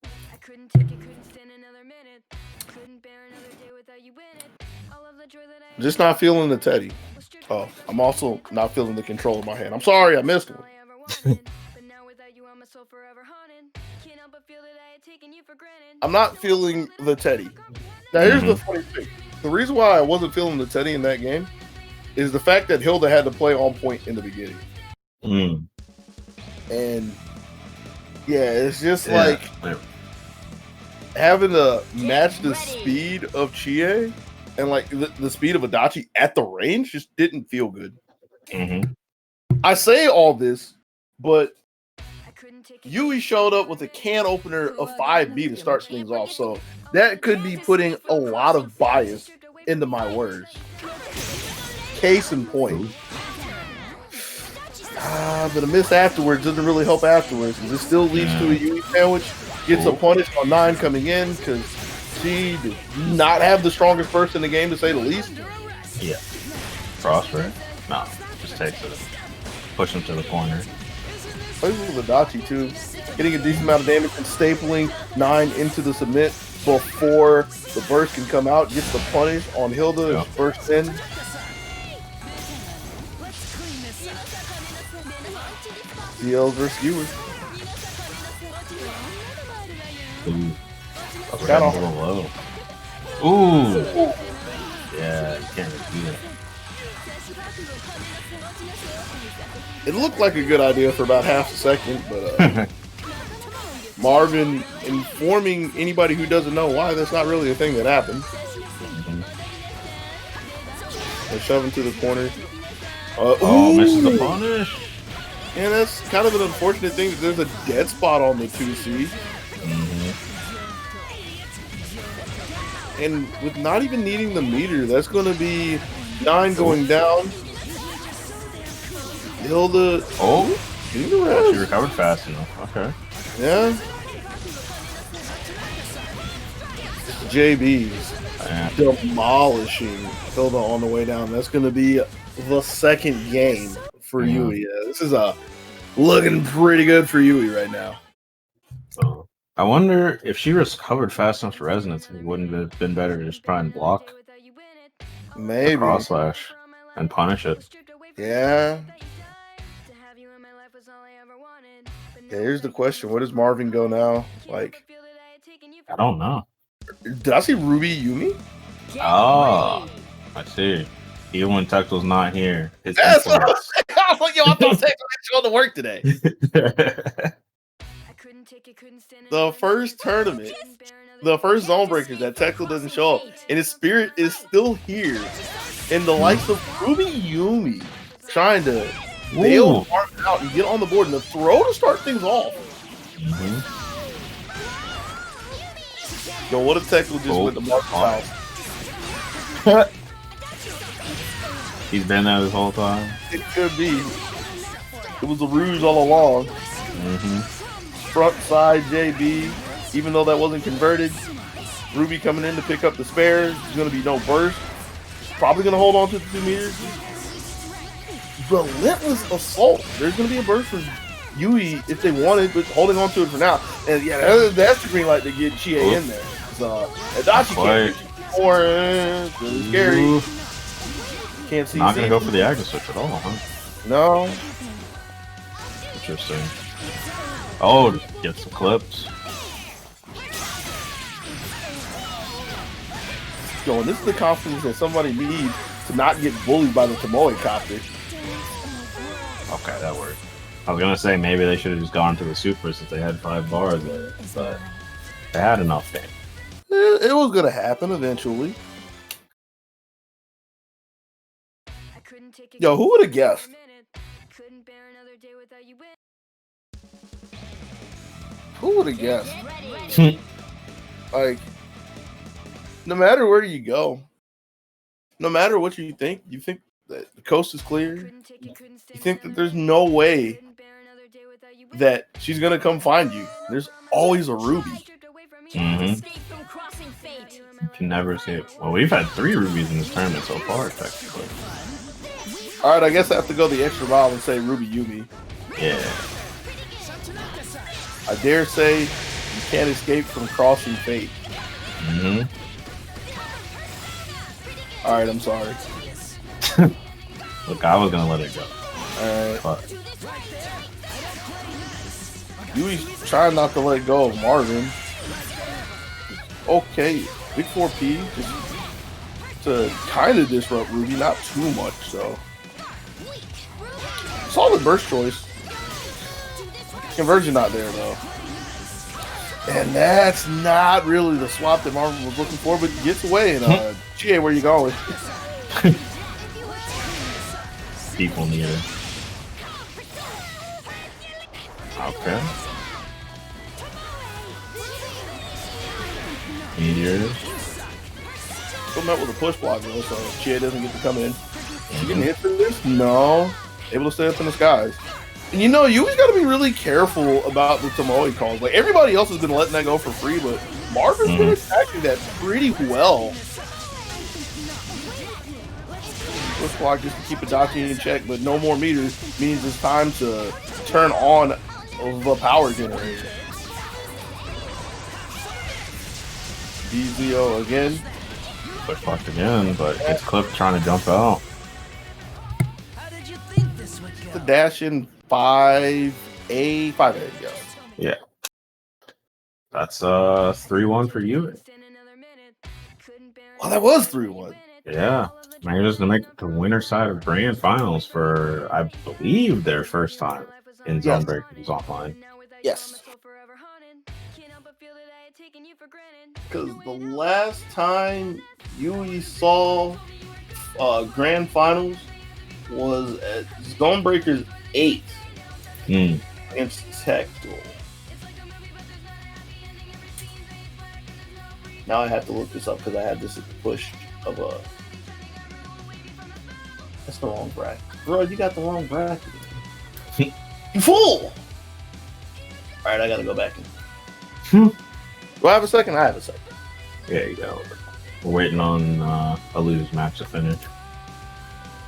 I couldn't take it, couldn't stand another minute. Couldn't bear another day without you in it. All of the joy that I Just not feeling the Teddy. Oh, I'm also not feeling the control in my hand. I'm sorry, I missed one. I'm not feeling the Teddy. Now, here's the funny thing. The reason why I wasn't feeling the Teddy in that game is the fact that Hilda had to play on point in the beginning. And, yeah, it's just like having to match the speed of Chie and, like, the speed of Adachi at the range just didn't feel good. I say all this, but Yui showed up with a can opener of 5B to start things off, so that could be putting a lot of bias into my words. Case in point. But a miss afterwards doesn't really help afterwards, because it still leads to a Yui sandwich. Gets a punish on 9 coming in, because she did not have the strongest burst in the game, to say the least. Yeah. Frostbreak? No, just takes it. Push him to the corner. Plays with Adachi too. Getting a decent amount of damage and stapling 9 into the submit before the burst can come out. Gets the punish on Hilda. Burst in. CLs versus skewers. Ooh. Got a little low. Ooh. Yeah, you can't do it. It looked like a good idea for about half a second, but Marvin informing anybody who doesn't know why that's not really a thing that happened. They shove him to the corner. Misses the punish. And that's kind of an unfortunate thing that there's a dead spot on the 2C. And with not even needing the meter, that's going to be 9 going down. Hilda. She recovered fast enough. Okay. Yeah. JB's demolishing Hilda on the way down. That's going to be the second game for Yui. Yeah, this is looking pretty good for Yui right now. So I wonder if she recovered fast enough to resonance, it wouldn't have been better to just try and block Maybe cross slash and punish it. Yeah. Yeah, here's the question: where does Marvin go now? Like, I don't know. did I see Ruby Yumi? Oh, I see. Even when Tecto's not here, his That's what I influence. was saying. I was like, yo, I thought Tecto didn't show to work today. The first tournament, the first ZoneBreakers that Tecto doesn't show up, and his spirit is still here. And the likes of Ruby Yumi trying to bail Marvin out and get on the board and the throw to start things off. Yo, what if Tecto just went to Marvin's house? He's been there this whole time. It could be. It was a ruse all along. Front side JB, even though that wasn't converted. Ruby coming in to pick up the spares. There's going to be no burst. Probably going to hold on to the 2 meters. Relentless assault. There's going to be a burst for Yui if they wanted, but holding on to it for now. And yeah, that's the green light to get Chie in there. So, Adachi can't get more. Really scary. Can't see. Not going to go for the Agnes switch at all, huh? No. Interesting. Oh, get some clips. Yo, this is the confidence that somebody needs to not get bullied by the Tomoe copter. Okay, that worked. I was gonna say maybe they should have just gone to the super since they had 5 bars there, but they had enough there. It was gonna happen eventually. Yo, who would have guessed? Who would have guessed? Like, no matter where you go, no matter what you think that the coast is clear. You think that there's no way that she's gonna come find you. There's always a Ruby. You can never see it. Well, we've had 3 rubies in this tournament so far, technically. All right, I guess I have to go the extra mile and say Ruby Yumi. Yeah. I dare say you can't escape from crossing fate. All right, I'm sorry. Look, I was gonna let it go. All right. But Yui's trying not to let go of Marvin. Okay, big 4P just to kind of disrupt Ruby, not too much, so. Solid burst choice. Conversion not there, though. And that's not really the swap that Marvin was looking for, but gets away. And, Chie, where you going? people need it. Okay. Meteor. Still met with a push block, though, so Chie doesn't get to come in. She getting hit for this? No. Able to stay up in the skies. And you know, you always got to be really careful about the Tomoe calls. Like, everybody else has been letting that go for free, but Marvin's been attacking that pretty well. Push block just to keep Adachi in check, but no more meters means it's time to turn on the power generator. DZO again. Push block again, but it's Cliff trying to jump out. The dash in 5A, yeah. Yeah. That's 3-1 for you. Oh, that was 3-1. Yeah. Managed to make the winner side of grand finals for, I believe, their first time in ZoneBreakers online. Yes. Because the last time Yui saw grand finals was at ZoneBreakers 8 against Tecto. Now I have to look this up because I had this at the push of a. That's the wrong bracket. Bro, you got the wrong bracket. You fool! Alright, I gotta go back in. Do I have a second? I have a second. Yeah, you go. We're waiting on a lose match to finish.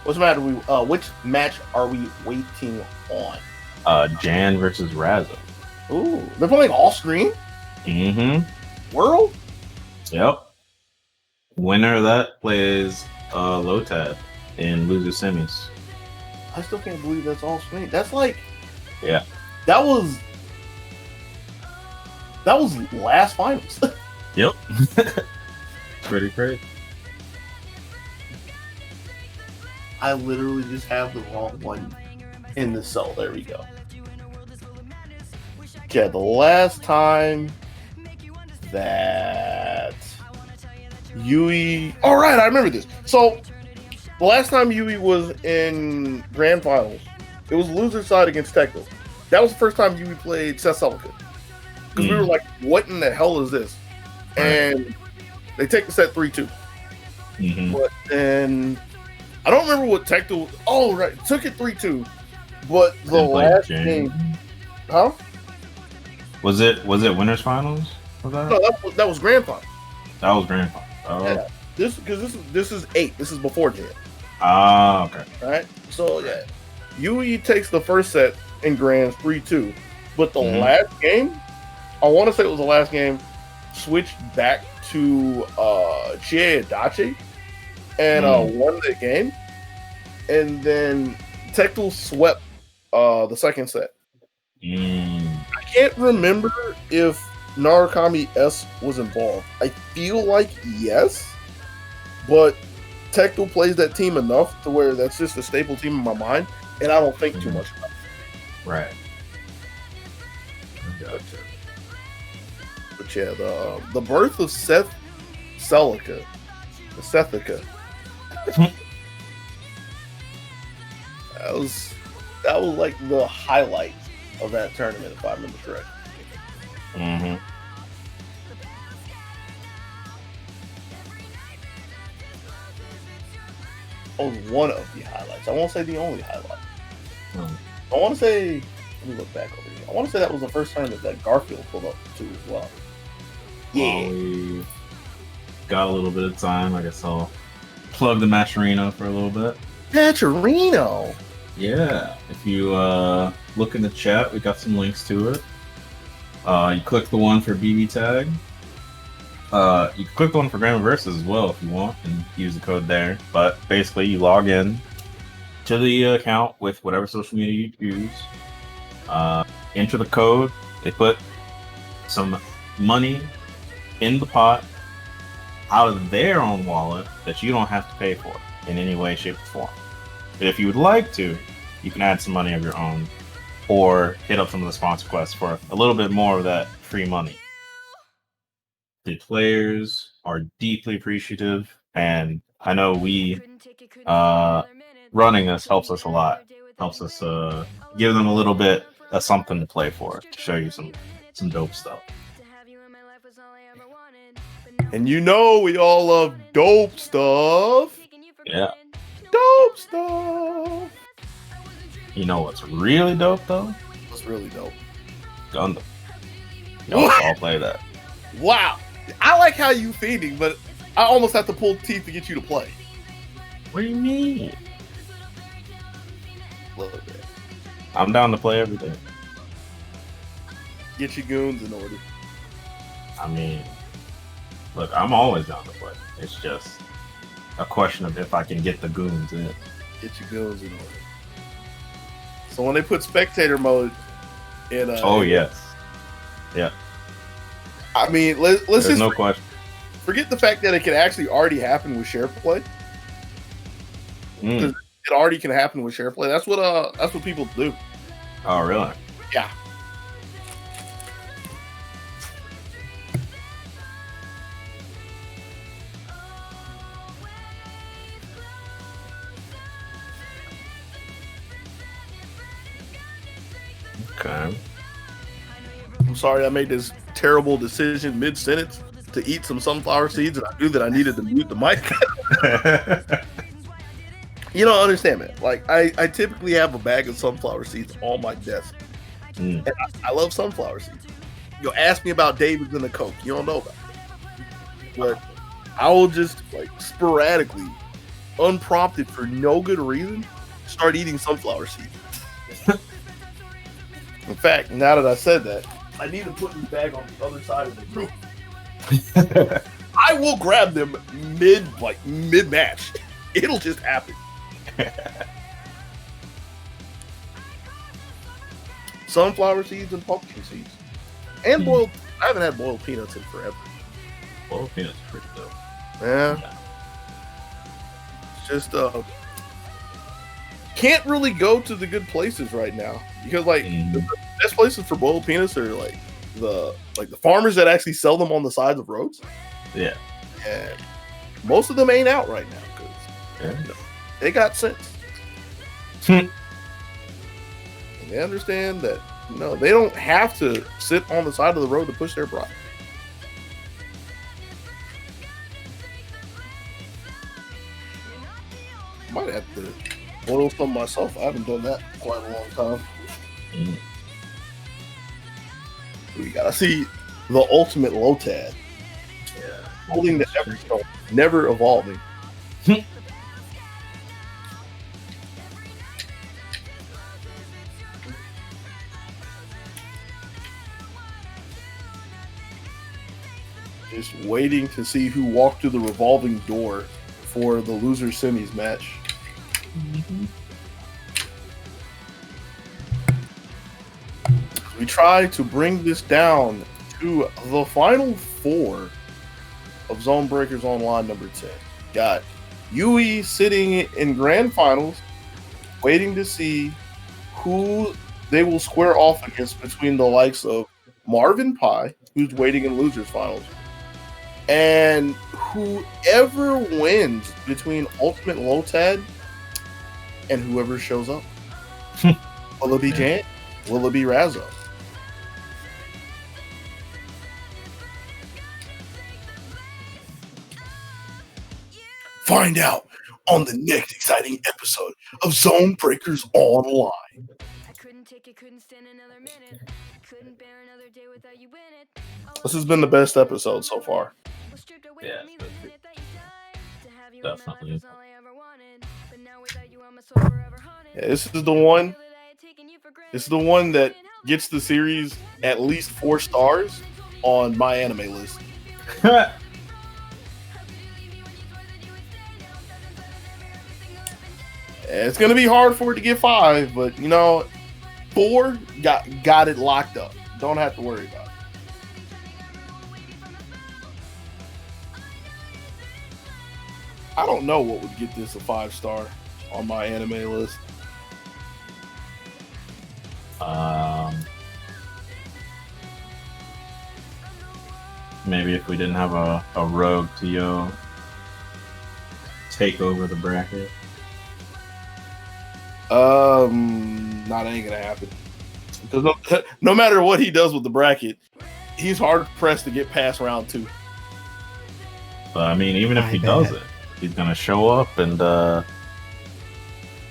What's the matter? Which match are we waiting on? Jan versus Razzo. Ooh, they're playing all screen. Mm-hmm. World. Yep. Winner of that plays Lotad in loser semis. I still can't believe that's all screen. That's like, yeah, that was last finals. Yep. Pretty crazy. I literally just have the wrong one in the cell. There we go. Yeah, the last time that Yui. All right, I remember this. So the last time Yui was in grand finals, it was loser side against Tecmo. That was the first time Yui played Seth Celica. Because we were like, what in the hell is this? And they take the set 3-2. But then I don't remember what Tecmo. Oh, right. Took it 3-2. But the last game. Huh? Was it winners finals? Was that? No, that was grand final. That was grand final. Oh. Yeah. This is 8. This is before Jan. Ah, okay. Right? So yeah. Yui takes the first set in grands 3-2. But the last game, I want to say it was the last game, switched back to Chie Adachi and won the game. And then Tecmo swept the second set. I can't remember if Narukami S was involved. I feel like yes, but Tecmo plays that team enough to where that's just a staple team in my mind, and I don't think too much about it. Right. Gotcha. But yeah, the birth of Seth Celica, the Sethica. that was like the highlight of that tournament, if I remember correctly. Oh, one of the highlights. I won't say the only highlight. I want to say, let me look back over here. I want to say that was the first tournament that Garfield pulled up to as well. Yeah. Well, we got a little bit of time. I guess I'll plug the Matcherino for a little bit. Matcherino? Yeah. If you look in the chat, we got some links to it. You click the one for BB Tag. You can click the one for Grand Versus as well if you want and use the code there. But basically, you log in to the account with whatever social media you use. Enter the code. They put some money in the pot out of their own wallet that you don't have to pay for in any way, shape, or form. But if you would like to, you can add some money of your own or hit up some of the sponsor quests for a little bit more of that free money. The players are deeply appreciative, and I know we running this helps us a lot. Helps us give them a little bit of something to play for, to show you some dope stuff. And you know we all love dope stuff. Yeah. Dope stuff. You know what's really dope though? What's really dope? Gundam. Y'all all play that. Wow. I like how you feeding, but I almost have to pull teeth to get you to play. What do you mean? Love it. I'm down to play every day. Get your goons in order. I mean, look, I'm always down to play. It's just a question of if I can get the goons in. Get your goons in order. So when they put spectator mode in oh yes. Yeah. I mean, let's There's just no question. Forget the fact that it can actually already happen with share play. It already can happen with share play. That's what people do. Oh really? Yeah. Okay. I'm sorry I made this terrible decision mid-sentence to eat some sunflower seeds, and I knew that I needed to mute the mic. You don't understand, man. Like, I typically have a bag of sunflower seeds on my desk. And I love sunflower seeds. You'll ask me about David's and the Coke. You don't know about it. But I will just, like, sporadically unprompted for no good reason, start eating sunflower seeds. In fact, now that I said that, I need to put this bag on the other side of the room. I will grab them mid match. It'll just happen. Sunflower seeds and pumpkin seeds, and boiled. I haven't had boiled peanuts in forever. Boiled peanuts are pretty dope. Yeah. It's just can't really go to the good places right now because the best places for boiled peanuts are the farmers that actually sell them on the sides of roads. Yeah. And most of them ain't out right now because they got sense. And they understand that they don't have to sit on the side of the road to push their product. Might have to boil some myself. I haven't done that in quite a long time. We gotta see the ultimate Lotad. Yeah. Holding the Everstone, never evolving. Just waiting to see who walked through the revolving door for the loser semis match. We try to bring this down to the final four of ZoneBreakers Online number 10. Got Yui sitting in grand finals, waiting to see who they will square off against between the likes of Marvin Pie, who's waiting in losers finals, and whoever wins between Ultimate Lotad and whoever shows up. Will it be Jan? Will it be Razzo? Find out on the next exciting episode of ZoneBreakers Online. I couldn't take it, couldn't stand another minute. Couldn't bear another day without you in it. This has been the best episode so far. Yeah, definitely. Yeah, this is the one. This is the one that gets the series at least 4 stars on my anime list. It's gonna be hard for it to get 5, but 4 got it locked up. Don't have to worry about it. I don't know what would get this a 5-star on my anime list. Maybe if we didn't have a rogue TO take over the bracket. That ain't gonna happen. Because no matter what he does with the bracket, he's hard pressed to get past round 2. But I mean, even if he does it, he's gonna show up and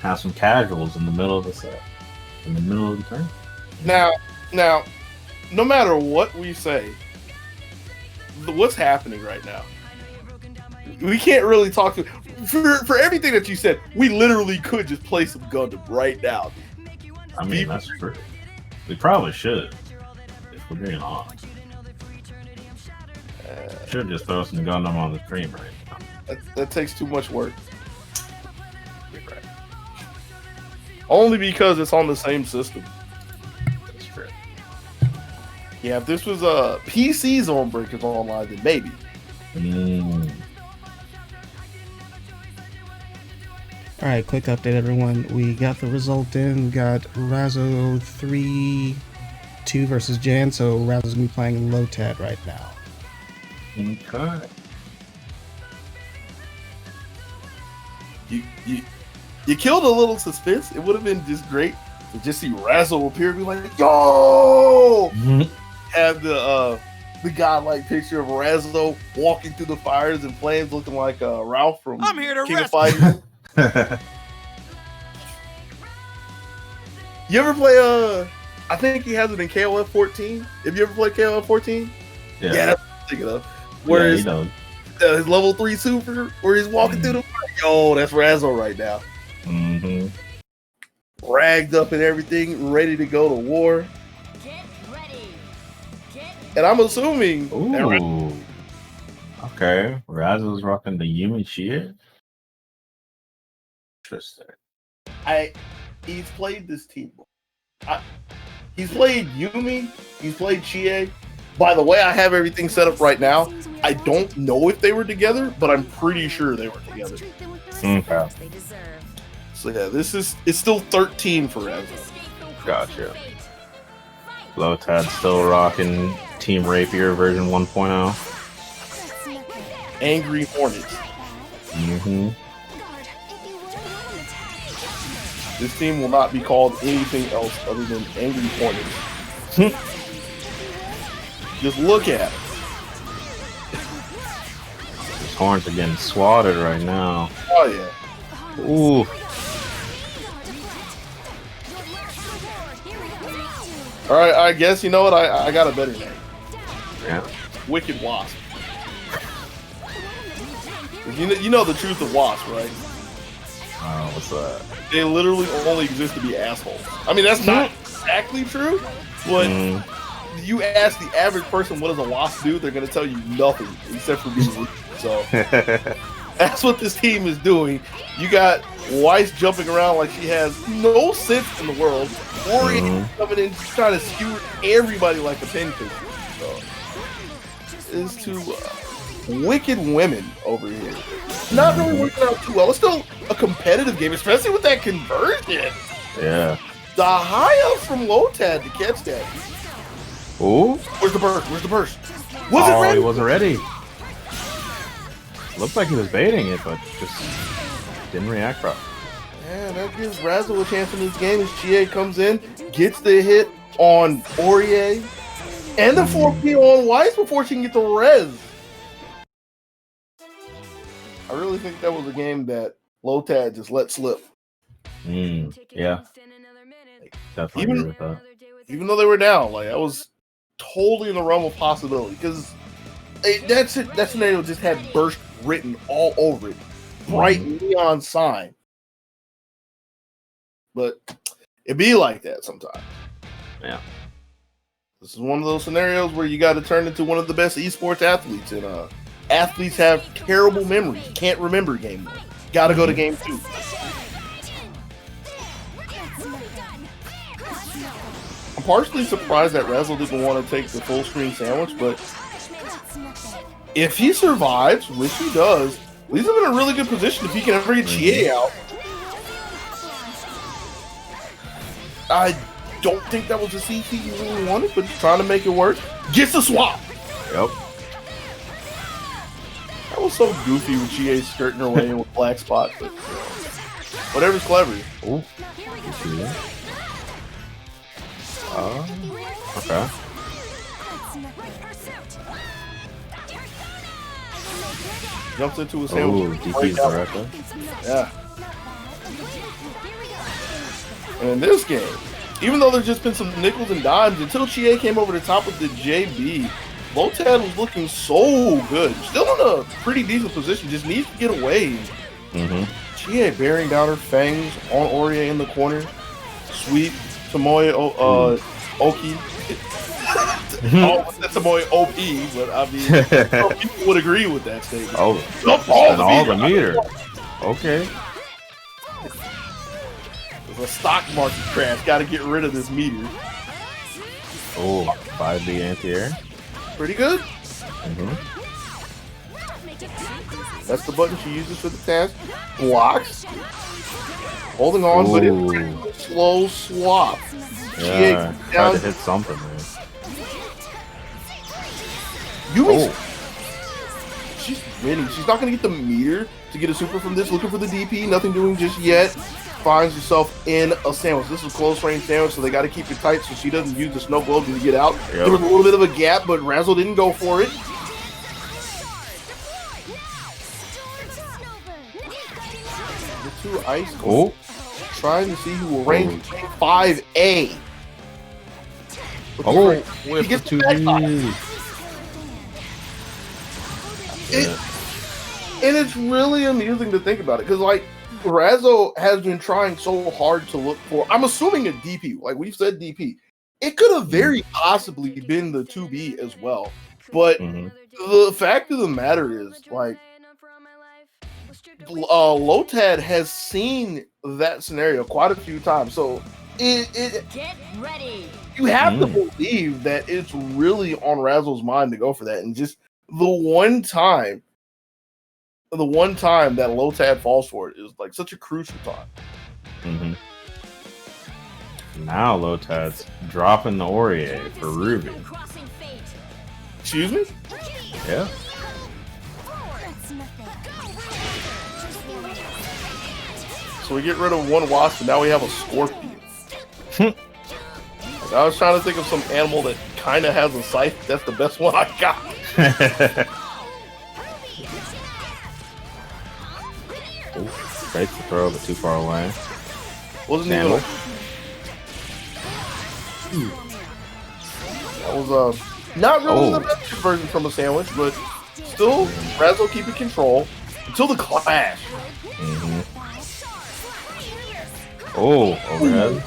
have some casuals in the middle of the set, in the middle of the turn. Now, no matter what we say, what's happening right now? We can't really talk to for everything that you said. We literally could just play some Gundam right now. I mean, that's true. We probably should, if we're being honest. Should just throw some Gundam on the stream right now. That takes too much work. Only because it's on the same system. That's true. Yeah, if this was a PC ZoneBreakers Online, then maybe. All right, quick update, everyone. We got the result in. We got Razzo 3-2 versus Jan, so Razzo's gonna be playing Lotad right now. Okay. You killed a little suspense. It would have been just great to just see Razzo appear and be like, "Yo!" Have the godlike picture of Razzo walking through the fires and flames, looking like Ralph from I'm here to King of rescue. Fighters. You ever play I think he has it in KOF 14. Have you ever played KOF 14? Yeah, that's what I'm thinking of. he does. his level 3 super where he's walking through the yo, that's Razzo right now. Mm-hmm. Ragged up and everything, ready to go to war. Get ready. And I'm assuming Ooh. Okay. Razzo's rocking the Yumi Chia. Interesting. He's played this team. He's played Yumi. He's played Chie. By the way, I have everything set up right now. I don't know if they were together, but I'm pretty sure they were together. Okay. So yeah, it's still 13 for Razzo. Gotcha. Lotad still rocking Team Rapier version 1.0. Angry Hornets. Mm-hmm. This team will not be called anything else other than Angry Hornets. Just look at it. His horns are getting swatted right now. Oh yeah. Ooh. All right, I guess you know what? I got a better name. Yeah. Wicked Wasp. You know the truth of Wasp, right? What's that? They literally only exist to be assholes. I mean, that's not exactly true, but you ask the average person what does a wasp do, they're going to tell you nothing except for being rude. So that's what this team is doing. You got Weiss jumping around like she has no sense in the world. Ori coming in trying to skewer everybody like a pinfish. So it's two wicked women over here. Not really working out too well. It's still a competitive game, especially with that conversion. Yeah. The high up from Lotad to catch that. Ooh. Where's the burst? Where's the burst? He wasn't ready. Looked like he was baiting it, but just didn't react properly. Yeah, that gives Razzo a chance in this game as Chie comes in, gets the hit on Aurier, and the 4P on Weiss before she can get the res. I really think that was a game that Lotad just let slip. Yeah. Definitely agree with that. Even though they were down, like that was totally in the realm of possibility because that scenario just had burst written all over it, bright neon sign. But it be like that sometimes. Yeah. This is one of those scenarios where you got to turn into one of the best esports athletes, and athletes have terrible memories. Can't remember game 1. Got to go to game 2. I'm partially surprised that Razzo didn't want to take the full screen sandwich, but if he survives, which he does, leaves him in a really good position if he can ever get Chie out. I don't think that was a CC he really wanted, but he's trying to make it work. Gets the swap. Yep. That was so goofy with Chie skirting her way in with Black Spot, but whatever's clever. Ooh. Okay. Jumps into a sandwich. DP's directly. Yeah. And in this game, even though there's just been some nickels and dimes, until Chie came over the top of the JB, Lotad was looking so good. Still in a pretty decent position, just needs to get away. Chie bearing down her fangs on Aurier in the corner. Sweep, Tomoe Oki. That's Tomoe OP, but I mean, some people would agree with that statement. All the meter. Okay. There's a stock market crash. Got to get rid of this meter. Oh, 5B anti-air. Pretty good. That's the button she uses for the task. Blocks. Holding on, but it's a slow swap. Yeah, tried to hit something, man. She's winning. She's not going to get the meter to get a super from this. Looking for the DP. Nothing doing just yet. Finds herself in a sandwich. This is a close range sandwich, so they got to keep it tight so she doesn't use the snow globe to get out. Yep. There was a little bit of a gap, but Razzo didn't go for it. The two ice cold. Trying to see who will range 5A. He gets the 2D. And it's really amusing to think about it because, like, Razzo has been trying so hard to look for. I'm assuming a DP. Like we've said, DP. It could have very possibly been the 2B as well. But the fact of the matter is, like, Lotad has seen that scenario quite a few times. So Get ready. you have to believe that it's really on Razzo's mind to go for that. And just the one time that Lotad falls for it is like such a crucial time. Now Lotad's dropping the Aurier for Ruby. Excuse me? Yeah. So we get rid of one wasp, and now we have a scorpion. Like, I was trying to think of some animal that kind of has a scythe. That's the best one I got. Great to throw, but too far away. Wasn't even. That was not really the best version from a sandwich, but still Razzo keeping control until the clash. Oh, overhead.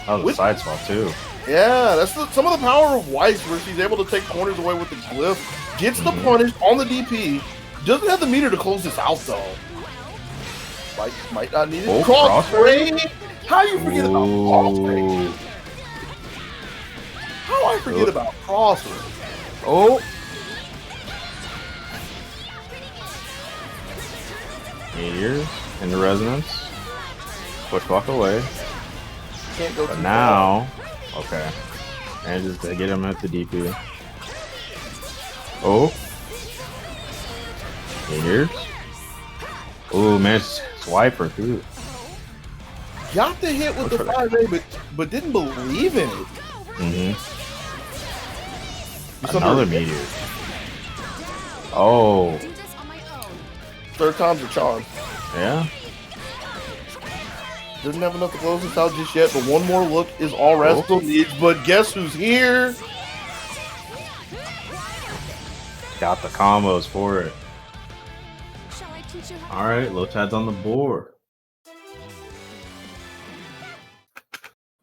That was a side swap too. Yeah, that's some of the power of Weiss, where she's able to take corners away with the glyph, gets the punish on the DP, doesn't have the meter to close this out though. Might not need it. Cross range. How you forget about cross range? How I forget about cross range? Oh. Meteor into resonance. Push walk away. Can't go but now, okay. And just to get him at the DP. Oh. Meteors. Oh, man, swiper too. Got the hit with the 5A, but didn't believe in it. Another meteor. Oh. Third time's a charm. Yeah. Doesn't have enough to close this out just yet, but one more look is all Razzo needs. But guess who's here? Got the combos for it. Alright, Lotad's on the board.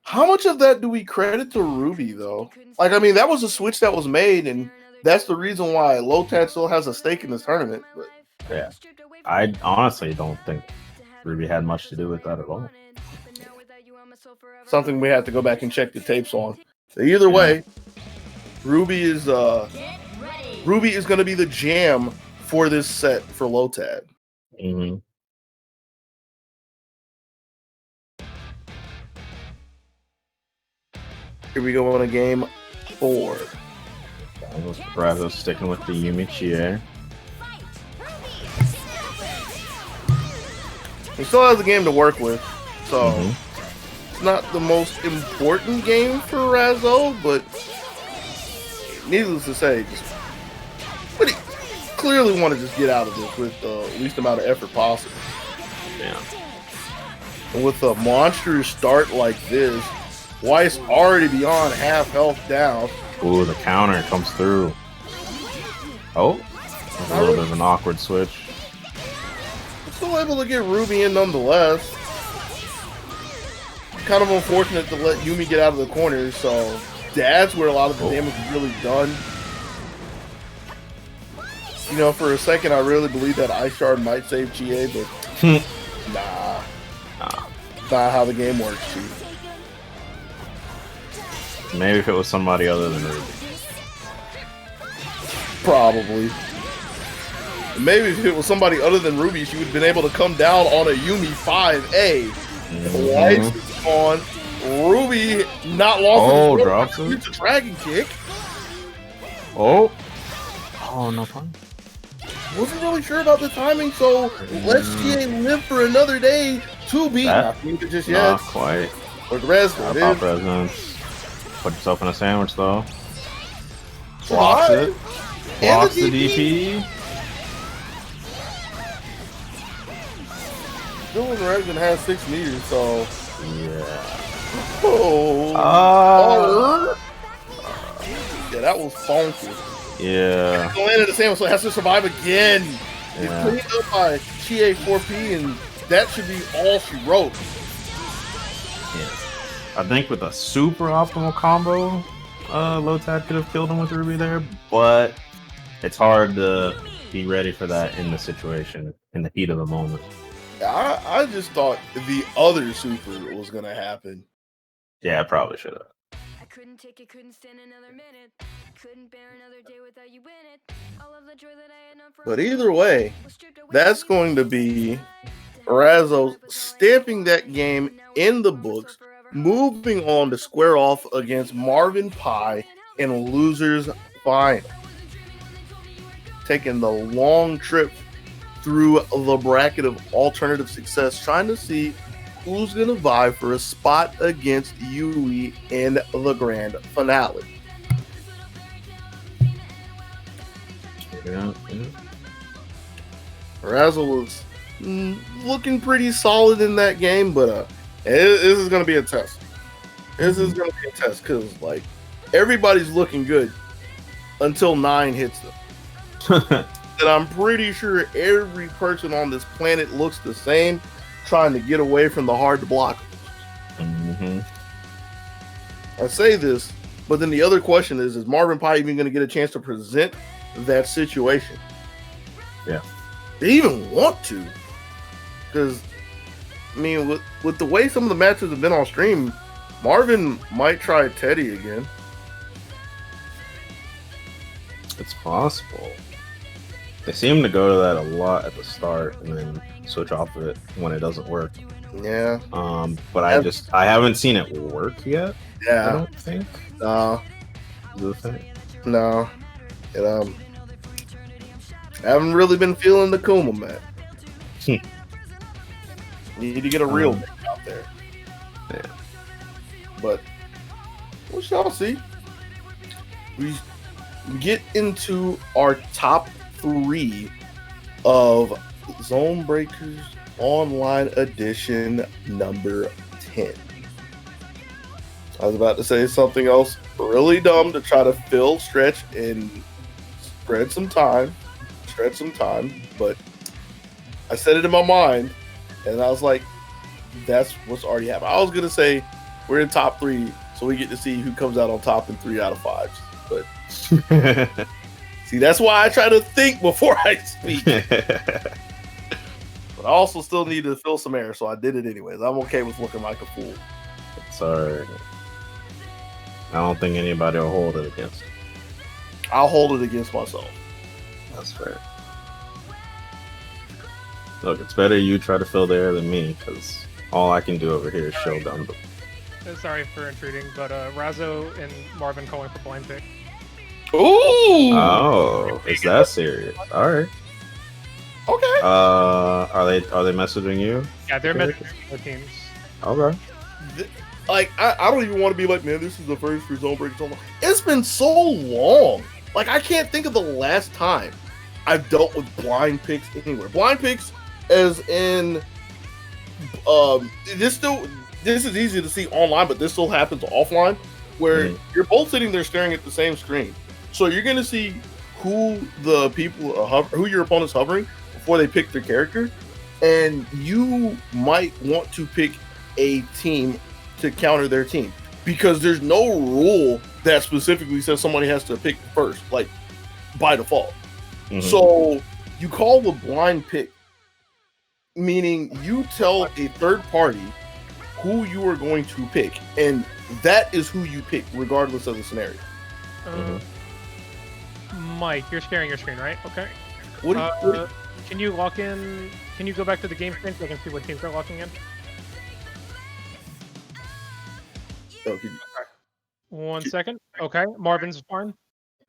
How much of that do we credit to Ruby, though? Like, I mean, that was a switch that was made, and that's the reason why Lotad still has a stake in this tournament. But yeah, I honestly don't think Ruby had much to do with that at all. Something we have to go back and check the tapes on. So either way, Ruby is going to be the jam for this set for Lotad. Here we go on a game 4. Razzo sticking with the Yumi Chie. He still has a game to work with, so it's not the most important game for Razzo, but needless to say, but he clearly want to just get out of this with the least amount of effort possible. Yeah. And with a monstrous start like this, Weiss already beyond half health down. Ooh, the counter comes through. Oh, that's a little bit of an awkward switch. Still able to get Ruby in nonetheless. Kind of unfortunate to let Yumi get out of the corner, so that's where a lot of the damage is really done. You know, for a second, I really believe that Ice Shard might save GA, but nah. Not how the game works, Chief. Maybe if it was somebody other than Ruby. Probably. Maybe if it was somebody other than Ruby, she would have been able to come down on a Yumi 5A. Weiss is on. Ruby not long. Drops it. It's a dragon kick. Oh, no fun. Wasn't really sure about the timing, so let's GA live for another day to beat. Not just yet. Not quite. Or the rest of Pop resonance. Put yourself in a sandwich though. Blocks it. Blocks the DP. Dylan Regan has 6 meters, so yeah. Yeah, that was funky. Yeah. Going into the sandwich, so it has to survive again. Get cleaned up by Chie 4P, and that should be all she wrote. I think with a super optimal combo, Lotad could have killed him with Ruby there, but it's hard to be ready for that in the situation, in the heat of the moment. I just thought the other super was going to happen. Yeah, I probably should have. I couldn't take it, couldn't stand another minute. Couldn't bear another day without you in it. All of the joy that I had known for But either way, that's going to be Razzo stamping that game in the books, moving on to square off against Marvin Pie in losers final. Taking the long trip through the bracket of alternative success, trying to see who's going to vie for a spot against Yui in the grand finale. Yeah. Razzle was looking pretty solid in that game, but this is going to be a test. This is going to be a test because, like, everybody's looking good until 9 hits them. And I'm pretty sure every person on this planet looks the same, trying to get away from the hard to block. Mm-hmm. I say this, but then the other question is Marvin Pie even going to get a chance to present that situation? Yeah. They even want to. Because, I mean, with the way some of the matches have been on stream, Marvin might try Teddy again. It's possible. They seem to go to that a lot at the start and then switch off of it when it doesn't work. Yeah. But I haven't seen it work yet. Yeah. I don't think. No. No. And, I haven't really been feeling the Kuma, man. You need to get a real man out there. Yeah. But we shall see. We get into our top 3 of ZoneBreakers Online Edition number 10. I was about to say something else really dumb to try to fill, stretch, and stretch some time, but I said it in my mind, and I was like, that's what's already happened. I was going to say we're in top 3, so we get to see who comes out on top in 3 out of 5. But see, that's why I try to think before I speak. But I also still need to fill some air, so I did it anyways. I'm okay with looking like a fool. Sorry. I don't think anybody will hold it against you. I'll hold it against myself. That's fair. Look, it's better you try to fill the air than me, because all I can do over here is show them. Sorry for intruding, but Razzo and Marvin calling for blind pick. Ooh! Oh, is that serious? All right. Okay. Are they messaging you? Yeah, they're messaging the teams. Okay. Like, I don't even want to be like, man, this is the first for ZoneBreakers Online. It's been so long. Like, I can't think of the last time I've dealt with blind picks anywhere. Blind picks, as in, this is easy to see online, but this still happens offline, where you're both sitting there staring at the same screen. So you're going to see who the people are who your opponent's hovering before they pick their character, and you might want to pick a team to counter their team, because there's no rule that specifically says somebody has to pick first, like by default. So you call the blind pick, meaning you tell a third party who you are going to pick, and that is who you pick regardless of the scenario. Mike, you're sharing your screen, right? Okay. What can you lock in? Can you go back to the game screen so I can see what teams are locking in? One second. Okay, Marvin's fine.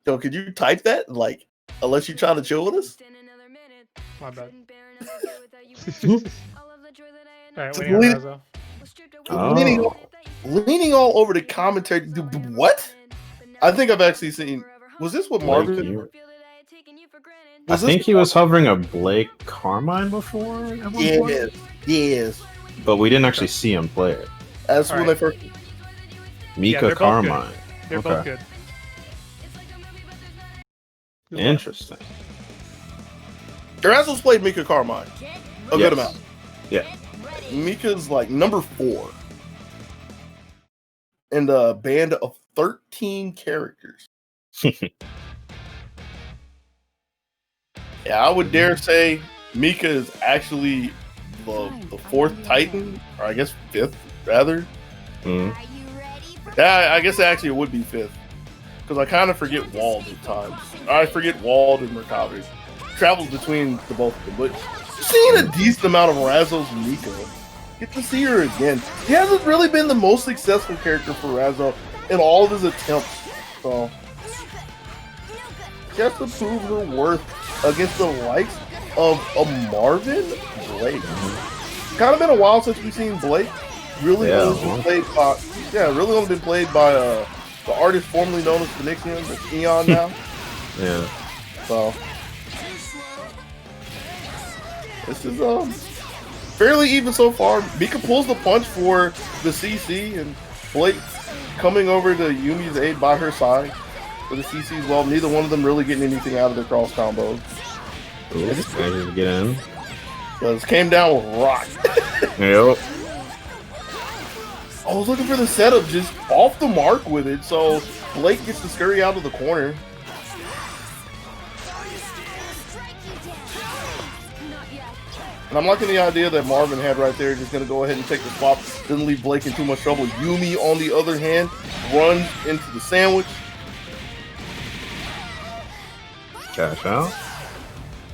So could you type that? Like, unless you're trying to chill with us? My bad. Alright, leaning all over the commentary. What? I think I've actually seen. Was this what Marvin? I think he was hovering a Blake Carmine before. Yes. But we didn't actually see him play it. That's when they first. Mika Carmine. They're both good. Interesting. Razzle's played Mika Carmine a good amount. Yeah. Mika's like number 4 in the band of 13 characters. Yeah, I would dare say Mika is actually the 4th Titan, or I guess 5th, rather. Yeah, I guess actually it would be 5th. Because I kind of forget Wald at times. I forget Wald and Mercavi. Travels between the both of them. But seeing a decent amount of Razzo's Mika, get to see her again. He hasn't really been the most successful character for Razzo in all of his attempts. So, she has to prove her worth against the likes of a Marvin Blake. Kind of been a while since we've seen Blake. Really only been played by the artist formerly known as Phoenixian, that's Eon now. Yeah. So this is fairly even so far. Mika pulls the punch for the CC, and Blake coming over to Yumi's aid by her side for the CC as well. Neither one of them really getting anything out of their cross combos. Managed to get in. Because came down with rock. Yep. I was looking for the setup, just off the mark with it. So Blake gets to scurry out of the corner. And I'm liking the idea that Marvin had right there, just going to go ahead and take the swap, doesn't leave Blake in too much trouble. Yumi, on the other hand, runs into the sandwich. Cash out.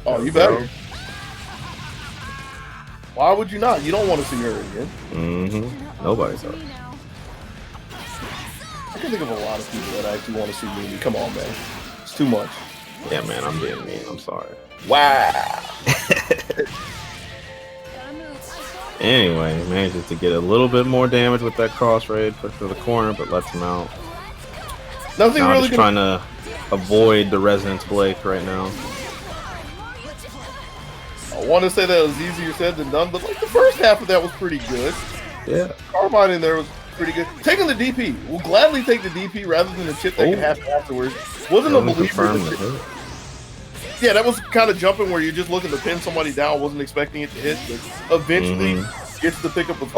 Oh, you better. Why would you not? You don't want to see her again. Nobody's up. I can think of a lot of people that actually want to see Yumi. Come on, man. It's too much. Yeah, man, I'm being mean. I'm sorry. Wow. Anyway, manages to get a little bit more damage with that cross raid, push to the corner, but lets him out. Nothing now really just trying to avoid the Resonance Blake right now. I want to say that it was easier said than done, but like the first half of that was pretty good. Yeah. Carmine in there was pretty good. Taking the DP. We'll gladly take the DP rather than the chip that can happen afterwards. Wasn't a believer in the chip. Yeah, that was kind of jumping where you're just looking to pin somebody down, wasn't expecting it to hit, but eventually gets the pickup of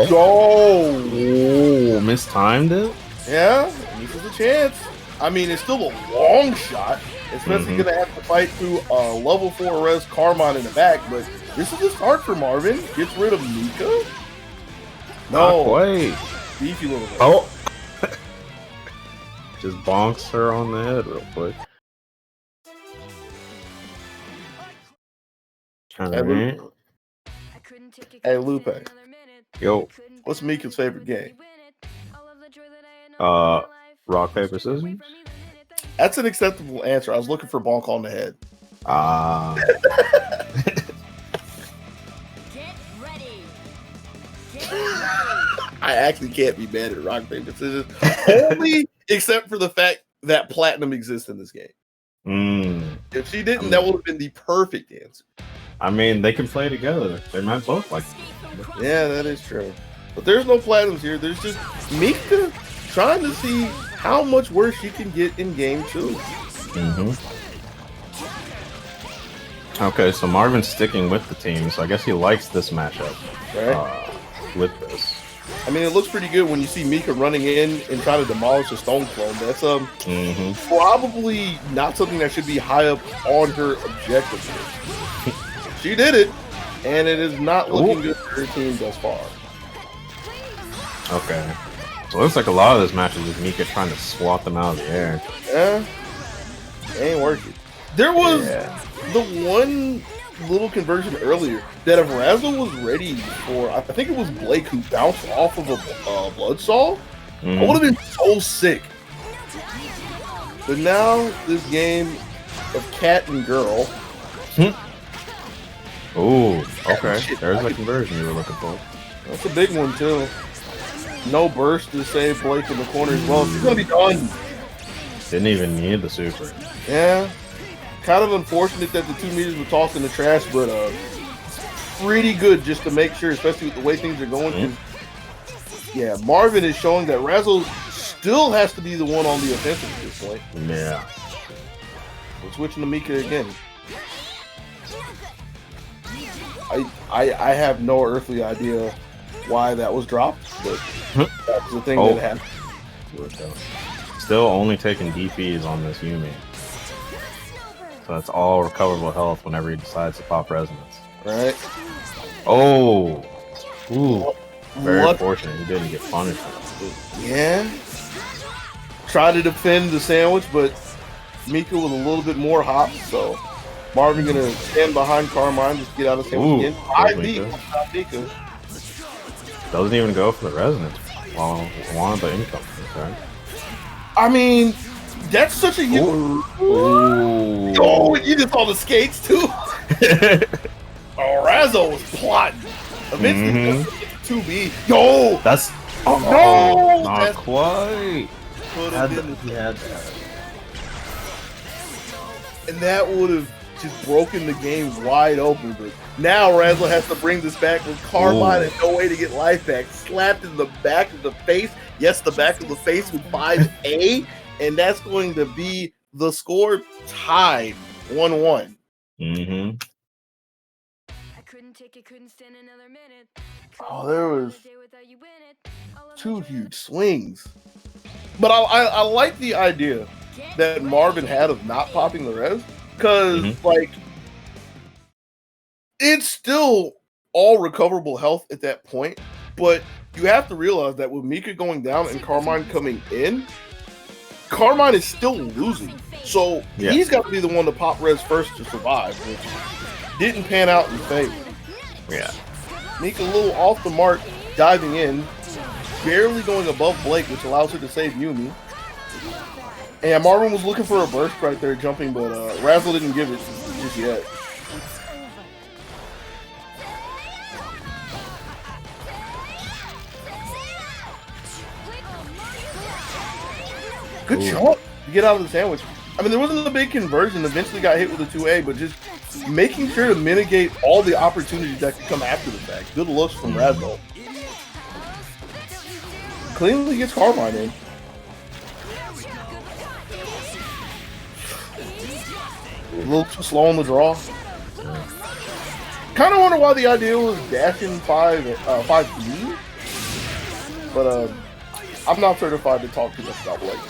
mistimed it? Yeah, this is a chance. I mean, it's still a long shot, especially going to have to fight through a level 4 res Carmine in the back, but this is a start for Marvin. Gets rid of Mika. No. Wait. Beefy little bit. Oh. Just bonks her on the head real quick. Hey, Lupe. Yo. What's Mika's favorite game? Rock, paper, scissors? That's an acceptable answer. I was looking for bonk on the head. Get ready. I actually can't be mad at rock, paper, scissors. Only except for the fact that platinum exists in this game. If she didn't, that would have been the perfect answer. I mean, they can play together. They might both like. Yeah, that is true. But there's no platinums here. There's just Mika trying to see how much worse she can get in game 2. Okay, so Marvin's sticking with the team, so I guess he likes this matchup. Right. With this. I mean, it looks pretty good when you see Mika running in and trying to demolish a stone clone. That's probably not something that should be high up on her objective list. She did it, and it is not looking good for her team thus far. Okay. So it looks like a lot of this match is with Mika trying to swat them out of the air. Yeah. It ain't working. There was the one little conversion earlier that if Razzle was ready for, I think it was Blake who bounced off of a Bloodsaw, I would have been so sick. But now this game of cat and girl. Ooh, okay. There's the conversion you were looking for. That's a big one too. No burst to save Blake in the corner as well. She's gonna be done. Didn't even need the super. Yeah. Kind of unfortunate that the 2 meters were tossed in the trash, but pretty good just to make sure, especially with the way things are going. Yeah, Marvin is showing that Razzle still has to be the one on the offensive at this point. Yeah. We're switching to Mika again. I have no earthly idea why that was dropped, but that's the thing that happened. Still only taking DPs on this Yumi. So that's all recoverable health whenever he decides to pop resonance. Right? Oh! Ooh. Very fortunate he didn't get punished. Yeah. Try to defend the sandwich, but Mika with a little bit more hops, so Marvin gonna stand behind Carmine, just get out of the sandwich again. Mika. Doesn't even go for the resonance while one of the income. Okay. I mean, that's such a huge. Oh, you just saw the skates too. Razzo was plotting. Eventually, 2B. Yo, that's no, not quite. And that would have just broken the game wide open. But now Razzo has to bring this back with Carmine and no way to get life back. Slapped in the back of the face. Yes, the back of the face with 5A. And that's going to be the score tied 1-1. Mm-hmm. I couldn't take it, couldn't stand another minute. Oh, there was 2 huge swings. But I like the idea that Marvin had of not popping the res. Because, like, it's still all recoverable health at that point. But you have to realize that with Mika going down and Carmine coming in, Carmine is still losing. So he's got to be the one to pop res first to survive, which didn't pan out in favor. Yeah. Mika a little off the mark, diving in, barely going above Blake, which allows her to save Yumi. And Marvin was looking for a burst right there, jumping, but Razzle didn't give it just yet. Good jump to get out of the sandwich. I mean, there wasn't a big conversion. Eventually got hit with a 2A, but just making sure to mitigate all the opportunities that could come after the fact. Good looks from Razzle. Cleanly gets Carmine in. A little too slow on the draw. Kind of wonder why the idea was dashing 5B. But I'm not certified to talk too much about Blake.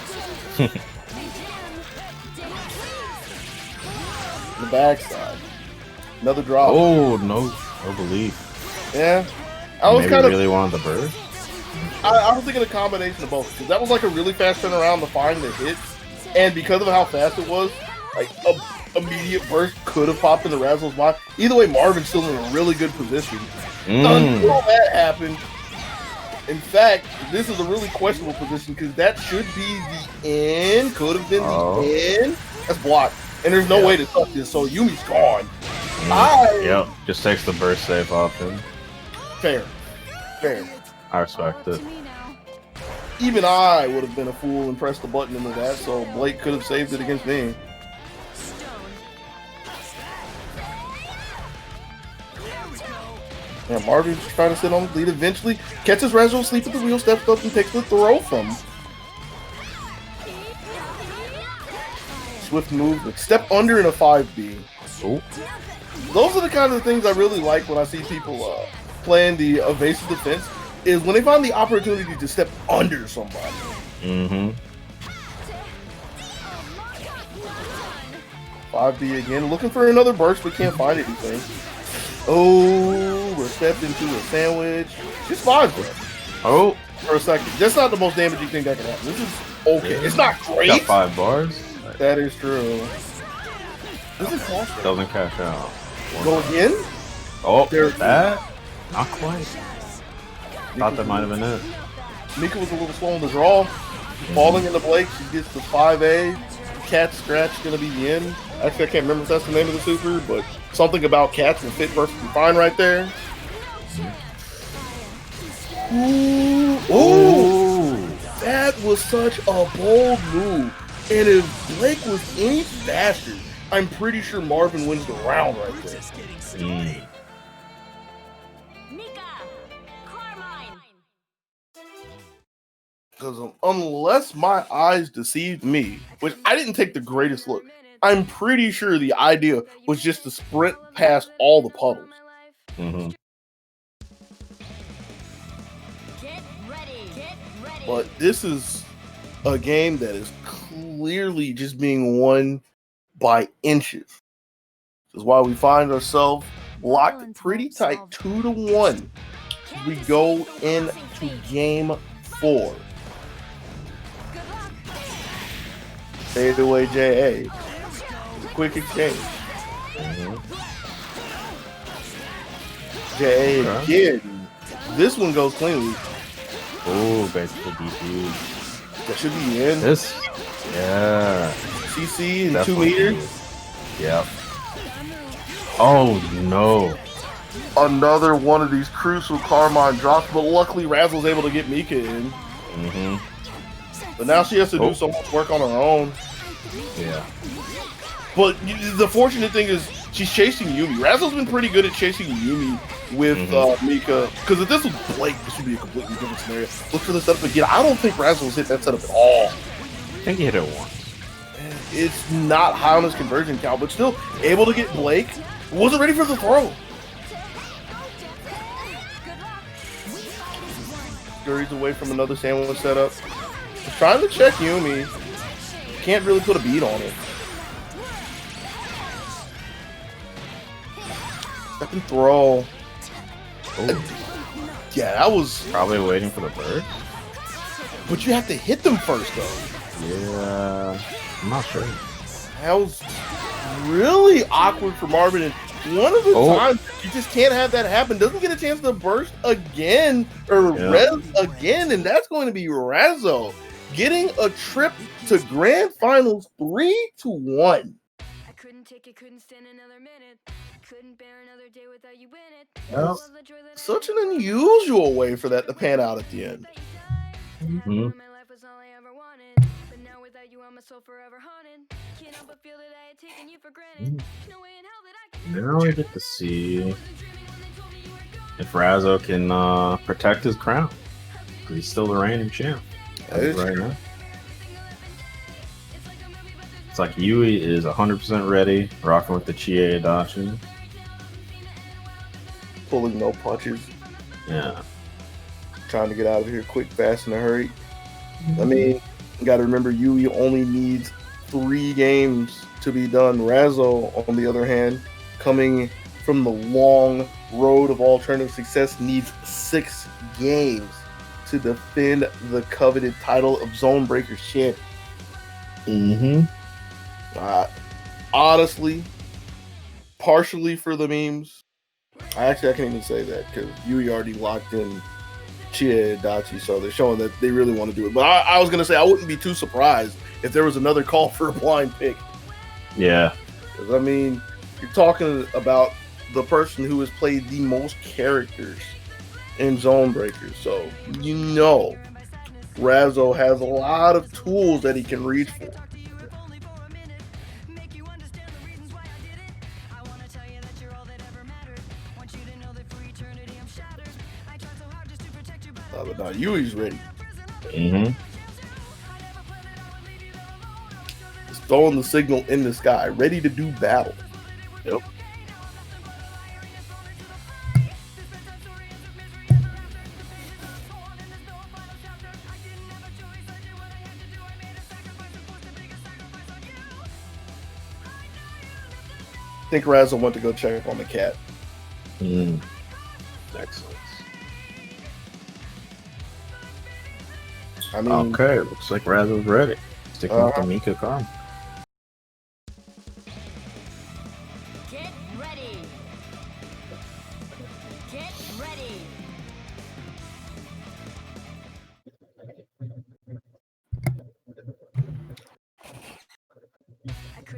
The backside. Another drop. Oh, no belief. Yeah. I was kind of really wanted the burst. I was thinking a combination of both, because that was like a really fast turnaround to find the hit, and because of how fast it was, like a immediate burst could have popped in the Razzle's mind. Either way, Marvin's still in a really good position. Until that happened. In fact, this is a really questionable position because that should be the end. Could have been the end. That's blocked, and there's no way to touch this. So Yumi's gone. Yep, just takes the burst save off him. Fair. I respect it. Even I would have been a fool and pressed the button into that, so Blake could have saved it against me. And Marvin's trying to sit on the lead eventually. Catches Razzle asleep at the wheel, steps up and takes the throw from him. Swift movement. Step under in a 5B. Ooh. Those are the kind of things I really like when I see people playing the evasive defense, is when they find the opportunity to step under somebody. Mm-hmm. 5B again, looking for another burst, but can't find anything. Oh, we're stepped into a sandwich. Just vibes there. Oh. For a second. That's not the most damaging thing that can happen. This is okay. It's not great. Got 5 bars. That is true. This is awesome. Doesn't cash out. Go again? Oh, there's that? Not quite. Thought that might have been it. Mika was a little slow on the draw. Falling into Blake, she gets the 5A. Cat scratch gonna be the end. Actually, I can't remember if that's the name of the super, but something about cats will fit perfectly fine right there. Ooh. That was such a bold move. And if Blake was any faster, I'm pretty sure Marvin wins the round right there. Because unless my eyes deceived me, which I didn't take the greatest look, I'm pretty sure the idea was just to sprint past all the puddles. Mm-hmm. Get ready. Get ready. But this is a game that is clearly just being won by inches. This is why we find ourselves locked pretty tight 2-1. We go into game 4. Fade away JA. Quick exchange. JA again. This one goes cleanly. Oh, basically DP. That should be in. This, yeah. CC in Definitely. 2 meters. Yep. Oh no. Another one of these crucial Carmine drops, but luckily Razzle's able to get Mika in. Mm-hmm. But now she has to do so much work on her own. Yeah. But the fortunate thing is she's chasing Yumi. Razzle's been pretty good at chasing Yumi with Mika. Because if this was Blake, this would be a completely different scenario. Look for the setup again. I don't think Razzle's hit that setup at all. I think he hit it once. It's not high on his conversion count, but still able to get Blake. Wasn't ready for the throw. Scurries away from another sandwich setup. He's trying to check Yumi. Can't really put a beat on it. Step and throw. Oh. Yeah, that was... Probably waiting for the bird. But you have to hit them first, though. Yeah. I'm not sure. That was really awkward for Marvin. And one of the times you just can't have that happen. Doesn't get a chance to burst again or res again, and that's going to be Razzo getting a trip to Grand Finals 3-1. I couldn't take it, couldn't stand another minute. Couldn't bear another day without you in it. Well, such an unusual way for that to pan out at the end. Mm-hmm. But now without you, I'm a soul forever haunted. Can't help but feel that I had taken you for granted. No way in hell that I can. Now we get to see if Razzo can protect his crown. Because he's still the reigning champ. Right now. It's like Yui is 100% ready, rocking with the Chie Adachi. Pulling no punches. Yeah. Trying to get out of here quick, fast, in a hurry. I mean, you got to remember, Yui only needs 3 games to be done. Razzo, on the other hand, coming from the long road of alternative success, needs 6 games to defend the coveted title of ZoneBreakers champion. Honestly, partially for the memes. I can't even say that because Yui already locked in Chie Adachi, so they're showing that they really want to do it. But I was going to say, I wouldn't be too surprised if there was another call for a blind pick. Yeah. Because, I mean, you're talking about the person who has played the most characters in ZoneBreakers. So, you know, Razzo has a lot of tools that he can reach for. But now Yui's ready. Just throwing the signal in the sky, ready to do battle. Yep. I think Razzo went to go check on the cat. Excellent. I mean, okay, looks like Razzo's ready. Sticking with the Mika Karma. Get ready. Get ready.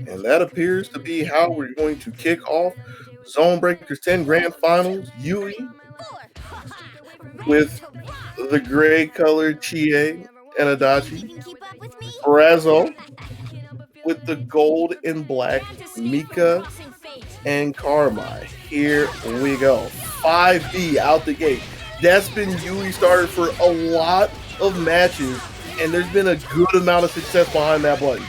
and that appears to be how we're going to kick off ZoneBreakers 10 Grand Finals. Yui with the gray colored Chie and Adachi. Razzo with the gold and black Mika and Karma. Here we go. 5B out the gate. That's been Yui started for a lot of matches, and there's been a good amount of success behind that button.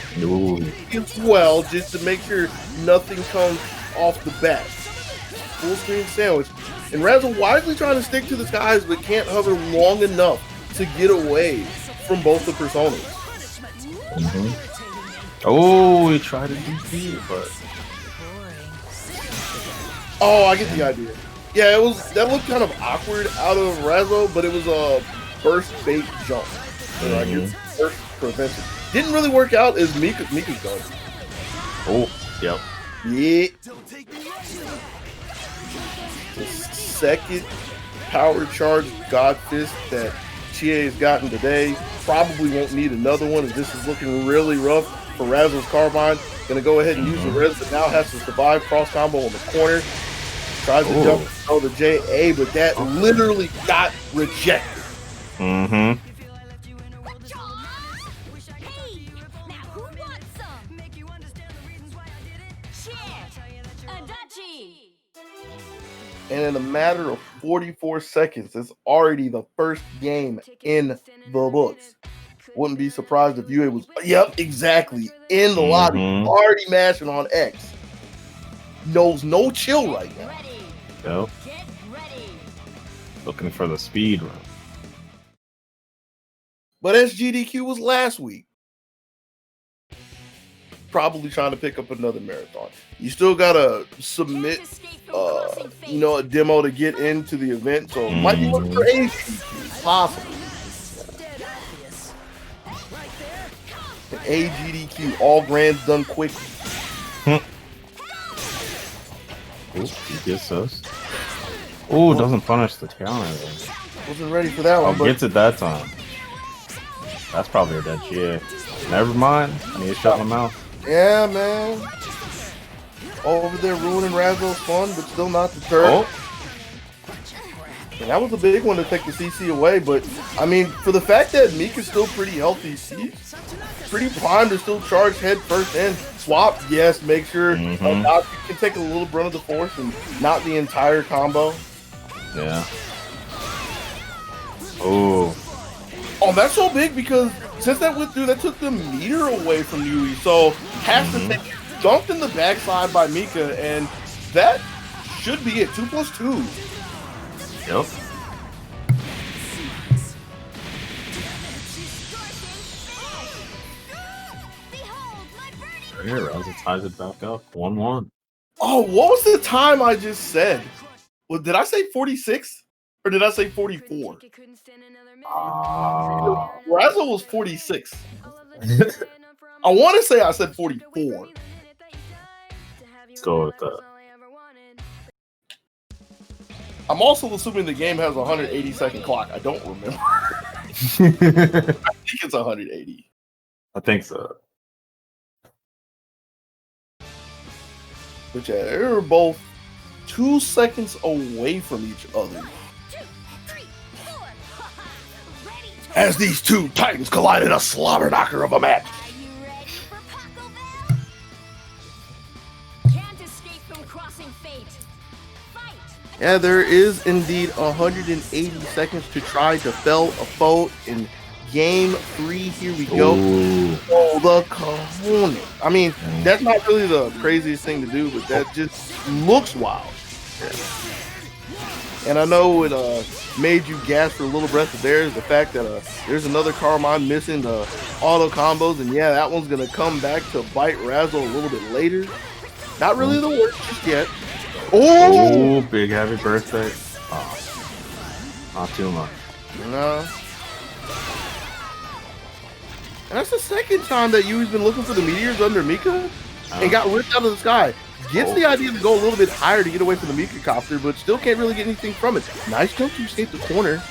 As well, just to make sure nothing comes off the bat. Full screen sandwich. And Razzle wisely trying to stick to the skies, but can't hover long enough to get away from both the personas. Oh, he tried to DP it, but oh, I get the idea. Yeah, that looked kind of awkward out of Razzle, but it was a burst bait jump. Burst prevention. Didn't really work out as Mika's going. Oh, yep. Yeah. The second power charge God Fist that Chie has gotten today. Probably won't need another one as this is looking really rough for Razzle's Carbine. Gonna go ahead and use the res, but now has to survive cross combo on the corner. Tries to jump throw the JA, but that literally got rejected. Hey, now who wants some? Share. Adachi. And in a matter of 44 seconds, it's already the first game in the books. Wouldn't be surprised if UA was, yep, exactly, in the lobby, already mashing on X. Knows no chill right now. Yep. Looking for the speed run. But SGDQ was last week. Probably trying to pick up another marathon. You still gotta submit, a demo to get into the event. So it might be looking for AGDQ, possible. The AGDQ, all grands done quickly. Oh, he gets us. Oh, doesn't punish the counter. Wasn't ready for that one. Oh, gets it that time. That's probably a dead shit. Never mind. I need to shut my mouth. Yeah, man. Over there ruining Razzle's fun, but still not deterred. Oh. And that was a big one to take the CC away, but I mean, for the fact that Mika's still pretty healthy, she's pretty primed to still charge head first in. Swap, yes, make sure you can take a little brunt of the force and not the entire combo. Yeah. Oh. Oh, that's so big because since that went through, that took the meter away from Yui. So has to take dunked in the backside by Mika, and that should be it. 2+2. Yep. Here, Razzle ties it back up. 1-1. Oh, what was the time I just said? Well, did I say 46 or did I say 44? Razzle was 46. I want to say I said 44. Let's go with that. I'm also assuming the game has a 180-second clock. I don't remember. I think it's 180. I think so. But yeah, they're both 2 seconds away from each other. As these two titans collide in a slobber knocker of a match. Yeah, there is indeed 180 seconds to try to fell a foe in game 3. Here we go. Oh, the cojones. I mean, that's not really the craziest thing to do, but that just looks wild. And I know it made you gasp for a little breath, but there's the fact that there's another Carmine missing the auto combos, and yeah, that one's going to come back to bite Razzle a little bit later. Not really the worst just yet. Oh, big happy birthday. Oh, not too much. No. And that's the second time that Yui's been looking for the meteors under Mika and got ripped out of the sky. Gets the idea to go a little bit higher to get away from the Mika copter, but still can't really get anything from it. Nice jump to escape the corner.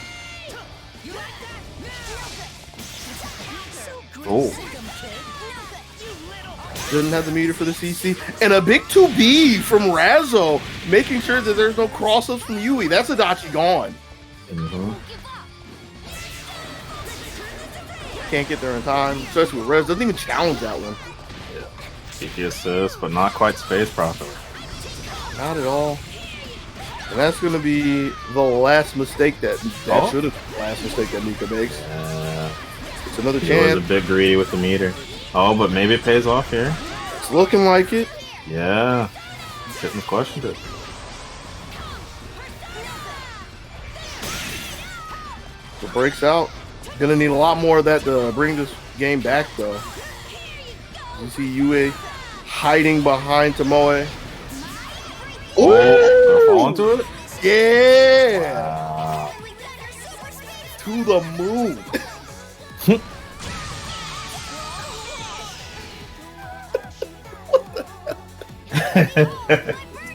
Oh. Doesn't have the meter for the CC. And a big 2B from Razzo, making sure that there's no cross-ups from Yui. That's Adachi gone. Can't get there in time, especially with Rez. Doesn't even challenge that one. PP assist, but not quite space properly. Not at all. And that's going to be the last mistake that should have been the last mistake that Mika makes. It's another chance. He was a bit greedy with the meter. Oh, but maybe it pays off here. It's looking like it. Yeah. Shouldn't have questioned it. breaks out. Gonna need a lot more of that to bring this game back, though. You see Yue hiding behind Tomoe. Oh, fall into it? Yeah! To the moon.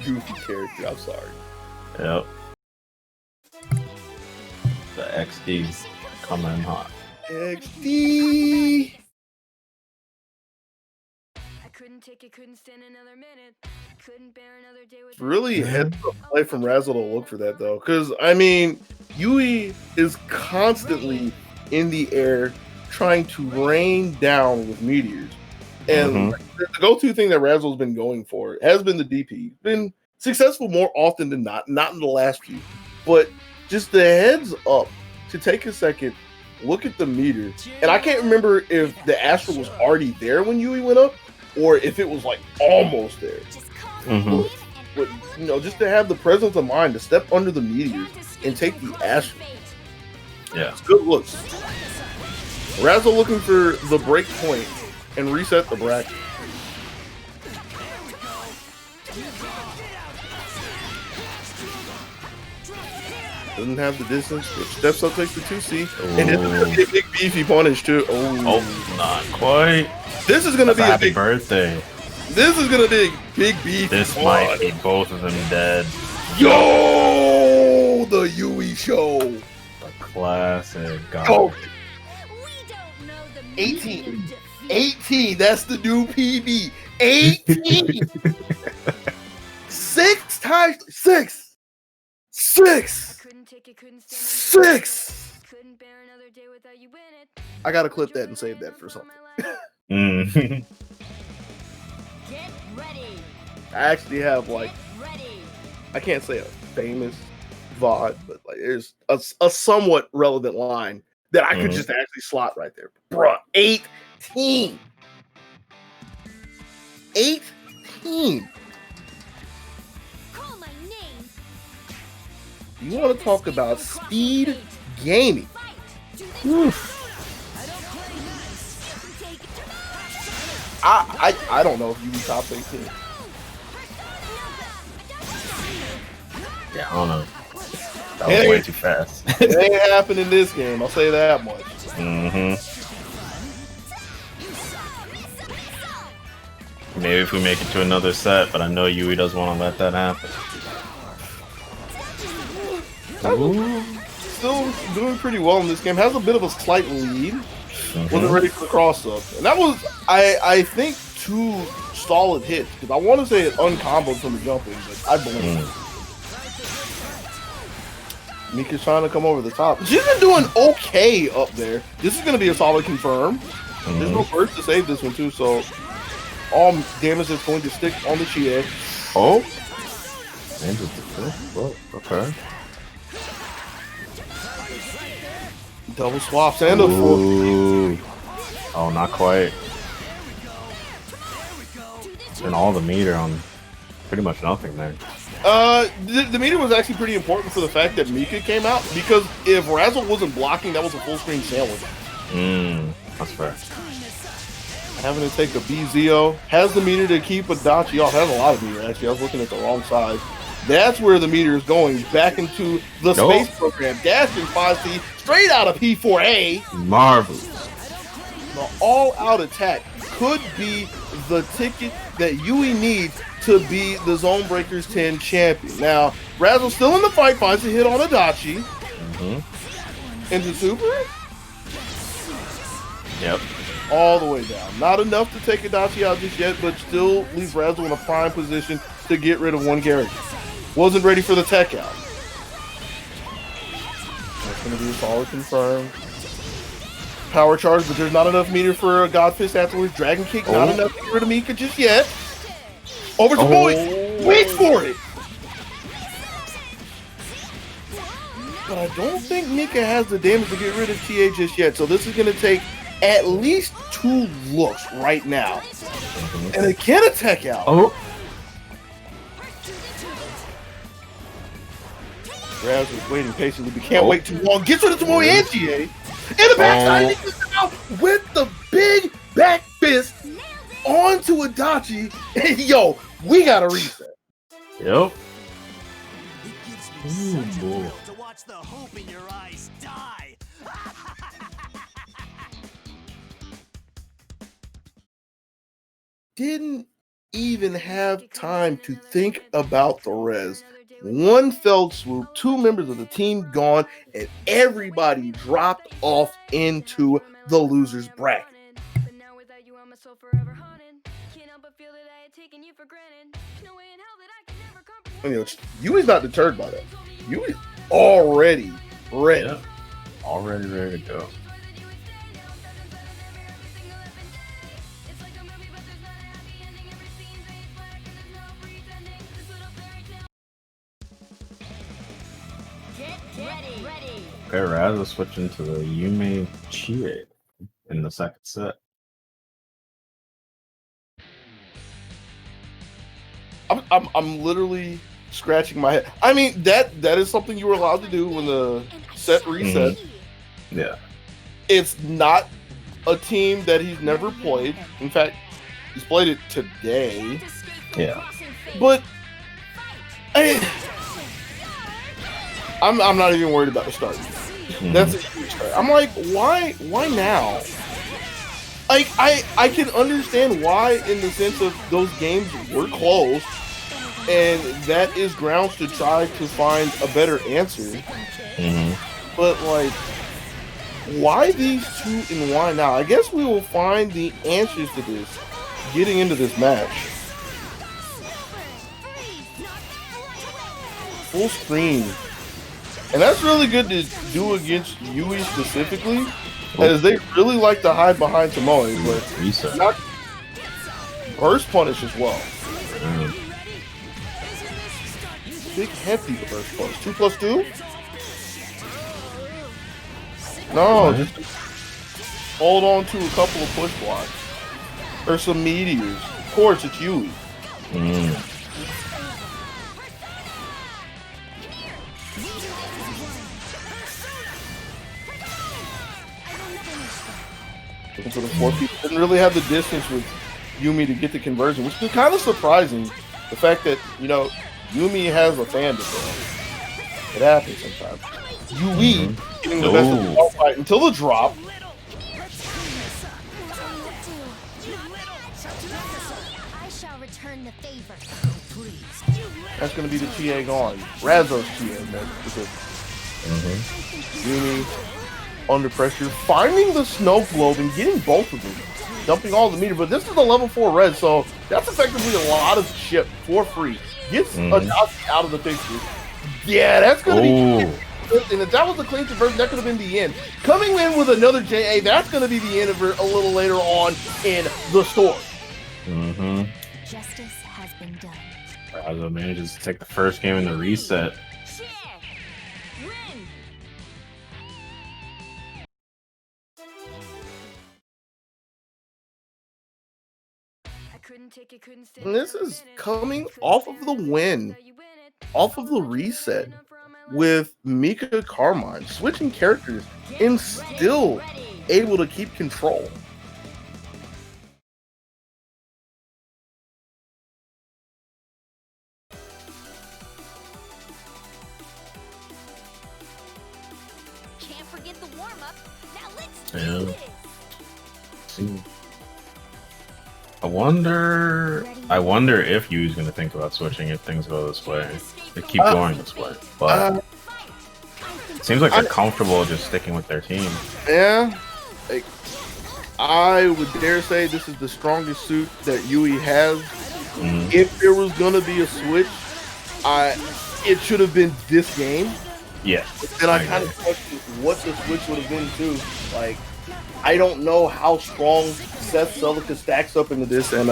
Goofy character, I'm sorry. Yep. The XD's coming hot. XD. I couldn't take it, couldn't stand another minute. Couldn't bear another day with Really heads up play from Razzle to look for that, though. Because, I mean, Yui is constantly in the air trying to rain down with meteors. And the go-to thing that Razzle's been going for has been the DP. Been successful more often than not in the last few. But just the heads up to take a second, look at the meter. And I can't remember if the Astral was already there when Yui went up, or if it was like almost there. But you know, just to have the presence of mind to step under the meteors and take the Astral. Yeah. It's good looks. Razzle looking for the break point and reset the bracket. Doesn't have the distance, but steps up, takes the 2C, and it's gonna be a big beefy punish too. Oh, not quite. This is gonna be a happy big birthday. This is gonna be a big beefy. This might be both of them dead. Yo, the Yui show. A classic. Go. 18. That's the new PB. 18. 6 times 6. 6. I gotta clip that and save that for something. Get ready. I actually have like, I can't say a famous VOD, but like there's a somewhat relevant line that I could just actually slot right there. Bruh, 18. 18. Call my name. You want to talk about speed gaming? Oof. I don't know if you be top 18. Yeah, I don't know. That was way too fast. It ain't happening in this game, I'll say that much. Maybe if we make it to another set, but I know Yui doesn't want to let that happen. Still doing pretty well in this game. Has a bit of a slight lead. Wasn't ready for the cross up. And that was, I think, 2 solid hits. Because I want to say it uncomboed from the jumping, but I believe Mika's trying to come over the top. She's been doing okay up there. This is going to be a solid confirm. There's no burst to save this one, too, so all damage is going to stick on the Chie. Oh. Whoa, okay. Double swaps and a full. Oh, not quite. And all the meter on pretty much nothing there. The meter was actually pretty important for the fact that Mika came out, because if Razzle wasn't blocking, that was a full screen sandwich. That's fair. Having to take the BZO. Has the meter to keep Adachi off. Has a lot of meter, actually. I was looking at the wrong side. That's where the meter is going, back into the space program. Dashing 5C, straight out of P4A. Marvelous. The all-out attack could be the ticket that Yui needs to be the ZoneBreakers 10 champion. Now, Razzle still in the fight, finds a hit on Adachi. Into Super? Yep. All the way down. Not enough to take Adachi out just yet, but still leaves Razzle in a prime position to get rid of one character. Wasn't ready for the tech out. That's going to be a solid confirm. Power charge, but there's not enough meter for a God Fist afterwards. Dragon Kick, not enough to get rid of Mika just yet. Over to Boy. Wait for it. But I don't think Mika has the damage to get rid of TA just yet. So this is going to take at least 2 looks right now. And it can attack out. Raz was waiting patiently, but can't wait too long. Gets rid of Tomoe and GA. In the backside, he gets out with the big back fist onto Adachi. And yo, we got a reset. Yep. It gives me such a thrill to watch the hope in your eyes die. Didn't even have time to think about the res. One fell swoop, 2 members of the team gone, and everybody dropped off into the loser's bracket. But now without you, I'm a soul forever haunted. Can't help but feel that I had taken you for granted. No way in hell that I could never comprehend. Yui's not deterred by that. Yui's already ready. Yeah. Already ready to go. Okay, Raz is switching to the Yume Chie in the second set. I'm literally scratching my head. I mean, that is something you were allowed to do when the set reset. Mm-hmm. Yeah. It's not a team that he's never played. In fact, he's played it today. Yeah. But I'm not even worried about the start. Mm-hmm. That's a huge start. I'm like, why now? Like, I can understand why in the sense of those games were close, and that is grounds to try to find a better answer. Mm-hmm. But like, why these two and why now? I guess we will find the answers to this getting into this match. Full screen. And that's really good to do against Yui specifically, as they really like to hide behind Tomoe, but not burst punish as well. Big heavy burst punish. 2+2? No, just hold on to a couple of push blocks. Or some meteors. Of course, it's Yui. Looking for the 4 people. Didn't really have the distance with Yumi to get the conversion, which is kind of surprising. The fact that, you know, Yumi has a fan base. It happens sometimes. Yui getting the best of the fight until the drop. I shall return the favor. That's going to be the TA gone. Razo's TA, man. Yumi under pressure, finding the snow globe and getting both of them, dumping all the meter. But this is a level 4 red, so that's effectively a lot of ship for free. Gets Adachi out of the picture. Yeah, that's gonna be. And if that was the clean conversion, that could have been the end. Coming in with another JA, that's gonna be the end of it a little later on in the story. Justice has been done. Razo manages to take the first game in the reset. And this is coming off of the win, off of the reset, with Mika Carmine switching characters and still able to keep control. Can't forget the warm-up. Now let's do this. See. I wonder if Yu's gonna think about switching if things go this way. They keep going this way. But it seems like they're comfortable just sticking with their team. Yeah. Like, I would dare say this is the strongest suit that Yui has. If there was gonna be a switch, it should have been this game. Yeah. And I kind of questioned what the switch would have been too. Like, I don't know how strong Seth Celica stacks up into this, and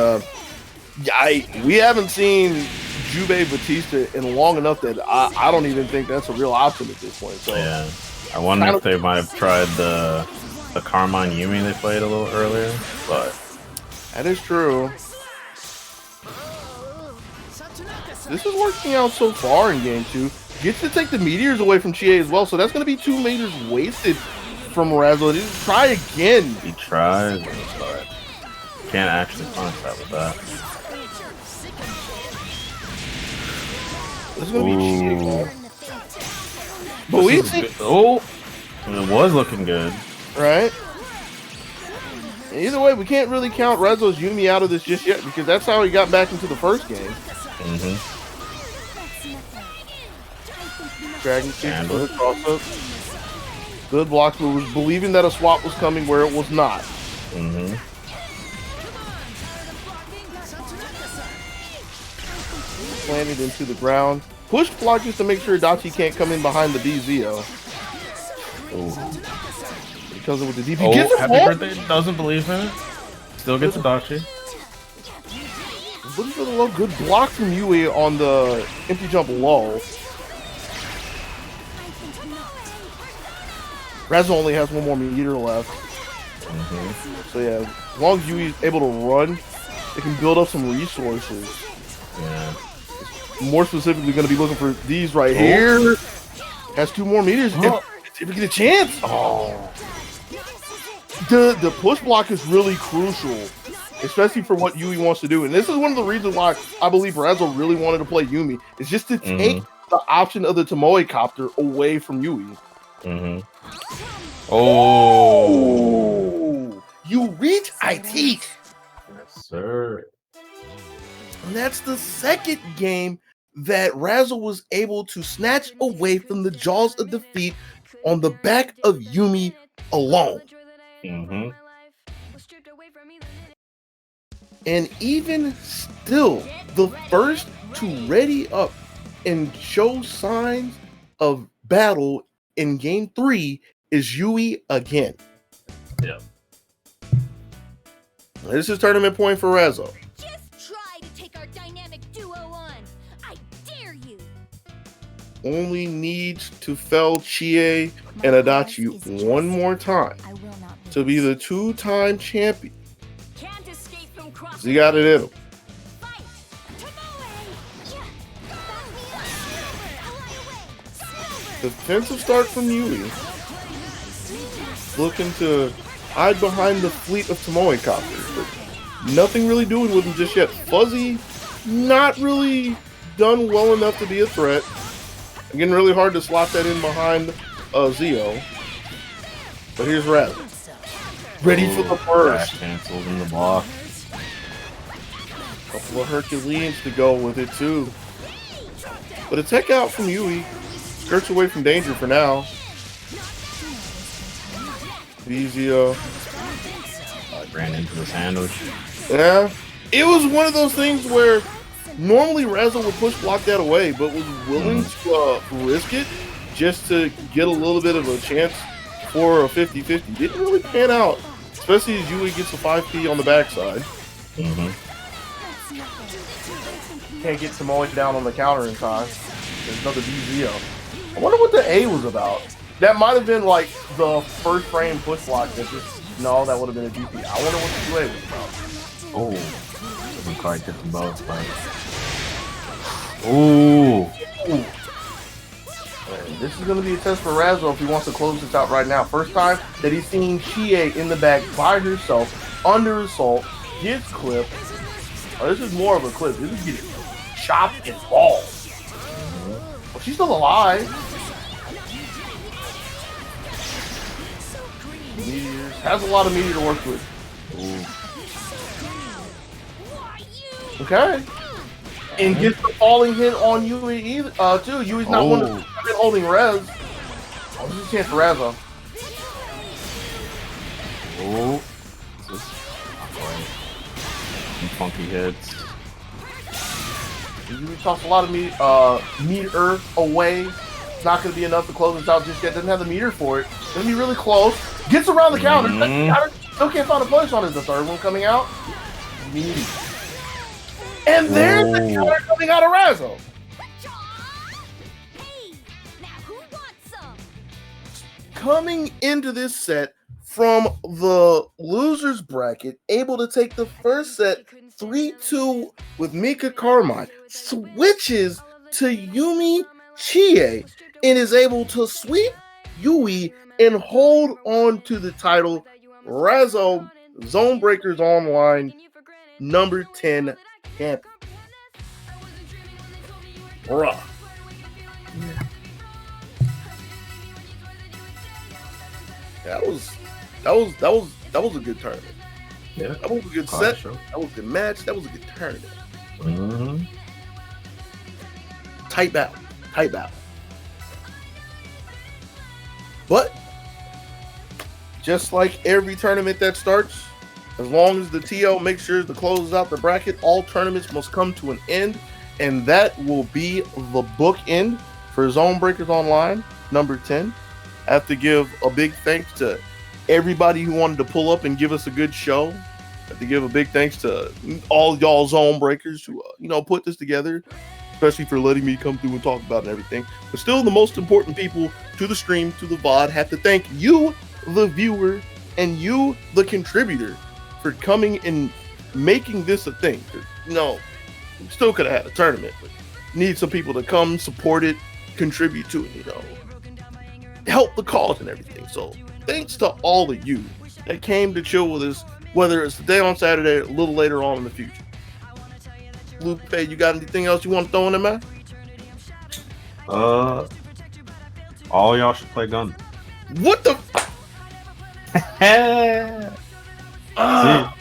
we haven't seen Jubei Batista in long enough that I don't even think that's a real option at this point. So yeah, I wonder if they might have tried the Carmine Yumi they played a little earlier, but that is true. This is working out so far in game 2. Gets to take the meteors away from Chie as well, so that's going to be 2 meters wasted from Razzle. Try again. He tries, but can't actually punish that with that. This is going to be Chie. But we see. Oh, it was looking good. Right? Either way, we can't really count Razzle's Yumi out of this just yet because that's how he got back into the first game. Dragon kick, good cross up. Good blocks, but was believing that a swap was coming where it was not. Planted into the ground. Push block just to make sure Dachi can't come in behind the BZO. Because of the DP. Oh, happy birthday. Doesn't believe in it. Still gets a Dachi. Looking for the low. Good block from Yui on the empty jump low. Razzle only has 1 more meter left. So yeah, as long as Yui's able to run, it can build up some resources. Yeah. More specifically, going to be looking for these right here. Has 2 more meters. If we get a chance. The push block is really crucial, especially for what Yui wants to do. And this is one of the reasons why I believe Razzle really wanted to play Yumi. It's just to take the option of the Tomoe copter away from Yui. Oh, you reach, I teach. Yes, sir. And that's the second game that Razzle was able to snatch away from the jaws of defeat on the back of Yumi alone. And even still, the first to ready up and show signs of battle in game 3 is Yui again. Yep. This is tournament point for Razzle. Just try to take our dynamic duo on. I dare you. Only needs to fell Chie and Adachi 1 more time to be the 2-time champion. He got it in him. Defensive start from Yui. Looking to hide behind the fleet of Tomoe copters, but nothing really doing with him just yet. Fuzzy, not really done well enough to be a threat. Again, really hard to slot that in behind Zio. But here's Razzle. Ready for the burst. Cancels in the block. Couple of Herculeans to go with it too. But a tech out from Yui. Skirts away from danger for now. Zio. Ran into the sandwich. Yeah. It was one of those things where normally Razzle would push block that away, but was willing to risk it just to get a little bit of a chance for a 50-50. Didn't really pan out, especially as Yui gets a 5P on the backside. Can't get Tomoe down on the counter in time. There's another BZO. I wonder what the A was about. That might have been like the first frame push block that just, no, that would have been a DP. I wonder what the 2A was about. Oh, doesn't quite get them both, but. Ooh. This is going to be a test for Razzle if he wants to close this out right now. First time that he's seen Chie in the back by herself, under assault, gets clipped. Oh, this is more of a clip. This is getting chopped and balled. Well, she's still alive. Meteors. Has a lot of meteor to work with. Okay. And gets the falling hit on Yui either, too. Yui's not one of been holding Rez. Oh, this is a chance for Razzle. Oh. Some funky hits. Yui tossed a lot of meter away. It's not going to be enough to close this out just yet. Doesn't have the meter for it. Going to be really close. Gets around the counter. Still can't find a punish on it. The third one coming out. Meaty. And there's the counter coming out of Razzle. Coming into this set from the losers bracket, able to take the first set 3-2 with Mika Carmine, switches to Yumi Chie and is able to sweep Yui and hold on to the title. Razzo, ZoneBreakers Online, number 10 champion. Bruh. That was a good tournament. Yeah. That was a good set. That was a good match. That was a good tournament. Mm-hmm. Tight battle. But just like every tournament that starts, as long as the TL makes sure to close out the bracket, all tournaments must come to an end, and that will be the bookend for ZoneBreakers Online, number 10. I have to give a big thanks to everybody who wanted to pull up and give us a good show. I have to give a big thanks to all y'all ZoneBreakers who, put this together, especially for letting me come through and talk about it and everything. But still, the most important people to the stream, to the VOD, have to thank you, the viewer, and you, the contributor, for coming and making this a thing. We still could have had a tournament, but need some people to come, support it, contribute to it, help the cause and everything. So thanks to all of you that came to chill with us, whether it's today on Saturday or a little later on in the future. Lupe, you got anything else you want to throw in there, man? All y'all should play gun. What the? See,